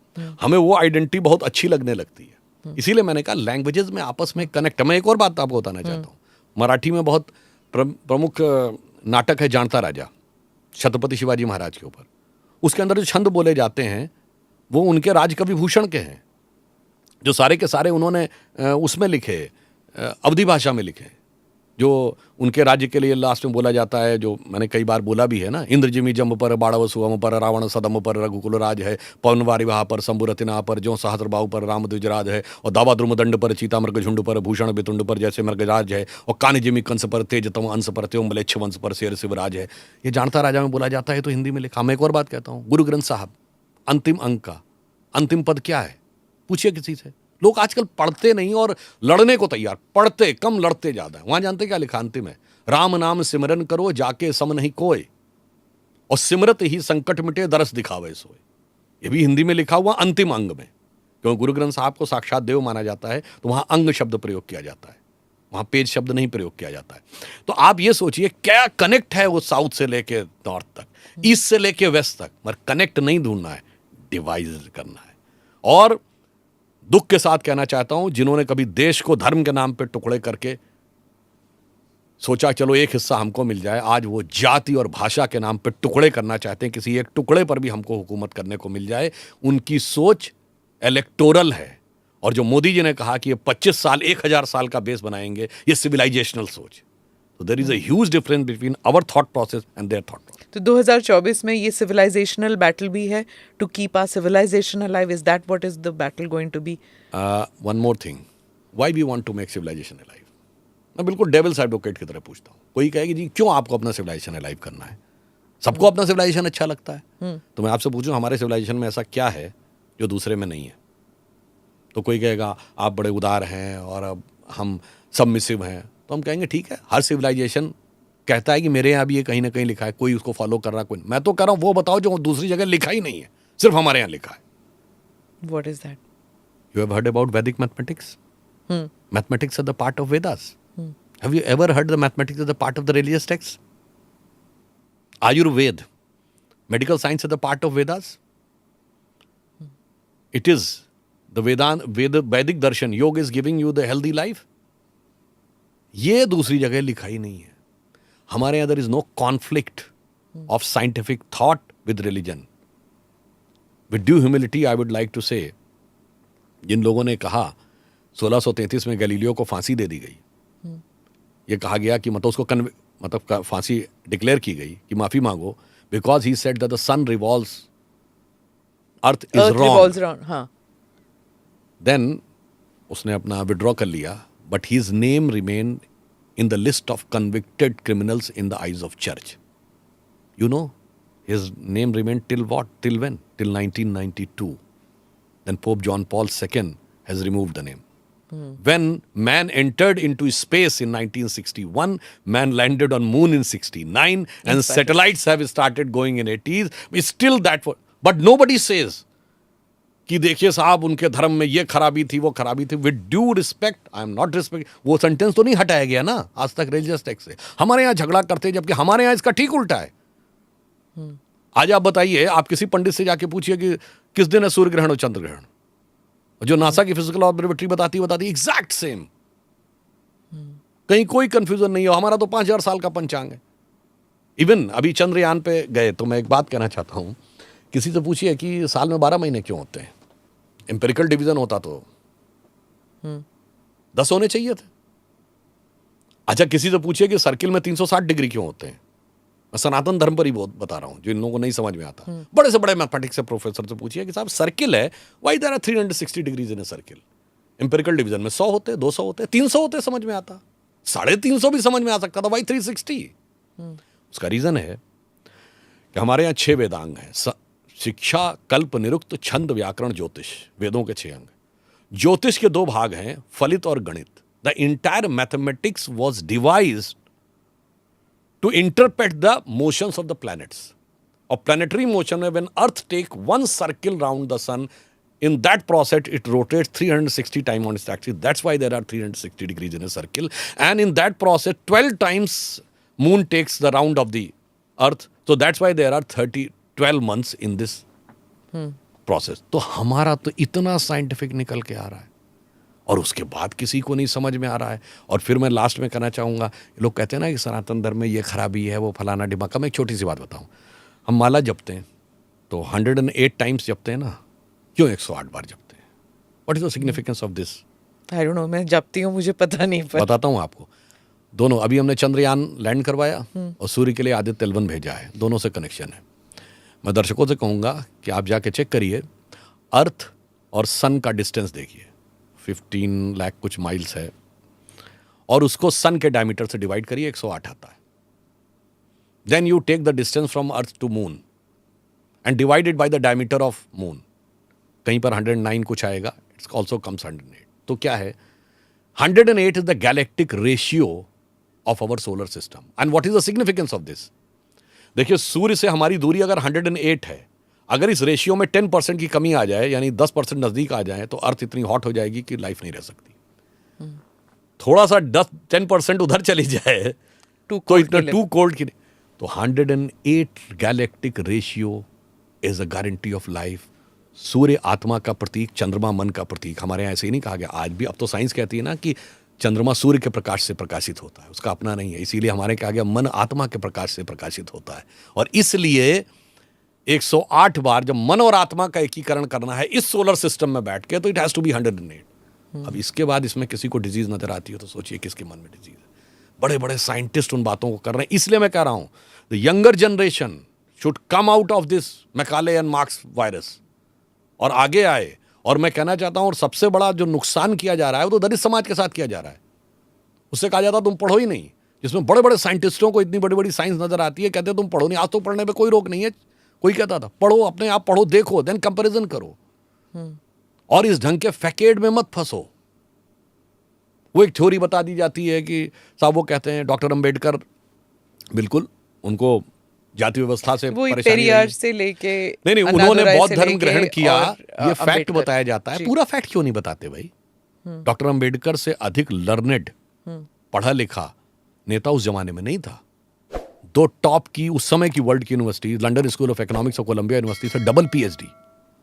हमें वो आइडेंटिटी बहुत अच्छी लगने लगती है। इसीलिए मैंने कहा लैंग्वेजेस में आपस में कनेक्ट। मैं एक और बात आपको बताना चाहता हूँ। मराठी में बहुत प्रमुख नाटक है जानता राजा, छत्रपति शिवाजी महाराज के ऊपर। उसके अंदर जो छंद बोले जाते हैं वो उनके राजकवि भूषण के हैं। जो सारे के सारे उन्होंने उसमें लिखे, अवधी भाषा में लिखे, जो उनके राज्य के लिए लास्ट में बोला जाता है, जो मैंने कई बार बोला भी है ना, इंद्रजिमी जम्ब पर बाड़व सुवम पर रावण सदम पर रघुकुल राज है, पवनवारी वहा पर शंभुरतिना पर जो सहस्रबाहु पर राम द्विजराज है, और दावा द्रुमदंड पर चीता मृग झुंड पर भूषण बितुंड पर जैसे मृगराज है, और कानिजिमी कंस पर तेजतम अंश पर त्यों मलेच्छ वंश पर शेर शिवराज है। ये जानता राजा में बोला जाता है तो हिंदी में लिखा। मैं एक और बात कहता हूँ, गुरु ग्रंथ साहब अंतिम अंक का अंतिम पद क्या है, पूछिए किसी से। लोग आजकल पढ़ते नहीं और लड़ने को तैयार, पढ़ते कम लड़ते ज्यादा। वहां जानते क्या लिखा अंतिम है, राम नाम सिमरन करो जाके सम नहीं कोय, और सिमरत ही संकट मिटे दरस दिखावे सोए। ये भी हिंदी में लिखा हुआ अंतिम अंग में, क्योंकि गुरु ग्रंथ साहब को साक्षात देव माना जाता है, तो वहां अंग शब्द प्रयोग किया जाता है, वहां पेज शब्द नहीं प्रयोग किया जाता है। तो आप ये सोचिए क्या कनेक्ट है वो साउथ से लेके नॉर्थ तक, ईस्ट से लेके वेस्ट तक, मगर कनेक्ट नहीं ढूंढना है, डिवाइड करना है। और दुख के साथ कहना चाहता हूं, जिन्होंने कभी देश को धर्म के नाम पे टुकड़े करके सोचा चलो एक हिस्सा हमको मिल जाए, आज वो जाति और भाषा के नाम पे टुकड़े करना चाहते हैं, किसी एक टुकड़े पर भी हमको हुकूमत करने को मिल जाए। उनकी सोच इलेक्टोरल है, और जो मोदी जी ने कहा कि ये 25 साल 1000 साल का बेस बनाएंगे, ये सिविलाइजेशनल सोच। तो there is a huge difference between our thought process and their thought process. तो 2024 में ये सिविलाइजेशनल बैटल भी है, to keep our civilisation alive. Is that what is the battle going to be? One more thing, why we want to make civilisation alive. मैं बिल्कुल devil's advocate की तरह पूछता हूँ। कोई कहेगी जी क्यों आपको अपना सिविलाइजेशन अलाइव करना है, सबको अपना सिविलाइजेशन अच्छा लगता है। तो मैं आपसे पूछूं हमारे सिविलाइजेशन में ऐसा क्या है जो दूसरे में नहीं है? तो कोई कहेगा आप बड़े उदार हैं और अब हम सबमिसिव हैं, तो हम कहेंगे ठीक है, हर सिविलाइजेशन कहता है कि मेरे यहाँ भी ये कहीं ना कहीं लिखा है, कोई उसको फॉलो कर रहा, कोई मैं तो कर रहा हूँ। वो बताओ जो दूसरी जगह लिखा ही नहीं है, सिर्फ हमारे यहाँ लिखा है। What is that? You have heard about Vedic mathematics? Mathematics are the part of Vedas. Have you ever heard the mathematics as the part of the religious texts? Ayurveda, medical science are the part of Vedas. It is the Vedic darshan. Yoga is giving you the healthy life. ये दूसरी जगह लिखा ही नहीं है। हमारे यहाँ there is no conflict of scientific thought with religion. With due humility, I would like to say, जिन लोगों ने कहा 1633 में गैलीलियो को फांसी दे दी गई, ये कहा गया कि मतलब उसको मतलब फांसी डिक्लेयर की गई कि माफी मांगो, because he said that the sun revolves, earth is wrong. हाँ। देन उसने अपना विड्रॉ कर लिया, but his name remain in the list of convicted criminals in the eyes of church. You know, his name remained till what? Till when? Till 1992. Then Pope John Paul II has removed the name. When man entered into space in 1961, man landed on moon in 69, and satellites have started going in 80s. It's still that, but nobody says कि देखिए साहब उनके धर्म में ये खराबी थी, वो खराबी थी। With due respect, I am not respect, वो सेंटेंस तो नहीं हटाया गया ना आज तक रिलीजियस टेक्स्ट से। हमारे यहाँ झगड़ा करते हैं, जबकि हमारे यहाँ इसका ठीक उल्टा है। आज आप बताइए, आप किसी पंडित से जाके पूछिए कि किस दिन है सूर्य ग्रहण और चंद्र ग्रहण, जो नासा की फिजिकल ऑब्जर्वेटरी बताती है एग्जैक्ट सेम, कहीं कोई कंफ्यूजन नहीं हो। हमारा तो 5000 साल का पंचांग है। इवन अभी चंद्रयान पे गए, तो मैं एक बात कहना चाहता हूं, किसी से पूछिए कि साल में 12 महीने क्यों होते हैं? एम्पिरिकल डिवीजन होता तो 10 होने चाहिए थे। अच्छा, किसी से पूछिए कि सर्किल में 360 डिग्री क्यों होते हैं? मैं सनातन धर्म पर ही बहुत बता रहा हूं, जो इन लोगों को नहीं समझ में आता। बड़े से बड़े मैथमेटिक्स से प्रोफेसर से पूछिए कि साहब सर्किल है, why there are 360 degrees in a circle? Empirical division में 100 होते, 200 होते, 300 होते, समझ में आता। 350 भी समझ में आ सकता था, व्हाई 360? उसका रीजन है कि हमारे यहाँ 6 वेदांग हैं, शिक्षा, कल्प, निरुक्त, छंद, व्याकरण, ज्योतिष। वेदों के 6 अंग। ज्योतिष के 2 भाग हैं, फलित और गणित। The entire mathematics was devised to interpret the motions of the planets. और प्लैनेटरी मोशन में when earth take 1 circle round the sun, in that process it rotates 360 times on its axis. That's why there are 360 degrees in a circle. And in that process 12 times moon takes the round of the earth. So that's why there are 12 months in this process. तो हमारा तो इतना scientific निकल के आ रहा है, और उसके बाद किसी को नहीं समझ में आ रहा है। और फिर मैं लास्ट में कहना चाहूँगा, लोग कहते हैं ना कि सनातन धर्म में ये खराबी है, वो फलाना डिमाका। मैं एक छोटी सी बात बताऊँ, हम माला जपते हैं तो 108 टाइम्स जपते हैं ना, क्यों 108 बार जपते हैं? What is the significance of this? I don't know, मैं जपती हूँ, मुझे पता नहीं पर बताता हूँ आपको। दोनों, अभी हमने चंद्रयान लैंड करवाया और सूर्य के लिए आदित्य L1 भेजा है, दोनों से कनेक्शन है। मैं दर्शकों से कहूँगा कि आप जाके चेक करिए, अर्थ और सन का डिस्टेंस देखिए, 15 लाख कुछ माइल्स है, और उसको सन के डायमीटर से डिवाइड करिए, 108 आता है। Then you take the distance from earth to moon and divided by the diameter of moon, कहीं पर 109 कुछ आएगा, इट्स ऑल्सो कम्स 108। तो क्या है, 108 is the galactic ratio of our solar system. And what is the significance of this? देखिए, सूर्य से हमारी दूरी अगर 108 है, अगर इस रेशियो में 10% की कमी आ जाए, यानी 10% नजदीक आ जाए, तो अर्थ इतनी हॉट हो जाएगी कि लाइफ नहीं रह सकती। थोड़ा सा 10% उधर चली जाए तो इतना टू कोल्ड की। तो 108 galactic ratio is a guarantee of life. सूर्य आत्मा का प्रतीक, चंद्रमा मन का प्रतीक। हमारे यहाँ ऐसे ही नहीं कहा गया, आज भी। अब तो साइंस कहती है ना कि चंद्रमा सूर्य के प्रकाश से प्रकाशित होता है, उसका अपना नहीं है। इसीलिए हमारे कहा गया मन आत्मा के प्रकाश से प्रकाशित होता है। और इसलिए 108 बार जब मन और आत्मा का एकीकरण करना है इस सोलर सिस्टम में बैठ के, तो इट हैज टू बी 108। अब इसके बाद इसमें किसी को डिजीज नजर आती हो तो सोचिए किसके मन में डिजीज है। बड़े बड़े साइंटिस्ट उन बातों को कर रहे हैं। इसलिए मैं कह रहा हूं, the younger generation should come out of this Macaulay and marks virus और आगे आए। और मैं कहना चाहता हूं, और सबसे बड़ा जो नुकसान किया जा रहा है वो तो दलित समाज के साथ किया जा रहा है। उससे कहा जाता तुम पढ़ो ही नहीं, जिसमें बड़े बड़े साइंटिस्टों को इतनी बड़ी बड़ी साइंस नजर आती है, कहते तुम पढ़ो नहीं। आज तो पढ़ने में कोई रोक नहीं है, कोई कहता था पढ़ो, अपने आप पढ़ो, देखो, देन कंपैरिजन करो, और इस ढंग के फैकेड में मत फंसो। वो एक थ्योरी बता दी जाती है कि साहब, वो कहते हैं डॉक्टर अंबेडकर, बिल्कुल उनको जाति व्यवस्था से परेशानी रही, से लेके नहीं, उन्होंने बौद्ध धर्म ग्रहण किया, ये फैक्ट बताया जाता है। पूरा फैक्ट क्यों नहीं बताते भाई? डॉक्टर अंबेडकर से अधिक लर्नेड, पढ़ा लिखा नेता उस जमाने में नहीं था। 2 टॉप की उस समय की वर्ल्ड की university, London school of economics और कोलंबिया यूनिवर्सिटी से डबल PhD।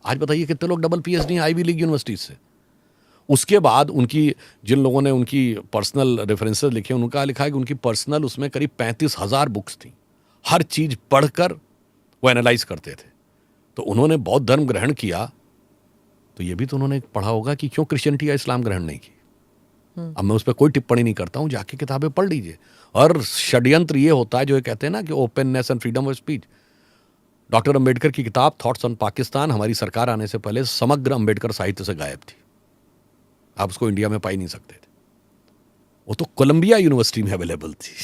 आज बताइए कितने लोग डबल PhD हैं आईवी लीग यूनिवर्सिटीज से। उसके बाद उनकी, जिन लोगों ने उनकी पर्सनल रेफरेंसेस लिखे, उनका लिखा है कि उनकी पर्सनल उसमें करीब 35,000 बुक्स थी। हर चीज पढ़कर वो एनालाइज करते थे। तो उन्होंने बौद्ध धर्म ग्रहण किया, तो ये भी तो उन्होंने पढ़ा होगा कि क्यों क्रिश्चियनिटी या इस्लाम ग्रहण नहीं की। अब मैं उस पर कोई टिप्पणी नहीं करता हूं, जाके किताबें पढ़ लीजिए। और षड्यंत्र ये होता है जो ये कहते हैं ना कि openness and freedom of speech. Doctor Ambedkar की किताब थॉट्स ऑन पाकिस्तान हमारी सरकार आने से पहले समग्र अंबेडकर साहित्य से गायब थी, आप उसको इंडिया में पा ही नहीं सकते थे। वो तो कोलंबिया यूनिवर्सिटी में अवेलेबल थी,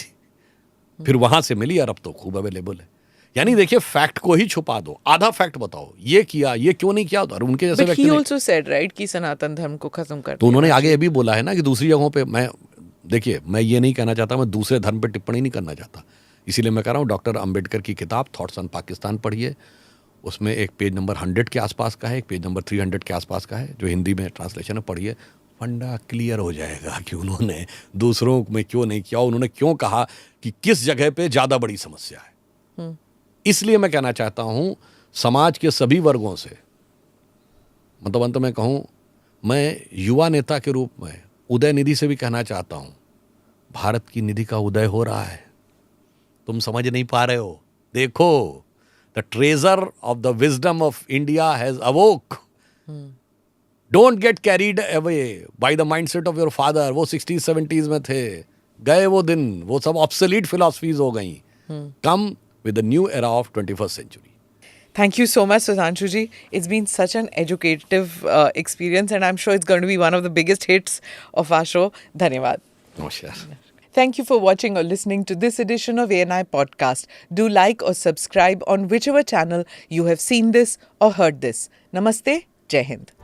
फिर वहां से मिली, और अब तो खूब अवेलेबल है। यानी देखिए, फैक्ट को ही छुपा दो, आधा फैक्ट बताओ, ये किया, ये क्यों नहीं किया। और उनके जैसे व्यक्ति ने also said, right, कि सनातन धर्म को खत्म कर, तो उन्होंने आगे ये भी बोला है ना कि दूसरी जगहों पे, मैं देखिए, मैं ये नहीं कहना चाहता, मैं दूसरे धर्म पे टिप्पणी नहीं करना चाहता। इसीलिए मैं कह रहा हूँ, डॉक्टर अंबेडकर की किताब थॉट्स ऑन पाकिस्तान पढ़िए। उसमें एक पेज नंबर 100 के आसपास का है, एक पेज नंबर 300 के आसपास का है, जो हिंदी में ट्रांसलेशन है, पढ़िए। फंडा क्लियर हो जाएगा कि उन्होंने दूसरों में क्यों नहीं किया, उन्होंने क्यों कहा कि किस जगह पे ज्यादा बड़ी समस्या है। इसलिए मैं कहना चाहता हूं, समाज के सभी वर्गों से, मतलब अंत में कहूं, मैं युवा नेता के रूप में उदय निधि से भी कहना चाहता हूं, भारत की निधि का उदय हो रहा है, तुम समझ नहीं पा रहे हो। देखो, the treasure of the wisdom of India has अवोक। Don't get carried away by the mindset of your father. वो 60s 70s में थे, गए वो दिन, वो सब ऑब्सोलीट फिलॉसफीज हो गई। कम with the new era of 21st century. Thank you so much, Sudhanshu ji. It's been such an educative experience, and I'm sure it's going to be one of the biggest hits of our show. Dhanyawad. Namaskar. Thank you for watching or listening to this edition of ANI Podcast. Do like or subscribe on whichever channel you have seen this or heard this. Namaste. Jai Hind.